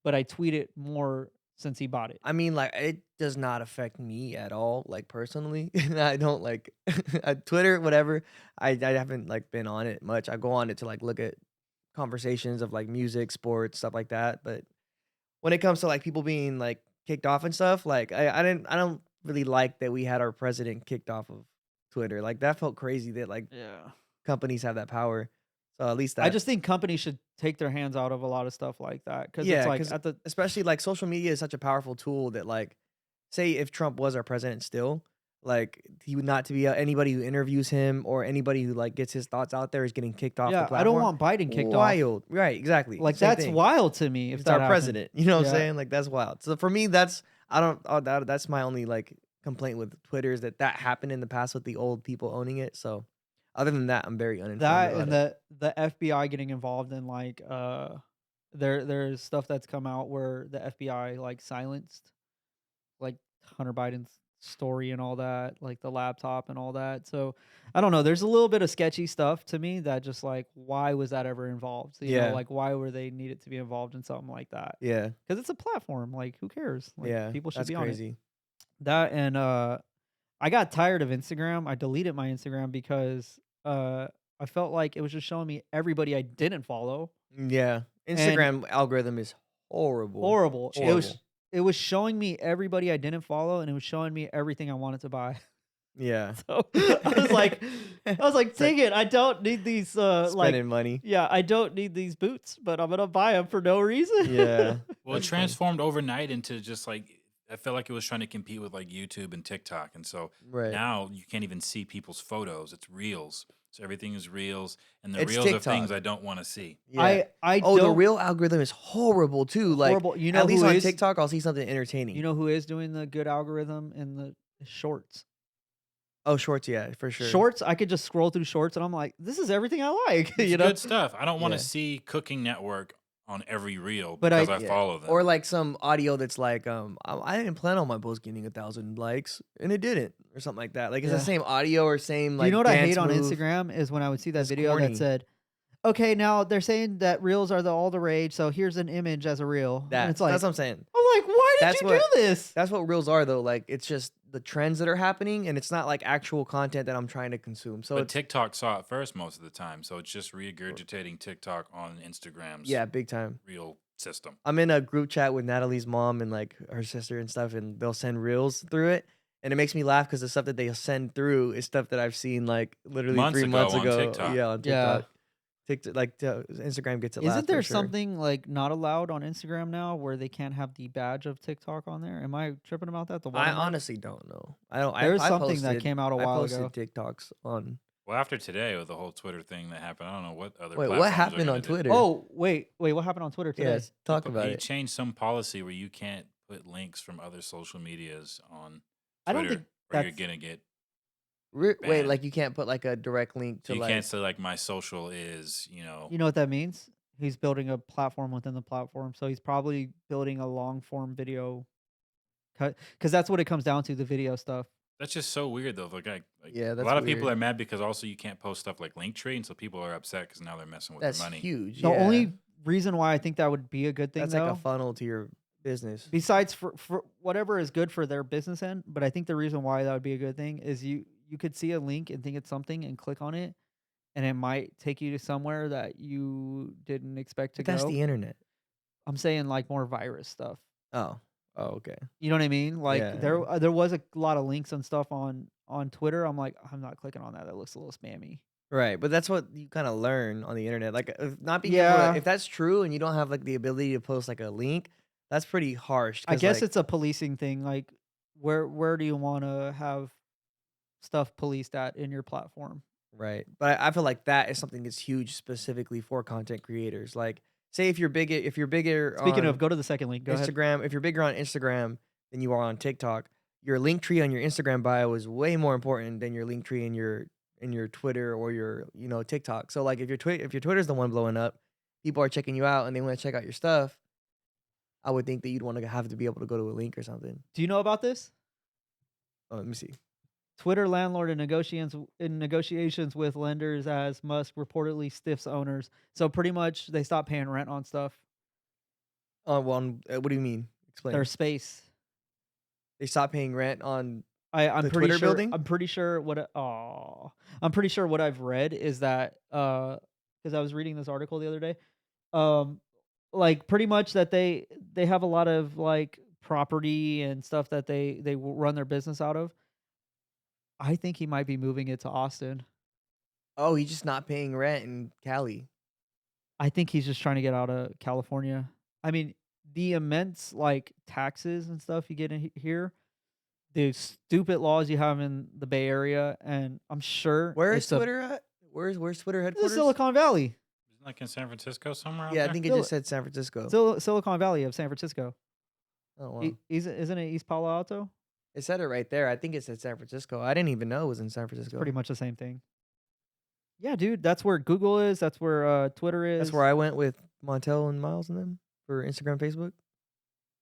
Speaker 1: but I tweeted more since he bought it.
Speaker 4: I mean, like, it does not affect me at all, like, personally. I don't, like, Twitter, whatever, I haven't, like, been on it much. I go on it to, like, look at conversations of, like, music, sports, stuff like that, but when it comes to, like, people being, like, kicked off and stuff, like, I don't really like that we had our president kicked off of Twitter. Like, that felt crazy that, like,
Speaker 1: Yeah.
Speaker 4: companies have that power. So at least that,
Speaker 1: I just think companies should take their hands out of a lot of stuff like that. Because
Speaker 4: Yeah,
Speaker 1: it's like
Speaker 4: 'cause
Speaker 1: at the
Speaker 4: especially like social media is such a powerful tool that, like, say if Trump was our president still, like, he would not to be anybody who interviews him or anybody who, like, gets his thoughts out there is getting kicked off the
Speaker 1: yeah,
Speaker 4: platform.
Speaker 1: I don't want Biden kicked off.
Speaker 4: Wild. Right, exactly.
Speaker 1: Like
Speaker 4: Same
Speaker 1: that's
Speaker 4: thing.
Speaker 1: wild to me. If
Speaker 4: It's
Speaker 1: that
Speaker 4: our
Speaker 1: happened.
Speaker 4: president. You know what I'm
Speaker 1: Yeah.
Speaker 4: saying? Like, that's wild. So for me, that's that's my only, like, complaint with Twitter is that happened in the past with the old people owning it. So other than that, I'm very uninformed
Speaker 1: That
Speaker 4: about
Speaker 1: and
Speaker 4: it.
Speaker 1: the FBI getting involved in like there's stuff that's come out where the FBI like silenced like Hunter Biden's story and all that, like the laptop and all that. So I don't know. There's a little bit of sketchy stuff to me that just like why was that ever involved? You
Speaker 4: Yeah.
Speaker 1: know, like why were they needed to be involved in something like that?
Speaker 4: Yeah.
Speaker 1: Because it's a platform. Like who cares? Like,
Speaker 4: Yeah.
Speaker 1: people should
Speaker 4: That's
Speaker 1: be on it.
Speaker 4: crazy.
Speaker 1: That and I got tired of Instagram. I deleted my Instagram because I felt like it was just showing me everybody I didn't follow.
Speaker 4: Yeah. Instagram algorithm is horrible.
Speaker 1: Horrible.
Speaker 4: Horrible.
Speaker 1: It was showing me everybody I didn't follow, and it was showing me everything I wanted to buy.
Speaker 4: Yeah.
Speaker 1: So I was like, dang it, I don't need these
Speaker 4: Spending money.
Speaker 1: yeah, I don't need these boots, but I'm gonna buy them for no reason.
Speaker 4: Yeah.
Speaker 2: Well, it
Speaker 4: That's funny.
Speaker 2: transformed overnight into just like I felt like it was trying to compete with like YouTube and TikTok, and so
Speaker 4: Right.
Speaker 2: now you can't even see people's photos. It's reels, so everything is reels, and the
Speaker 4: It's
Speaker 2: reels are
Speaker 4: TikTok.
Speaker 2: things I don't want to see.
Speaker 4: Yeah.
Speaker 1: I
Speaker 4: Oh, the
Speaker 1: don't,
Speaker 4: real algorithm is horrible too. Like,
Speaker 1: horrible. You know
Speaker 4: at least
Speaker 1: who
Speaker 4: on
Speaker 1: is-
Speaker 4: TikTok, I'll see something entertaining.
Speaker 1: You know who is doing the good algorithm in the shorts?
Speaker 4: Oh, shorts, yeah, for sure.
Speaker 1: Shorts, I could just scroll through shorts and I'm like, this is everything I like.
Speaker 2: It's
Speaker 1: you know?
Speaker 2: good stuff. I don't want to
Speaker 4: Yeah.
Speaker 2: see Cooking Network on every reel
Speaker 1: But I-
Speaker 2: because I
Speaker 4: Yeah.
Speaker 2: follow them.
Speaker 4: Or like some audio that's like, I didn't plan on my post getting 1,000 likes, and it didn't, or something like that. Like it's
Speaker 1: Yeah.
Speaker 4: the same audio or same like.
Speaker 1: You know what I
Speaker 4: dance
Speaker 1: hate on
Speaker 4: move.
Speaker 1: Instagram is when I would see that
Speaker 4: It's
Speaker 1: video
Speaker 4: corny.
Speaker 1: that said, okay, now they're saying that reels are all the rage, so here's an image as a reel. And it's like,
Speaker 4: That's what I'm saying.
Speaker 1: I'm like, why did
Speaker 4: That's
Speaker 1: you
Speaker 4: what-
Speaker 1: do this?
Speaker 4: That's what reels are though. Like it's just the trends that are happening, and it's not like actual content that I'm trying to consume. So
Speaker 2: But
Speaker 4: it's
Speaker 2: TikTok saw it first most of the time, so it's just regurgitating TikTok on Instagram's
Speaker 4: yeah, big time.
Speaker 2: real system.
Speaker 4: I'm in a group chat with Natalie's mom and like her sister and stuff, and they'll send reels through it, and it makes me laugh because the stuff that they send through is stuff that I've seen like literally
Speaker 2: Months
Speaker 4: 3 months
Speaker 2: ago on
Speaker 4: ago.
Speaker 2: TikTok.
Speaker 4: Yeah, on
Speaker 1: Yeah.
Speaker 4: TikTok. TikTok, like Instagram gets it
Speaker 1: Isn't
Speaker 4: last
Speaker 1: there
Speaker 4: for sure.
Speaker 1: something like not allowed on Instagram now where they can't have the badge of TikTok on there? Am I tripping about that? The
Speaker 4: I
Speaker 1: watermark?
Speaker 4: honestly don't know. I don't.
Speaker 1: There's
Speaker 4: I
Speaker 1: something that
Speaker 4: posted,
Speaker 1: came out a
Speaker 4: I
Speaker 1: while
Speaker 4: posted
Speaker 1: ago.
Speaker 4: TikToks on.
Speaker 2: Well, after today with the whole Twitter thing that happened, I don't know what other
Speaker 4: Wait,
Speaker 2: platforms
Speaker 4: what
Speaker 2: are
Speaker 4: happened
Speaker 2: gonna
Speaker 4: on
Speaker 2: do.
Speaker 4: Twitter?
Speaker 1: Oh, wait, what happened on Twitter today?
Speaker 4: Yes, talk about
Speaker 2: He
Speaker 4: it.
Speaker 2: changed some policy where you can't put links from other social medias on
Speaker 1: I don't
Speaker 2: Twitter,
Speaker 1: think
Speaker 2: or you're
Speaker 1: that's
Speaker 2: gonna get
Speaker 4: Wait,
Speaker 2: banned.
Speaker 4: like you can't put like a direct link
Speaker 2: So
Speaker 4: to
Speaker 2: you
Speaker 4: like.
Speaker 2: can't say like my social is,
Speaker 1: you know what that means? He's building a platform within the platform, so he's probably building a long form video cut because that's what it comes down to, the video stuff.
Speaker 2: That's just so weird though. Like
Speaker 4: Yeah,
Speaker 2: a
Speaker 4: that's
Speaker 2: lot of people
Speaker 4: weird.
Speaker 2: are mad because also you can't post stuff like Linktree, and so people are upset because now they're messing with
Speaker 4: That's
Speaker 2: their money.
Speaker 4: huge.
Speaker 1: The
Speaker 4: Yeah.
Speaker 1: only reason why I think that would be a good thing
Speaker 4: That's like a
Speaker 1: though,
Speaker 4: funnel to your business.
Speaker 1: besides for whatever is good for their business end, but I think the reason why that would be a good thing is you could see a link and think it's something and click on it and it might take you to somewhere that you didn't expect to
Speaker 4: But that's
Speaker 1: go.
Speaker 4: the internet.
Speaker 1: I'm saying like more virus stuff.
Speaker 4: Oh. Oh, okay.
Speaker 1: You know what I mean? Like
Speaker 4: Yeah.
Speaker 1: there was a lot of links and stuff on Twitter. I'm like, I'm not clicking on that. That looks a little spammy.
Speaker 4: Right, but that's what you kind of learn on the internet. Like, not being able
Speaker 1: Yeah.
Speaker 4: to, if that's true and you don't have like the ability to post like a link, that's pretty harsh.
Speaker 1: I
Speaker 4: 'Cause,
Speaker 1: guess
Speaker 4: like,
Speaker 1: it's a policing thing. Like where do you want to have stuff policed at in your platform?
Speaker 4: right. But I feel like that is something that's huge specifically for content creators. Like, say if you're bigger
Speaker 1: Speaking
Speaker 4: on
Speaker 1: of, go to the second link. Go ahead.
Speaker 4: Instagram, if you're bigger on Instagram than you are on TikTok, your link tree on your Instagram bio is way more important than your link tree in your Twitter or your TikTok. So like if your Twitter's the one blowing up, people are checking you out and they want to check out your stuff. I would think that you'd want to have to be able to go to a link or something.
Speaker 1: Do you know about this?
Speaker 4: Oh, let me see.
Speaker 1: Twitter landlord in negotiations with lenders as Musk reportedly stiffs owners. So pretty much they stop paying rent on stuff.
Speaker 4: Oh, well, what do you mean? Explain.
Speaker 1: Their space.
Speaker 4: They stopped paying rent on.
Speaker 1: I'm
Speaker 4: The
Speaker 1: pretty
Speaker 4: Twitter
Speaker 1: sure.
Speaker 4: building?
Speaker 1: I'm pretty sure I'm pretty sure what I've read is that because I was reading this article the other day, like pretty much that they have a lot of like property and stuff that they run their business out of. I think he might be moving it to Austin.
Speaker 4: Oh, he's just not paying rent in Cali.
Speaker 1: I think he's just trying to get out of California. I mean, the immense like taxes and stuff you get in here, the stupid laws you have in the Bay Area, and I'm sure
Speaker 4: Where is
Speaker 1: it's a-
Speaker 4: Twitter at? Where's Twitter
Speaker 1: It's
Speaker 4: headquarters?
Speaker 1: Silicon Valley.
Speaker 2: Isn't like in San Francisco somewhere? out
Speaker 4: Yeah, I
Speaker 2: there?
Speaker 4: think it just said San Francisco.
Speaker 1: Silicon Valley of San Francisco.
Speaker 4: Oh, wow.
Speaker 1: Isn't it East Palo Alto?
Speaker 4: It said it right there. I think it said San Francisco. I didn't even know it was in San Francisco.
Speaker 1: Pretty much the same thing. Yeah, dude, that's where Google is. That's where Twitter is.
Speaker 4: That's where I went with Montel and Miles and them for Instagram, Facebook.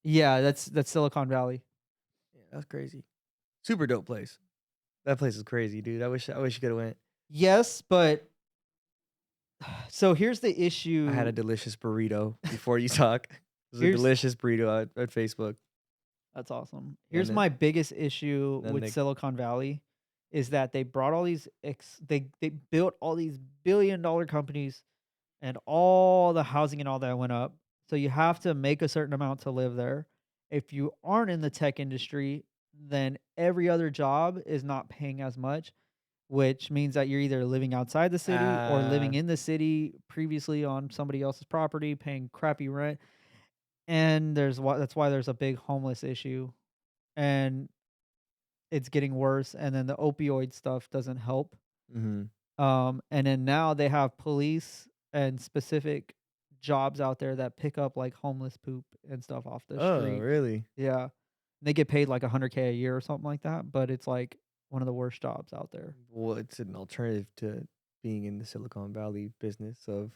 Speaker 1: Yeah, that's Silicon Valley.
Speaker 4: Yeah, that's crazy. Super dope place. That place is crazy, dude. I wish you could have went.
Speaker 1: Yes, but so here's the issue.
Speaker 4: I had a delicious burrito before you talk. It was a
Speaker 1: Here's-
Speaker 4: delicious burrito at Facebook.
Speaker 1: That's awesome. Here's
Speaker 4: then-
Speaker 1: my biggest issue
Speaker 4: then
Speaker 1: with
Speaker 4: they-
Speaker 1: Silicon Valley is that they brought all these they built all these billion-dollar companies and all the housing and all that went up. So you have to make a certain amount to live there. If you aren't in the tech industry, then every other job is not paying as much, which means that you're either living outside the city or living in the city previously on somebody else's property, paying crappy rent. And that's why there's a big homeless issue. And it's getting worse. And then the opioid stuff doesn't help.
Speaker 4: Mm-hmm.
Speaker 1: And then now they have police and specific jobs out there that pick up like homeless poop and stuff off the
Speaker 4: Oh,
Speaker 1: street.
Speaker 4: really?
Speaker 1: Yeah. They get paid like $100K a year or something like that, but it's like one of the worst jobs out there.
Speaker 4: Well, it's an alternative to being in the Silicon Valley business of.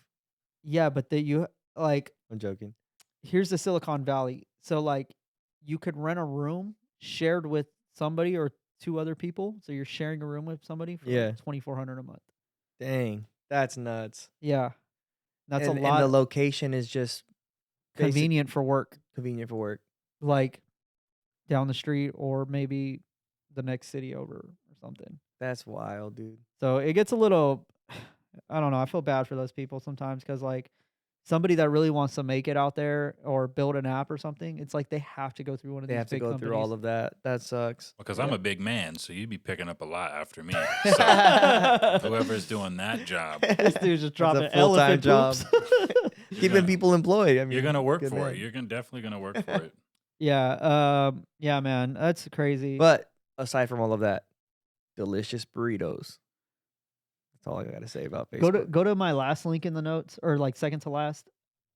Speaker 1: Yeah, but
Speaker 4: I'm joking.
Speaker 1: here's the Silicon Valley. So like you could rent a room shared with somebody or two other people. So you're sharing a room with somebody for
Speaker 4: Yeah.
Speaker 1: like $2,400 a month.
Speaker 4: Dang, that's nuts.
Speaker 1: Yeah. That's
Speaker 4: and,
Speaker 1: a lot
Speaker 4: And the location is just
Speaker 1: convenient for work.
Speaker 4: convenient for work.
Speaker 1: Like down the street or maybe the next city over or something.
Speaker 4: That's wild, dude.
Speaker 1: So it gets a little, I don't know. I feel bad for those people sometimes because like somebody that really wants to make it out there or build an app or something, it's like they have to go through one of
Speaker 4: They
Speaker 1: these
Speaker 4: have to
Speaker 1: big
Speaker 4: go
Speaker 1: companies.
Speaker 4: through all of that. That sucks.
Speaker 2: Because
Speaker 1: Yeah.
Speaker 2: I'm a big man, so you'd be picking up a lot after me. So whoever's doing that job,
Speaker 1: This dude's just
Speaker 4: That's a
Speaker 1: dropping
Speaker 4: full-time
Speaker 1: elephant
Speaker 4: job.
Speaker 1: poops.
Speaker 4: Keeping
Speaker 2: gonna-
Speaker 4: people employed. I mean,
Speaker 2: you're gonna work
Speaker 4: good
Speaker 2: for
Speaker 4: man.
Speaker 2: it. You're definitely gonna work for it.
Speaker 1: Yeah, man, that's crazy.
Speaker 4: But aside from all of that, delicious burritos. That's all I gotta say about Facebook.
Speaker 1: go to my last link in the notes, or like second to last.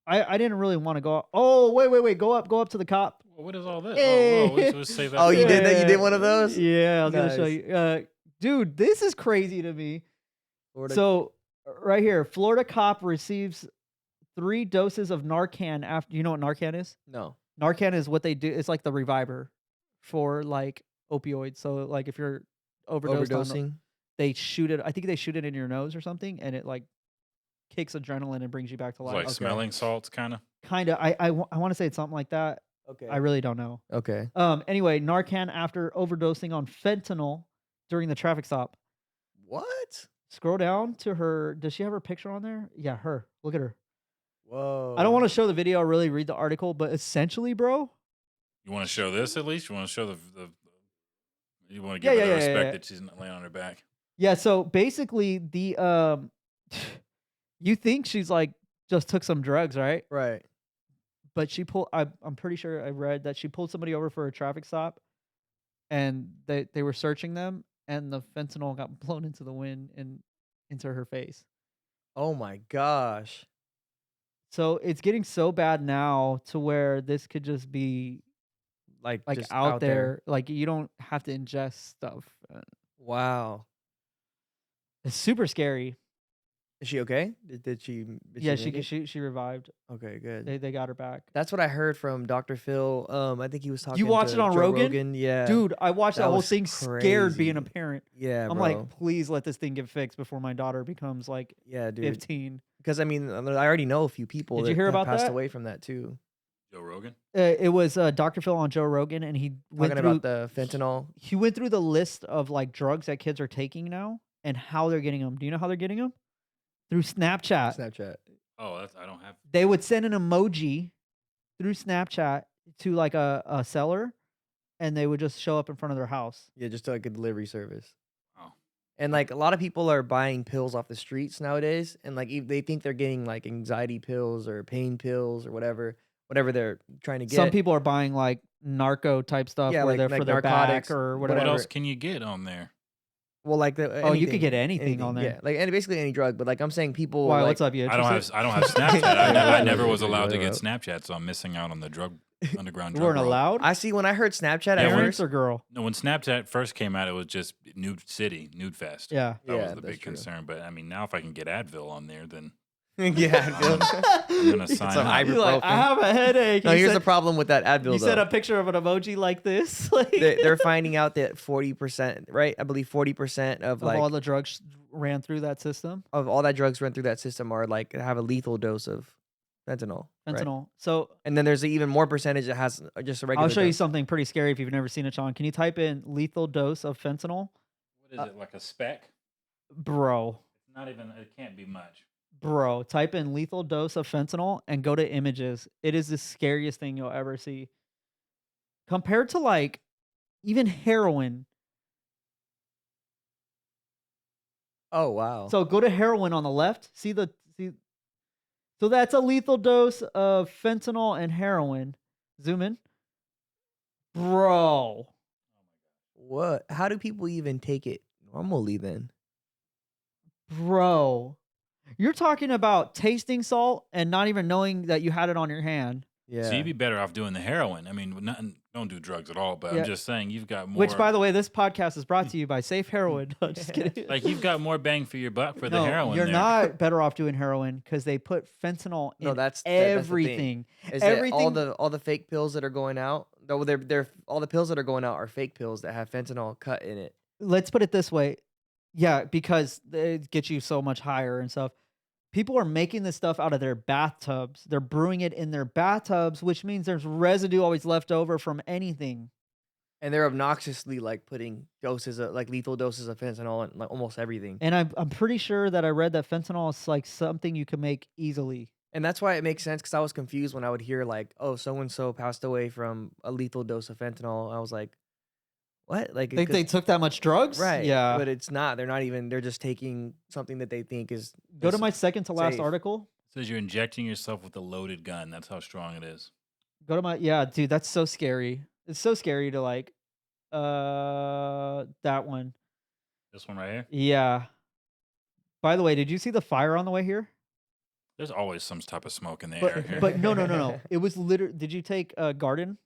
Speaker 1: I didn't really want to go up. Oh, wait. Go up to the cop.
Speaker 2: Well, what is all this?
Speaker 1: Hey.
Speaker 2: Let's save that.
Speaker 4: Oh,
Speaker 2: for
Speaker 4: you did
Speaker 2: later.
Speaker 4: that? You did one of those?
Speaker 1: Yeah, I was gonna show
Speaker 4: Nice.
Speaker 1: you. Dude, this is crazy to me.
Speaker 4: Florida-
Speaker 1: So right here, Florida cop receives 3 doses of Narcan after. You know what Narcan is?
Speaker 4: no.
Speaker 1: Narcan is what they do. It's like the reviver for like opioids. So like if you're
Speaker 4: Overdosing.
Speaker 1: they shoot it. I think they shoot it in your nose or something, and it like kicks adrenaline and brings you back to
Speaker 2: It's
Speaker 1: life.
Speaker 2: like
Speaker 4: Okay.
Speaker 2: smelling salts, kind of.
Speaker 1: Kind of. I want to say it's something like that.
Speaker 4: Okay.
Speaker 1: I really don't know.
Speaker 4: Okay.
Speaker 1: Anyway, Narcan after overdosing on fentanyl during the traffic stop.
Speaker 4: What?
Speaker 1: Scroll down to her. Does she have her picture on there? Yeah, her. Look at her.
Speaker 4: Whoa.
Speaker 1: I don't want to show the video or really read the article, but essentially, bro.
Speaker 2: You want to show this at least? You want to show the you want to
Speaker 1: Yeah,
Speaker 2: give her
Speaker 1: yeah,
Speaker 2: the
Speaker 1: yeah,
Speaker 2: respect
Speaker 1: yeah.
Speaker 2: that she's not laying on her back.
Speaker 1: Yeah, so basically the you think she's like just took some drugs, right?
Speaker 4: Right.
Speaker 1: But she pulled I'm pretty sure I read that she pulled somebody over for a traffic stop and they were searching them and the fentanyl got blown into the wind and into her face.
Speaker 4: Oh my gosh.
Speaker 1: So it's getting so bad now to where this could just be
Speaker 4: Like just
Speaker 1: out there. Like you don't have to ingest stuff.
Speaker 4: Wow.
Speaker 1: It's super scary.
Speaker 4: Is she okay? Did she?
Speaker 1: Yeah,
Speaker 4: make it?
Speaker 1: she revived.
Speaker 4: Okay, good.
Speaker 1: They got her back.
Speaker 4: That's what I heard from Dr. Phil. I think he was talking.
Speaker 1: You watched
Speaker 4: to
Speaker 1: it on
Speaker 4: Joe
Speaker 1: Rogan?
Speaker 4: Yeah,
Speaker 1: Dude, I watched
Speaker 4: that
Speaker 1: that whole
Speaker 4: was
Speaker 1: thing scared being a
Speaker 4: crazy.
Speaker 1: parent.
Speaker 4: Yeah,
Speaker 1: I'm
Speaker 4: bro.
Speaker 1: like, please let this thing get fixed before my daughter becomes like
Speaker 4: Yeah, dude.
Speaker 1: 15.
Speaker 4: Because I mean, I already know a few people.
Speaker 1: Did
Speaker 4: that
Speaker 1: you hear
Speaker 4: have
Speaker 1: about
Speaker 4: passed
Speaker 1: that?
Speaker 4: away from that too.
Speaker 2: Joe Rogan.
Speaker 1: It was Dr. Phil on Joe Rogan, and he went
Speaker 4: Talking
Speaker 1: through
Speaker 4: about the fentanyl.
Speaker 1: he went through the list of like drugs that kids are taking now and how they're getting them. Do you know how they're getting them? Through Snapchat.
Speaker 4: Snapchat.
Speaker 2: Oh, that's I don't have.
Speaker 1: They would send an emoji through Snapchat to like a seller, and they would just show up in front of their house.
Speaker 4: Yeah, just like a delivery service.
Speaker 2: Oh.
Speaker 4: And like a lot of people are buying pills off the streets nowadays, and like they think they're getting like anxiety pills or pain pills or whatever they're trying to get.
Speaker 1: Some people are buying like narco type stuff,
Speaker 4: Yeah,
Speaker 1: where
Speaker 4: like-
Speaker 1: they're
Speaker 4: like
Speaker 1: for their
Speaker 4: narcotics,
Speaker 1: back or
Speaker 2: What
Speaker 1: whatever.
Speaker 2: else can you get on there?
Speaker 4: Well, like
Speaker 1: Oh, you could get anything on there.
Speaker 4: Yeah, like and basically any drug. But like I'm saying, people.
Speaker 1: Why?
Speaker 4: like,
Speaker 1: What's up? You
Speaker 2: I don't
Speaker 1: interested?
Speaker 2: have Snapchat. I never was allowed to
Speaker 4: Bro.
Speaker 2: get Snapchat, so I'm missing out on the underground
Speaker 1: You
Speaker 2: drug
Speaker 1: weren't
Speaker 2: world.
Speaker 1: allowed.
Speaker 4: I see. When I heard Snapchat at
Speaker 2: Yeah,
Speaker 1: Parents
Speaker 4: first,
Speaker 1: or girl?
Speaker 2: No, when Snapchat first came out, it was just Nude City, Nude Fest.
Speaker 1: Yeah.
Speaker 2: That was
Speaker 4: Yeah,
Speaker 2: the
Speaker 4: that's
Speaker 2: big
Speaker 4: true.
Speaker 2: concern. But I mean, now if I can get Advil on there, then
Speaker 4: yeah, I feel-
Speaker 2: I'm gonna sign
Speaker 4: Some
Speaker 2: up.
Speaker 1: You're like, I have a headache.
Speaker 4: No,
Speaker 1: You
Speaker 4: here's
Speaker 1: said-
Speaker 4: the problem with that Advil.
Speaker 1: You
Speaker 4: though.
Speaker 1: sent a picture of an emoji like this, like
Speaker 4: They're finding out that 40%, right? I believe 40% of
Speaker 1: of
Speaker 4: like
Speaker 1: all the drugs ran through that system.
Speaker 4: of all that drugs run through that system are like have a lethal dose of fentanyl. right?
Speaker 1: Fentanyl. So
Speaker 4: And then there's an even more percentage that has just a regular.
Speaker 1: I'll show you
Speaker 4: dose.
Speaker 1: something pretty scary if you've never seen it, Sean. Can you type in lethal dose of fentanyl?
Speaker 2: What is it, like a speck?
Speaker 1: Bro,
Speaker 2: It's not even, it can't be much.
Speaker 1: type in lethal dose of fentanyl and go to images. It is the scariest thing you'll ever see. Compared to like even heroin.
Speaker 4: Oh wow.
Speaker 1: So go to heroin on the left. See. So that's a lethal dose of fentanyl and heroin. Zoom in. Bro.
Speaker 4: what? How do people even take it normally then?
Speaker 1: Bro. You're talking about tasting salt and not even knowing that you had it on your hand.
Speaker 4: Yeah.
Speaker 2: So you'd be better off doing the heroin. I mean, don't do drugs at all, but
Speaker 1: Yeah.
Speaker 2: I'm just saying you've got more.
Speaker 1: Which, by the way, this podcast is brought to you by Safe Heroin. No, just kidding.
Speaker 2: like you've got more bang for your buck for the
Speaker 1: No,
Speaker 2: heroin.
Speaker 1: you're
Speaker 2: there.
Speaker 1: not better off doing heroin because they put fentanyl in
Speaker 4: No, that's the thing.
Speaker 1: everything.
Speaker 4: Is that
Speaker 1: everything-
Speaker 4: all the fake pills that are going out? No, they're all the pills that are going out are fake pills that have fentanyl cut in it.
Speaker 1: Let's put it this way. Yeah, because it gets you so much higher and stuff. People are making this stuff out of their bathtubs. They're brewing it in their bathtubs, which means there's residue always left over from anything.
Speaker 4: And they're obnoxiously like putting doses of like lethal doses of fentanyl in like almost everything.
Speaker 1: And I'm pretty sure that I read that fentanyl is like something you can make easily.
Speaker 4: And that's why it makes sense because I was confused when I would hear like, oh, so and so passed away from a lethal dose of fentanyl. I was like, what? Like,
Speaker 1: They
Speaker 4: 'cause-
Speaker 1: took that much drugs?
Speaker 4: right?
Speaker 1: Yeah.
Speaker 4: But it's not. They're not even. They're just taking something that they think is.
Speaker 1: Go to
Speaker 4: just
Speaker 1: my second to last
Speaker 4: safe.
Speaker 1: article.
Speaker 2: It says you're injecting yourself with a loaded gun. That's how strong it is.
Speaker 1: Go to my yeah, dude, that's so scary. It's so scary to like that one.
Speaker 2: This one right here.
Speaker 1: Yeah. By the way, did you see the fire on the way here?
Speaker 2: There's always some type of smoke in the air here.
Speaker 1: But no. It was literally did you take Garden?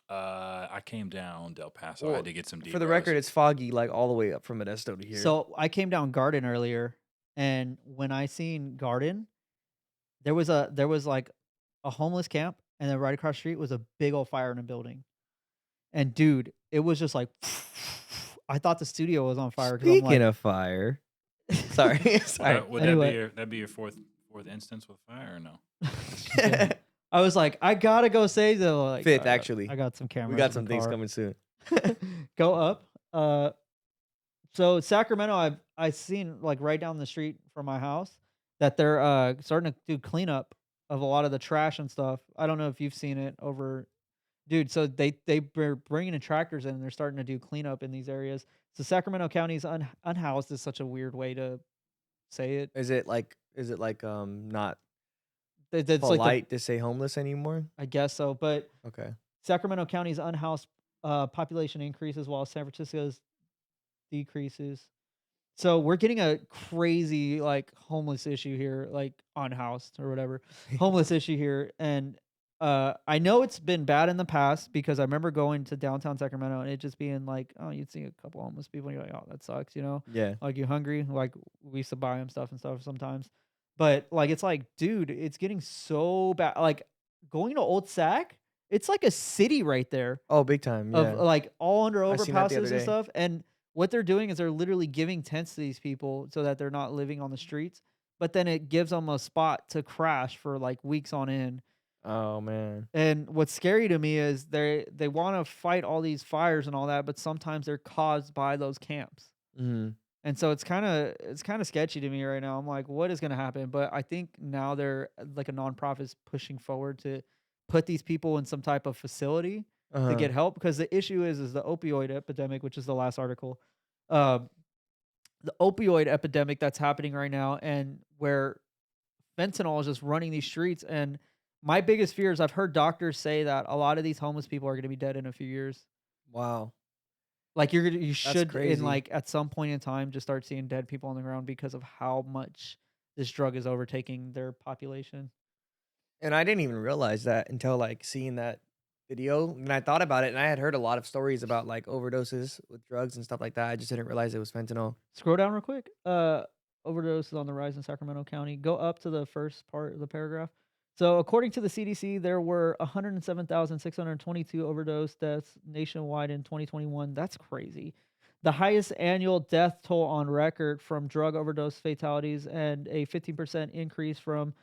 Speaker 2: I came down Del Paso. I
Speaker 4: Well,
Speaker 2: had to get some
Speaker 4: For the
Speaker 2: D-Rose.
Speaker 4: record, it's foggy like all the way up from Modesto to here.
Speaker 1: So I came down Garden earlier, and when I seen Garden, there was like a homeless camp, and then right across the street was a big old fire in a building. And dude, it was just like I thought the studio was on fire. 'Cause I'm
Speaker 4: speaking
Speaker 1: like,
Speaker 4: of fire, sorry, sorry.
Speaker 2: Would
Speaker 1: Anyway.
Speaker 2: that be your fourth instance with fire or no?
Speaker 1: I was like, I gotta go save the like,
Speaker 4: Fifth, actually.
Speaker 1: I got some cameras.
Speaker 4: We got
Speaker 1: in
Speaker 4: some
Speaker 1: the
Speaker 4: things
Speaker 1: car.
Speaker 4: coming soon.
Speaker 1: Go up. So Sacramento, I seen like right down the street from my house that they're starting to do cleanup of a lot of the trash and stuff. I don't know if you've seen it over, dude. So they're bringing in tractors in and they're starting to do cleanup in these areas. So Sacramento County's unhoused is such a weird way to say it.
Speaker 4: Is it like not
Speaker 1: It's like
Speaker 4: polite to say homeless anymore?
Speaker 1: I guess so, but
Speaker 4: Okay.
Speaker 1: Sacramento County's unhoused population increases while San Francisco's decreases. So we're getting a crazy like homeless issue here, like unhoused or whatever homeless issue here. And I know it's been bad in the past because I remember going to downtown Sacramento and it just being like, oh, you'd see a couple homeless people and you're like, oh, that sucks, you know?
Speaker 4: Yeah.
Speaker 1: Like you hungry? Like we used to buy them stuff and stuff sometimes. But like it's like, dude, it's getting so bad. Like going to Old Sac, it's like a city right there
Speaker 4: Oh, big time.
Speaker 1: of
Speaker 4: Yeah.
Speaker 1: like all under
Speaker 4: I seen that the
Speaker 1: overpasses
Speaker 4: other
Speaker 1: and
Speaker 4: day.
Speaker 1: stuff. And what they're doing is they're literally giving tents to these people so that they're not living on the streets. But then it gives them a spot to crash for like weeks on end.
Speaker 4: Oh man.
Speaker 1: And what's scary to me is they want to fight all these fires and all that, but sometimes they're caused by those camps.
Speaker 4: Hmm.
Speaker 1: And so it's kind of sketchy to me right now. I'm like, what is going to happen? But I think now they're like a nonprofit is pushing forward to put these people in some type of facility to get help because the issue is the opioid epidemic, which is the last article. The opioid epidemic that's happening right now, and where fentanyl is just running these streets. And my biggest fear is I've heard doctors say that a lot of these homeless people are going to be dead in a few years.
Speaker 4: Wow.
Speaker 1: Like you should
Speaker 4: crazy.
Speaker 1: in like at some point in time just start seeing dead people on the ground because of how much this drug is overtaking their population.
Speaker 4: And I didn't even realize that until like seeing that video. And I thought about it, and I had heard a lot of stories about like overdoses with drugs and stuff like that. I just didn't realize it was fentanyl.
Speaker 1: Scroll down real quick. Overdoses on the rise in Sacramento County. Go up to the first part of the paragraph. So, according to the CDC, there were 107,622 overdose deaths nationwide in 2021. That's crazy. The highest annual death toll on record from drug overdose fatalities and a 15% increase from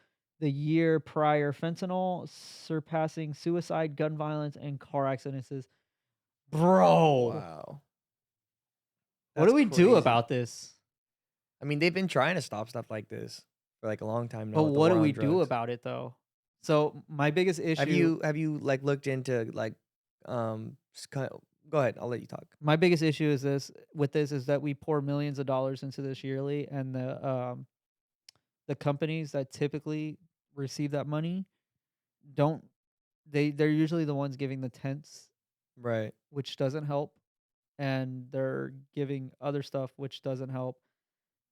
Speaker 1: the year prior. Fentanyl surpassing suicide, gun violence, and car accidents. Bro,
Speaker 4: Wow.
Speaker 1: what
Speaker 4: That's
Speaker 1: do we do
Speaker 4: crazy.
Speaker 1: about this?
Speaker 4: I mean, they've been trying to stop stuff like this for like a long time now.
Speaker 1: But
Speaker 4: with the
Speaker 1: what do
Speaker 4: war on
Speaker 1: we do
Speaker 4: drugs.
Speaker 1: about it though? So my biggest issue.
Speaker 4: Have you like looked into like go ahead, I'll let you talk.
Speaker 1: My biggest issue is is that we pour millions of dollars into this yearly, and the companies that typically receive that money don't. They're usually the ones giving the tents,
Speaker 4: Right.
Speaker 1: which doesn't help, and they're giving other stuff which doesn't help.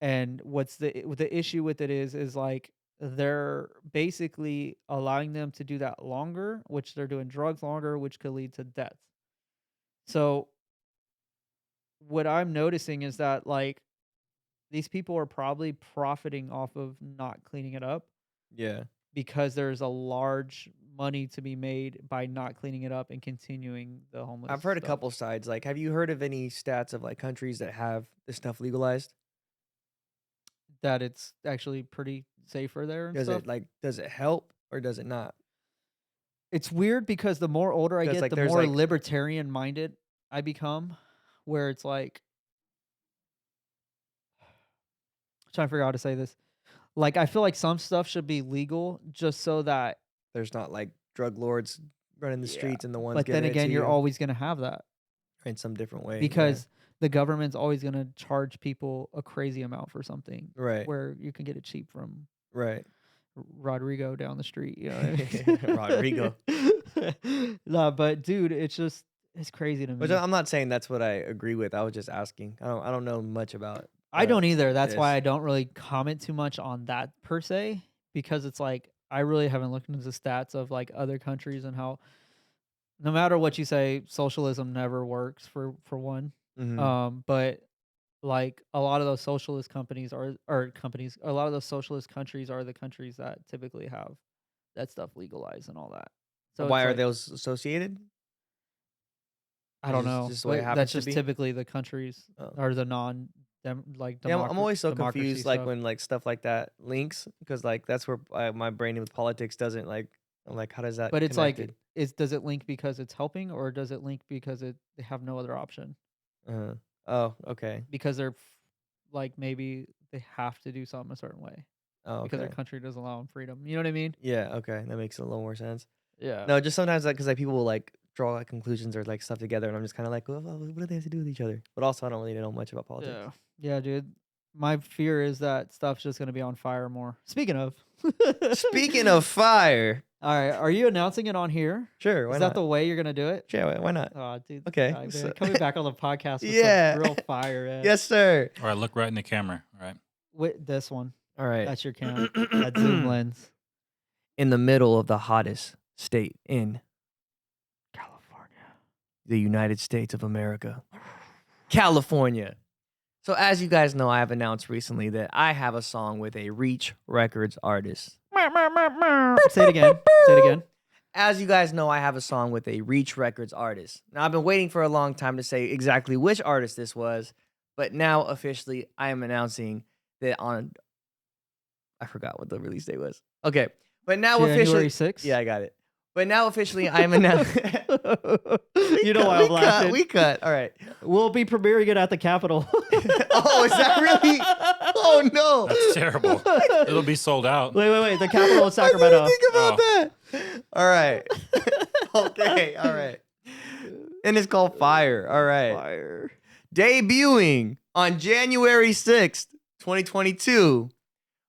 Speaker 1: And what's the issue with it is like they're basically allowing them to do that longer, which they're doing drugs longer, which could lead to death. So what I'm noticing is that like these people are probably profiting off of not cleaning it up
Speaker 4: Yeah.
Speaker 1: because there's a large money to be made by not cleaning it up and continuing the homeless.
Speaker 4: I've heard a
Speaker 1: stuff.
Speaker 4: couple sides. Like, have you heard of any stats of like countries that have this stuff legalized?
Speaker 1: that it's actually pretty safer there and
Speaker 4: Does
Speaker 1: stuff.
Speaker 4: does it help or does it not?
Speaker 1: It's weird because the more older I
Speaker 4: 'Cause,
Speaker 1: get,
Speaker 4: like,
Speaker 1: the
Speaker 4: there's,
Speaker 1: more
Speaker 4: like-
Speaker 1: libertarian minded I become, where it's like, trying to figure out how to say this. Like, I feel like some stuff should be legal just so that,
Speaker 4: There's not like drug lords running the
Speaker 1: yeah.
Speaker 4: streets and the ones
Speaker 1: But then
Speaker 4: giving it
Speaker 1: again,
Speaker 4: to
Speaker 1: you're
Speaker 4: you
Speaker 1: always gonna have that
Speaker 4: in some different way.
Speaker 1: because the government's always gonna charge people a crazy amount for something,
Speaker 4: right,
Speaker 1: where you can get it cheap from
Speaker 4: right.
Speaker 1: Rodrigo down the street. You know what I mean?
Speaker 4: Rodrigo.
Speaker 1: No, but dude, it's crazy to me.
Speaker 4: Which I'm not saying that's what I agree with. I was just asking. I don't know much about.
Speaker 1: I don't either. That's why
Speaker 4: this.
Speaker 1: I don't really comment too much on that per se, because it's like I really haven't looked into the stats of like other countries and how no matter what you say, socialism never works for one.
Speaker 4: Mhm.
Speaker 1: But like a lot of those socialist companies or companies, a lot of those socialist countries are the countries that typically have that stuff legalized and all that. So
Speaker 4: Why
Speaker 1: it's
Speaker 4: are
Speaker 1: like,
Speaker 4: those associated?
Speaker 1: I don't
Speaker 4: Just-
Speaker 1: know.
Speaker 4: just the way it
Speaker 1: but
Speaker 4: happens
Speaker 1: that's
Speaker 4: to
Speaker 1: just
Speaker 4: be?
Speaker 1: typically the countries
Speaker 4: Oh.
Speaker 1: or the like
Speaker 4: Yeah, I'm always so
Speaker 1: democracy
Speaker 4: confused, like
Speaker 1: stuff.
Speaker 4: when like stuff like that links, because like that's where my brain with politics doesn't like. I'm like, how does that?
Speaker 1: But it's
Speaker 4: connected?
Speaker 1: like, does it link because it's helping, or does it link because they have no other option?
Speaker 4: Oh, okay.
Speaker 1: Because they're like maybe they have to do something a certain way
Speaker 4: Oh,
Speaker 1: because their
Speaker 4: okay.
Speaker 1: country doesn't allow them freedom. You know what I mean?
Speaker 4: Yeah, okay. That makes a little more sense.
Speaker 1: Yeah.
Speaker 4: No, just sometimes like because like people will like draw like conclusions or like stuff together, and I'm just kind of like, well, what do they have to do with each other? But also, I don't really know much about politics.
Speaker 1: Yeah. Yeah, dude. My fear is that stuff's just gonna be on fire more. Speaking of.
Speaker 4: Speaking of fire,
Speaker 1: All right, are you announcing it on here?
Speaker 4: sure, why
Speaker 1: Is
Speaker 4: not?
Speaker 1: that the way you're gonna do it?
Speaker 4: Sure, why not?
Speaker 1: Oh, dude.
Speaker 4: Okay,
Speaker 1: man,
Speaker 4: so-
Speaker 1: coming back on the podcast with
Speaker 4: Yeah.
Speaker 1: some real fire. Man.
Speaker 4: Yes, sir.
Speaker 2: All right, look right in the camera. All right.
Speaker 1: With this one.
Speaker 4: All right.
Speaker 1: That's your cam. That zoom lens.
Speaker 4: In the middle of the hottest state in
Speaker 1: California.
Speaker 4: the United States of America, California. So as you guys know, I have announced recently that I have a song with a Reach Records artist.
Speaker 1: Say it again. Say it again.
Speaker 4: As you guys know, I have a song with a Reach Records artist. Now, I've been waiting for a long time to say exactly which artist this was, but now officially I am announcing that on... I forgot what the release date was. Okay, but now
Speaker 1: January
Speaker 4: officially...
Speaker 1: 6th?
Speaker 4: Yeah, I got it. But now officially I am announcing...
Speaker 1: You know why I'm laughing.
Speaker 4: We cut. All right.
Speaker 1: We'll be premiering it at the Capitol.
Speaker 4: Oh, is that really? Oh, no.
Speaker 2: That's terrible. It'll be sold out.
Speaker 1: Wait. The Capitol in
Speaker 4: I
Speaker 1: Sacramento.
Speaker 4: didn't think about
Speaker 2: Oh.
Speaker 4: that. All right. Okay. All right. And it's called Fire. All right.
Speaker 1: Fire.
Speaker 4: Debuting on January 6th, 2022.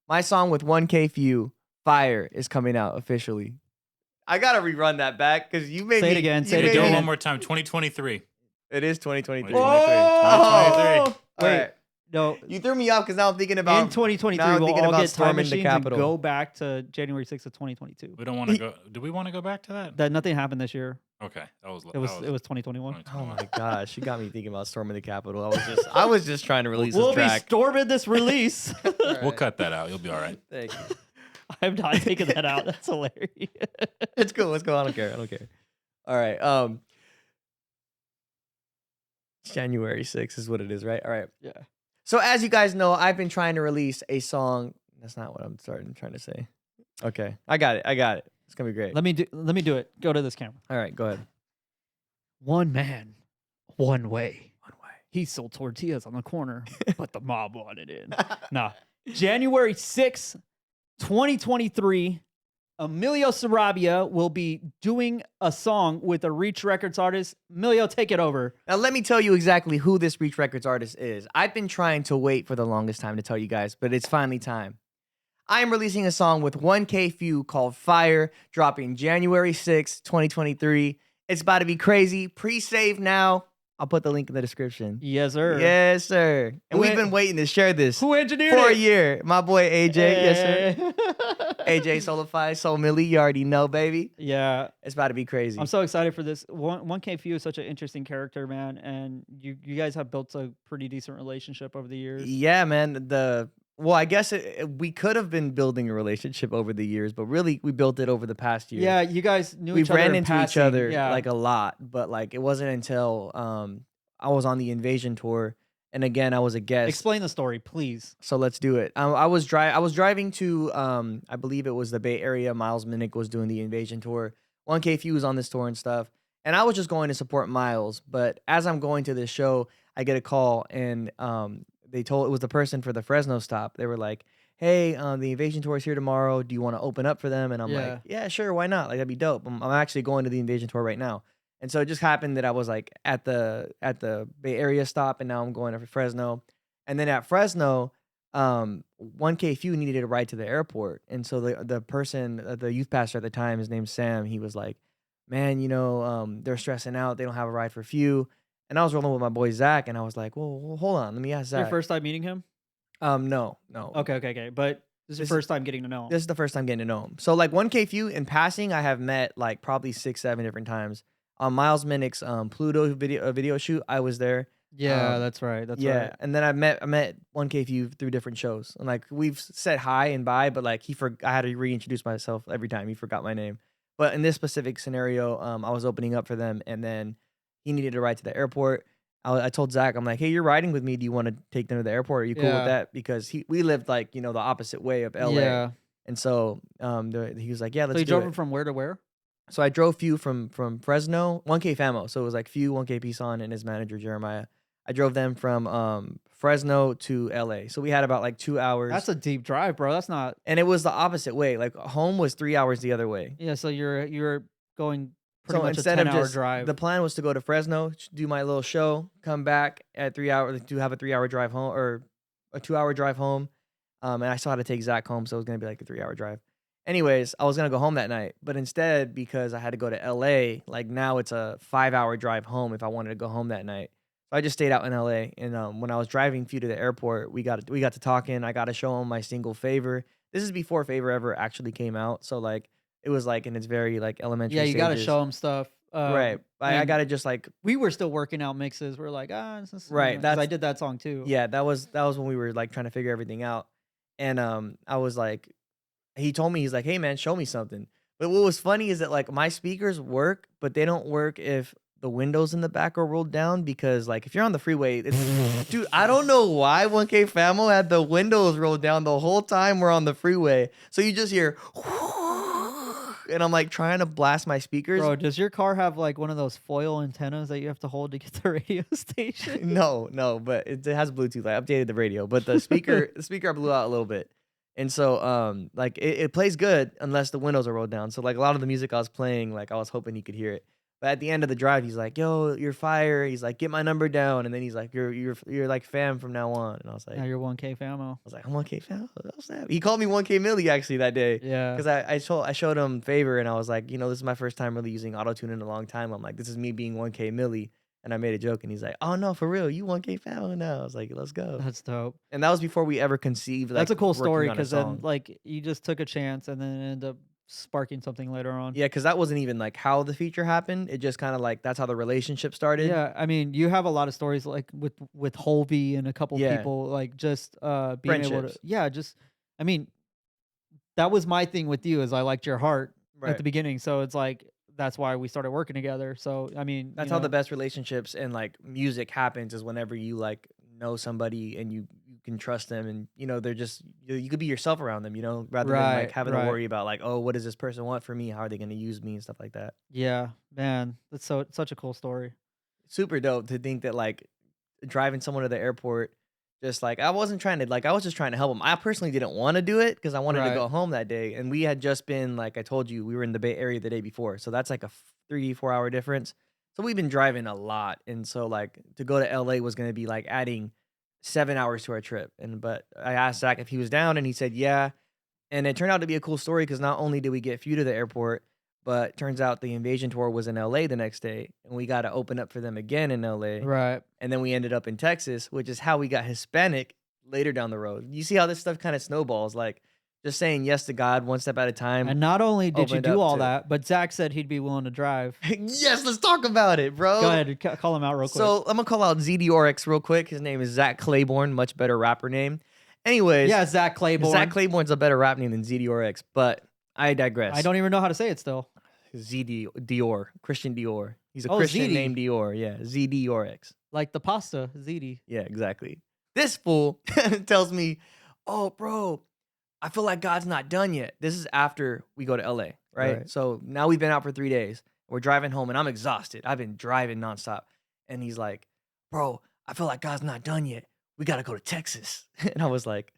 Speaker 4: My song with 1K Few, Fire, is coming out officially. I gotta rerun that back because you made
Speaker 1: Say it
Speaker 4: me.
Speaker 1: again,
Speaker 4: you
Speaker 1: say it
Speaker 4: made
Speaker 2: Do it
Speaker 1: again.
Speaker 4: me-
Speaker 2: one more time. 2023.
Speaker 4: It is 2023.
Speaker 2: 2023.
Speaker 1: Wait,
Speaker 4: All right.
Speaker 1: no.
Speaker 4: You threw me off because now I'm thinking about.
Speaker 1: In 2023,
Speaker 4: now I'm
Speaker 1: we'll
Speaker 4: thinking
Speaker 1: all
Speaker 4: about
Speaker 1: get time
Speaker 4: storming the
Speaker 1: machines and
Speaker 4: Capitol.
Speaker 1: go back to January 6th of 2022.
Speaker 2: We don't want to go. Do we want to go back to that?
Speaker 1: That nothing happened this year.
Speaker 2: Okay, that was.
Speaker 1: It was 2021.
Speaker 4: Oh my gosh, you got me thinking about storming the Capitol. I was just trying to release
Speaker 1: We'll
Speaker 4: this
Speaker 1: be
Speaker 4: track.
Speaker 1: storming this release.
Speaker 2: We'll cut that out. You'll be all right.
Speaker 4: Thank you.
Speaker 1: I'm not taking that out. That's hilarious.
Speaker 4: It's cool. Let's go. I don't care. All right. January 6th is what it is, right? All right.
Speaker 1: Yeah.
Speaker 4: So as you guys know, I've been trying to release a song. That's not what I'm trying to say. Okay. I got it. It's gonna be great.
Speaker 1: Let me do it. Go to this camera.
Speaker 4: All right, go ahead.
Speaker 1: One man, one way.
Speaker 4: One way.
Speaker 1: He sold tortillas on the corner, but the mob wanted in. Nah. January 6th, 2023, Emilio Sarabia will be doing a song with a Reach Records artist. Emilio, take it over.
Speaker 4: Now let me tell you exactly who this Reach Records artist is. I've been trying to wait for the longest time to tell you guys, but it's finally time. I am releasing a song with 1K Few called Fire, dropping January 6th, 2023. It's about to be crazy. Pre-save now. I'll put the link in the description.
Speaker 1: Yes, sir.
Speaker 4: Yes, sir. And
Speaker 1: Who
Speaker 4: we've
Speaker 1: en-
Speaker 4: been waiting to share this
Speaker 1: Who engineered
Speaker 4: for a
Speaker 1: it?
Speaker 4: year. My boy AJ. Yes, sir.
Speaker 1: sir.
Speaker 4: AJ Solafide, Soul Millie. You already know, baby.
Speaker 1: Yeah.
Speaker 4: It's about to be crazy.
Speaker 1: I'm so excited for this. 1K Few is such an interesting character, man. And you guys have built a pretty decent relationship over the years.
Speaker 4: Yeah, man. Well, I guess we could have been building a relationship over the years, but really we built it over the past year.
Speaker 1: Yeah, you guys knew
Speaker 4: We
Speaker 1: each other
Speaker 4: ran
Speaker 1: in
Speaker 4: into each
Speaker 1: passing.
Speaker 4: other
Speaker 1: Yeah.
Speaker 4: like a lot, but like it wasn't until I was on the Invasion tour, and again I was a guest.
Speaker 1: Explain the story, please.
Speaker 4: So let's do it. I was driving to I believe it was the Bay Area. Miles Minnick was doing the Invasion tour. 1K Few was on this tour and stuff. And I was just going to support Miles. But as I'm going to this show, I get a call, and they told it was the person for the Fresno stop. They were like, "Hey, the Invasion Tour is here tomorrow. Do you want to open up for them?" And I'm like,
Speaker 1: Yeah.
Speaker 4: "Yeah, sure, why not? Like that'd be dope. I'm actually going to the Invasion Tour right now." And so it just happened that I was like at the Bay Area stop, and now I'm going to Fresno. And then at Fresno, 1K Few needed a ride to the airport, and so the person, the youth pastor at the time, his name's Sam. He was like, "Man, they're stressing out. They don't have a ride for Few." And I was rolling with my boy Zach, and I was like, "Well, hold on, let me ask
Speaker 1: Your
Speaker 4: Zach."
Speaker 1: first time meeting him?
Speaker 4: No.
Speaker 1: Okay. But this is your
Speaker 4: This
Speaker 1: first time getting to know him.
Speaker 4: This is the first time getting to know him. So like 1K Few in passing, I have met like probably 6, 7 different times. On Miles Minnick's Pluto video shoot, I was there.
Speaker 1: Yeah, that's right. That's
Speaker 4: Yeah,
Speaker 1: right.
Speaker 4: and then I met 1K Few through different shows, and like we've said hi and bye, but like I had to reintroduce myself every time. He forgot my name. But in this specific scenario, I was opening up for them, and then he needed a ride to the airport. I told Zach, I'm like, "Hey, you're riding with me. Do you want to take them to the airport? Are you cool with
Speaker 1: Yeah.
Speaker 4: that?" Because we lived like the opposite way of LA,
Speaker 1: Yeah.
Speaker 4: and so he was like, "Yeah,
Speaker 1: So
Speaker 4: let's
Speaker 1: you
Speaker 4: do
Speaker 1: drove
Speaker 4: it."
Speaker 1: him from where to where?
Speaker 4: So I drove Few from Fresno, 1K Famo. So it was like Few, 1K Pison, and his manager Jeremiah. I drove them from Fresno to LA. So we had about like 2 hours.
Speaker 1: That's a deep drive, bro. That's not.
Speaker 4: And it was the opposite way. Like home was 3 hours the other way.
Speaker 1: Yeah. So you're going pretty
Speaker 4: So
Speaker 1: much a
Speaker 4: instead of
Speaker 1: 10-hour
Speaker 4: just
Speaker 1: drive.
Speaker 4: the plan was to go to Fresno, do my little show, come back at 3 hours, do have a 3 hour drive home or a 2 hour drive home. And I still had to take Zach home, so it was gonna be like a 3 hour drive. Anyways, I was gonna go home that night, but instead, because I had to go to LA, like now it's a 5 hour drive home if I wanted to go home that night. So I just stayed out in LA, and when I was driving Few to the airport, we got to talking. I got to show him my single Favor. This is before Favor ever actually came out, so like it was like in its very like elementary.
Speaker 1: Yeah, you got to
Speaker 4: stages.
Speaker 1: show him stuff.
Speaker 4: Right. I
Speaker 1: and
Speaker 4: got to just like
Speaker 1: we were still working out mixes. We're like, this is,
Speaker 4: Right,
Speaker 1: 'cause
Speaker 4: that's
Speaker 1: I did that song too.
Speaker 4: yeah, that was when we were like trying to figure everything out. And I was like, he told me, he's like, "Hey man, show me something." But what was funny is that like my speakers work, but they don't work if the windows in the back are rolled down, because like if you're on the freeway, dude, I don't know why 1K Famo had the windows rolled down the whole time we're on the freeway. So you just hear and I'm like trying to blast my speakers.
Speaker 1: Bro, does your car have like one of those foil antennas that you have to hold to get the radio station?
Speaker 4: No, but it has Bluetooth. I updated the radio, but the speaker blew out a little bit. And so like it plays good unless the windows are rolled down. So like a lot of the music I was playing, like I was hoping he could hear it. But at the end of the drive, he's like, "Yo, you're fire." He's like, "Get my number down." And then he's like, You're like fam from now on." And I was like,
Speaker 1: Now you're 1K famo.
Speaker 4: "I'm 1K fam." He called me 1K Millie actually that day.
Speaker 1: Yeah.
Speaker 4: Because I showed him Favor, and I was like, this is my first time really using auto-tune in a long time. I'm like, this is me being 1K Millie. And I made a joke, and he's like, "Oh no, for real, you 1K fam now." I was like, "Let's go."
Speaker 1: That's dope.
Speaker 4: And that was before we ever conceived. Like,
Speaker 1: That's a cool
Speaker 4: working
Speaker 1: story
Speaker 4: on a
Speaker 1: because then
Speaker 4: song.
Speaker 1: like you just took a chance and then it ended up sparking something later on.
Speaker 4: Yeah, because that wasn't even like how the feature happened. It just kind of like that's how the relationship started.
Speaker 1: Yeah, I mean, you have a lot of stories like with Holby and a couple
Speaker 4: Yeah.
Speaker 1: people like just being able to
Speaker 4: Friendships.
Speaker 1: just I mean, that was my thing with you is I liked your heart at
Speaker 4: Right.
Speaker 1: the beginning. So it's like that's why we started working together. So I mean,
Speaker 4: That's how the best relationships and like music happens, is whenever you like know somebody and you can trust them, and they're just you could be yourself around them, rather than like
Speaker 1: Right,
Speaker 4: having to
Speaker 1: right.
Speaker 4: worry about like, oh, what does this person want from me? How are they going to use me and stuff like that.
Speaker 1: Yeah, man, that's such a cool story.
Speaker 4: Super dope to think that like driving someone to the airport, just like I wasn't trying to like I was just trying to help them. I personally didn't want to do it because I wanted to
Speaker 1: Right.
Speaker 4: go home that day, and we had just been, like I told you, we were in the Bay Area the day before, so that's like a 3-4 hour difference. So we've been driving a lot, and so like to go to LA was going to be like adding 7 hours to our trip. But I asked Zach if he was down, and he said yeah. And it turned out to be a cool story because not only did we get Few to the airport, but turns out the Invasion tour was in LA the next day, and we got to open up for them again in LA.
Speaker 1: Right.
Speaker 4: And then we ended up in Texas, which is how we got Hispanic later down the road. You see how this stuff kind of snowballs, like just saying yes to God one step at a time.
Speaker 1: And not only did you
Speaker 4: opened
Speaker 1: do
Speaker 4: up
Speaker 1: all
Speaker 4: to-
Speaker 1: that, but Zach said he'd be willing to drive.
Speaker 4: Yes, let's talk about it, bro.
Speaker 1: Go ahead, call him out real quick.
Speaker 4: So I'm gonna call out ZDRX real quick. His name is Zach Claiborne, much better rapper name. Anyways,
Speaker 1: yeah, Zach Claiborne.
Speaker 4: Zach Claiborne's a better rap name than ZDRX, but I digress.
Speaker 1: I don't even know how to say it still.
Speaker 4: ZD Dior, Christian Dior. He's a
Speaker 1: Oh,
Speaker 4: Christian
Speaker 1: ZD.
Speaker 4: named Dior. Yeah, ZDRX.
Speaker 1: Like the pasta, ziti.
Speaker 4: Yeah, exactly. This fool tells me, "Oh, bro, I feel like God's not done yet." This is after we go to LA, right?
Speaker 1: Right.
Speaker 4: So now we've been out for 3 days. We're driving home, and I'm exhausted. I've been driving nonstop. And he's like, bro, I feel like God's not done yet. We got to go to Texas. And I was like,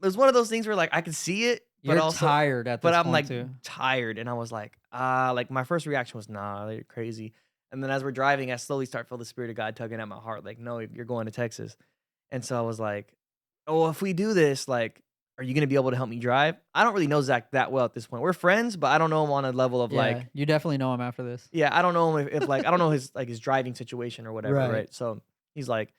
Speaker 4: it was one of those things where like I could see it, but
Speaker 1: You're
Speaker 4: also,
Speaker 1: tired at
Speaker 4: but
Speaker 1: this
Speaker 4: I'm
Speaker 1: point
Speaker 4: like
Speaker 1: too.
Speaker 4: tired. And I was like my first reaction was, nah, you're crazy. And then as we're driving, I slowly start feel the Spirit of God tugging at my heart, like, no, you're going to Texas. And so I was like, oh, if we do this, like, are you gonna be able to help me drive? I don't really know Zach that well at this point. We're friends, but I don't know him on a level of
Speaker 1: Yeah,
Speaker 4: like,
Speaker 1: you definitely know him after this.
Speaker 4: yeah, I don't know him if like I don't know his driving situation or whatever,
Speaker 1: Right.
Speaker 4: right? So he's like,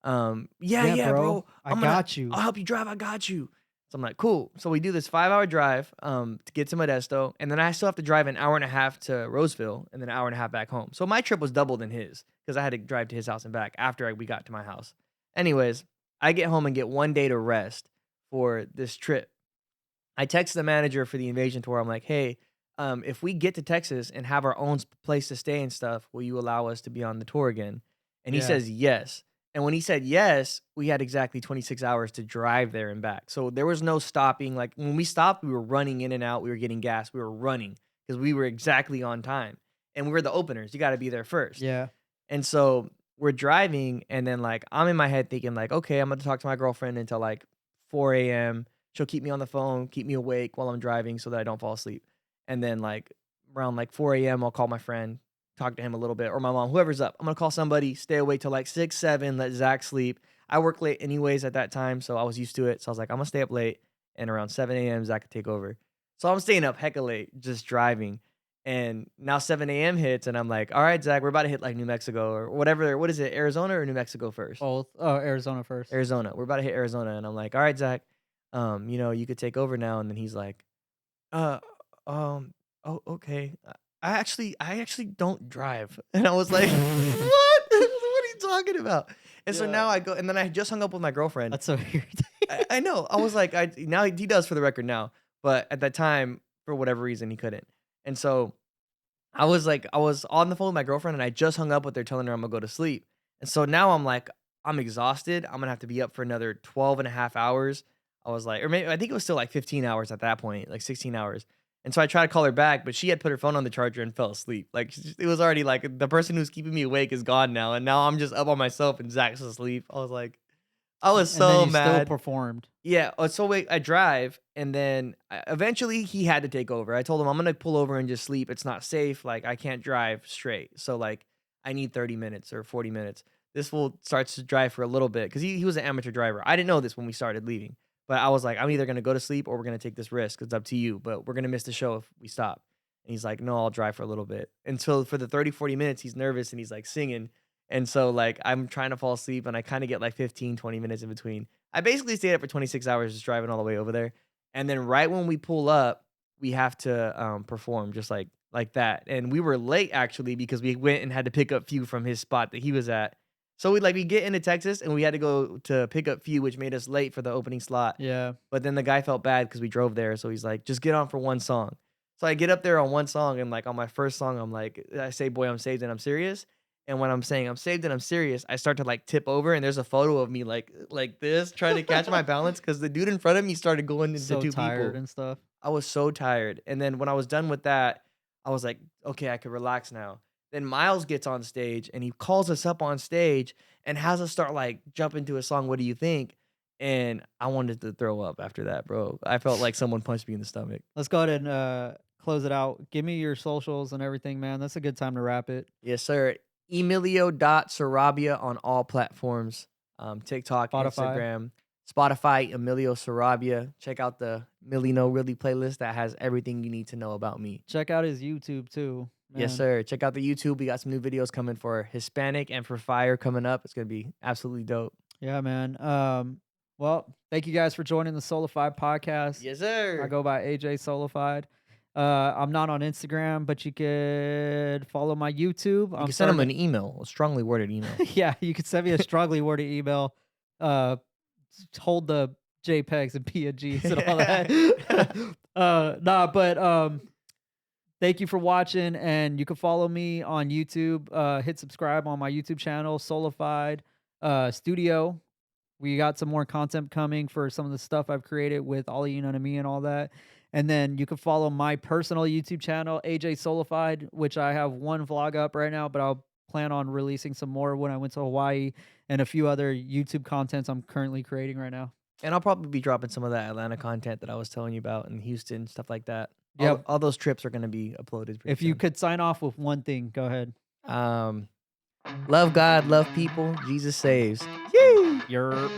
Speaker 1: Yeah,
Speaker 4: yeah, bro,
Speaker 1: I got you.
Speaker 4: I'll help you drive. I got you. So I'm like, cool. So we do this 5-hour drive to get to Modesto, and then I still have to drive an hour and a half to Roseville, and then an hour and a half back home. So my trip was double than his because I had to drive to his house and back after we got to my house. Anyways, I get home and get 1 day to rest for this trip. I text the manager for the invasion tour. I'm like, hey, if we get to Texas and have our own place to stay and stuff, will you allow us to be on the tour again? And he
Speaker 1: Yeah.
Speaker 4: says yes. And when he said yes, we had exactly 26 hours to drive there and back. So there was no stopping. Like when we stopped, we were running in and out. We were getting gas. We were running because we were exactly on time. And we were the openers. You got to be there first.
Speaker 1: Yeah.
Speaker 4: And so we're driving, and then like I'm in my head thinking like, okay, I'm gonna talk to my girlfriend until like 4 a.m. She'll keep me on the phone, keep me awake while I'm driving so that I don't fall asleep. And then like around like 4 a.m. I'll call my friend, talk to him a little bit, or my mom, whoever's up. I'm gonna call somebody, stay awake till like 6, 7, let Zach sleep. I work late anyways at that time, so I was used to it. So I was like, I'm gonna stay up late, and around 7 a.m. Zach could take over. So I'm staying up hecka late, just driving. And now 7 a.m. hits, and I'm like, all right, Zach, we're about to hit like New Mexico or whatever. What is it, Arizona or New Mexico first?
Speaker 1: Both. Oh, Arizona first.
Speaker 4: Arizona. We're about to hit Arizona. And I'm like, all right, Zach, you could take over now. And then he's like, uh, oh, okay. I actually don't drive. And I was like, what? What are you talking about? And so
Speaker 1: Yeah.
Speaker 4: now I go, and then I just hung up with my girlfriend.
Speaker 1: That's so weird.
Speaker 4: I know. I was like, now he does for the record now, but at that time, for whatever reason, he couldn't. And so I was on the phone with my girlfriend, and I just hung up with her telling her I'm gonna go to sleep. And so now I'm like, I'm exhausted. I'm gonna have to be up for another 12 and a half hours. I was like, or maybe I think it was still like 15 hours at that point, like 16 hours. And so I tried to call her back, but she had put her phone on the charger and fell asleep. Like it was already like the person who's keeping me awake is gone now, and now I'm just up on myself and Zach's asleep. I was like, I was
Speaker 1: And then
Speaker 4: so
Speaker 1: you
Speaker 4: mad.
Speaker 1: still performed.
Speaker 4: Yeah. So wait, I drive, and then eventually he had to take over. I told him I'm gonna pull over and just sleep. It's not safe. Like I can't drive straight. So like I need 30 minutes or 40 minutes. This fool starts to drive for a little bit because he was an amateur driver. I didn't know this when we started leaving, but I was like, I'm either gonna go to sleep or we're gonna take this risk. It's up to you, but we're gonna miss the show if we stop. And he's like, no, I'll drive for a little bit. And so for the 30, 40 minutes, he's nervous and he's like singing. And so like I'm trying to fall asleep, and I kind of get like 15, 20 minutes in between. I basically stayed up for 26 hours just driving all the way over there. And then right when we pull up, we have to perform just like that. And we were late actually because we went and had to pick up Few from his spot that he was at. So we get into Texas, and we had to go to pick up Few, which made us late for the opening slot.
Speaker 1: Yeah.
Speaker 4: But then the guy felt bad because we drove there. So he's like, just get on for one song. So I get up there on one song, and like on my first song, I'm like, I say, boy, I'm saved and I'm serious. And when I'm saying I'm saved and I'm serious, I start to like tip over, and there's a photo of me like this, trying to catch my balance because the dude in front of me started going into
Speaker 1: So
Speaker 4: two
Speaker 1: tired
Speaker 4: people.
Speaker 1: and stuff.
Speaker 4: I was so tired. And then when I was done with that, I was like, okay, I could relax now. Then Miles gets on stage, and he calls us up on stage and has us start like jumping to a song. What do you think? And I wanted to throw up after that, bro. I felt like someone punched me in the stomach.
Speaker 1: Let's go ahead and close it out. Give me your socials and everything, man. That's a good time to wrap it.
Speaker 4: Yes, sir. Emilio.Sarabia on all platforms. TikTok,
Speaker 1: Spotify.
Speaker 4: Instagram, Spotify, Emilio Sarabia. Check out the Millie No Really playlist that has everything you need to know about me.
Speaker 1: Check out his YouTube too.
Speaker 4: Yes,
Speaker 1: man.
Speaker 4: sir. Check out the YouTube. We got some new videos coming for Hispanic and for Fire coming up. It's going to be absolutely dope.
Speaker 1: Yeah, man. Well, thank you guys for joining the Solafide podcast.
Speaker 4: Yes, sir.
Speaker 1: I go by AJ Solafide. I'm not on Instagram, but you could follow my YouTube.
Speaker 4: You can send them an email, a strongly worded email.
Speaker 1: Yeah, you could send me a strongly worded email. Hold the JPEGs and PNGs and all that. Thank you for watching, and you can follow me on YouTube. Hit subscribe on my YouTube channel, Solafide Studio. We got some more content coming for some of the stuff I've created with Ollie and Me and all that. And then you can follow my personal YouTube channel, AJ Solafide, which I have one vlog up right now, but I'll plan on releasing some more when I went to Hawaii and a few other YouTube contents I'm currently creating right now.
Speaker 4: And I'll probably be dropping some of that Atlanta content that I was telling you about in Houston, stuff like that.
Speaker 1: Yeah.
Speaker 4: All those trips are going to be uploaded.
Speaker 1: If you could sign off with one thing, go ahead.
Speaker 4: Love God, love people, Jesus saves.
Speaker 1: You're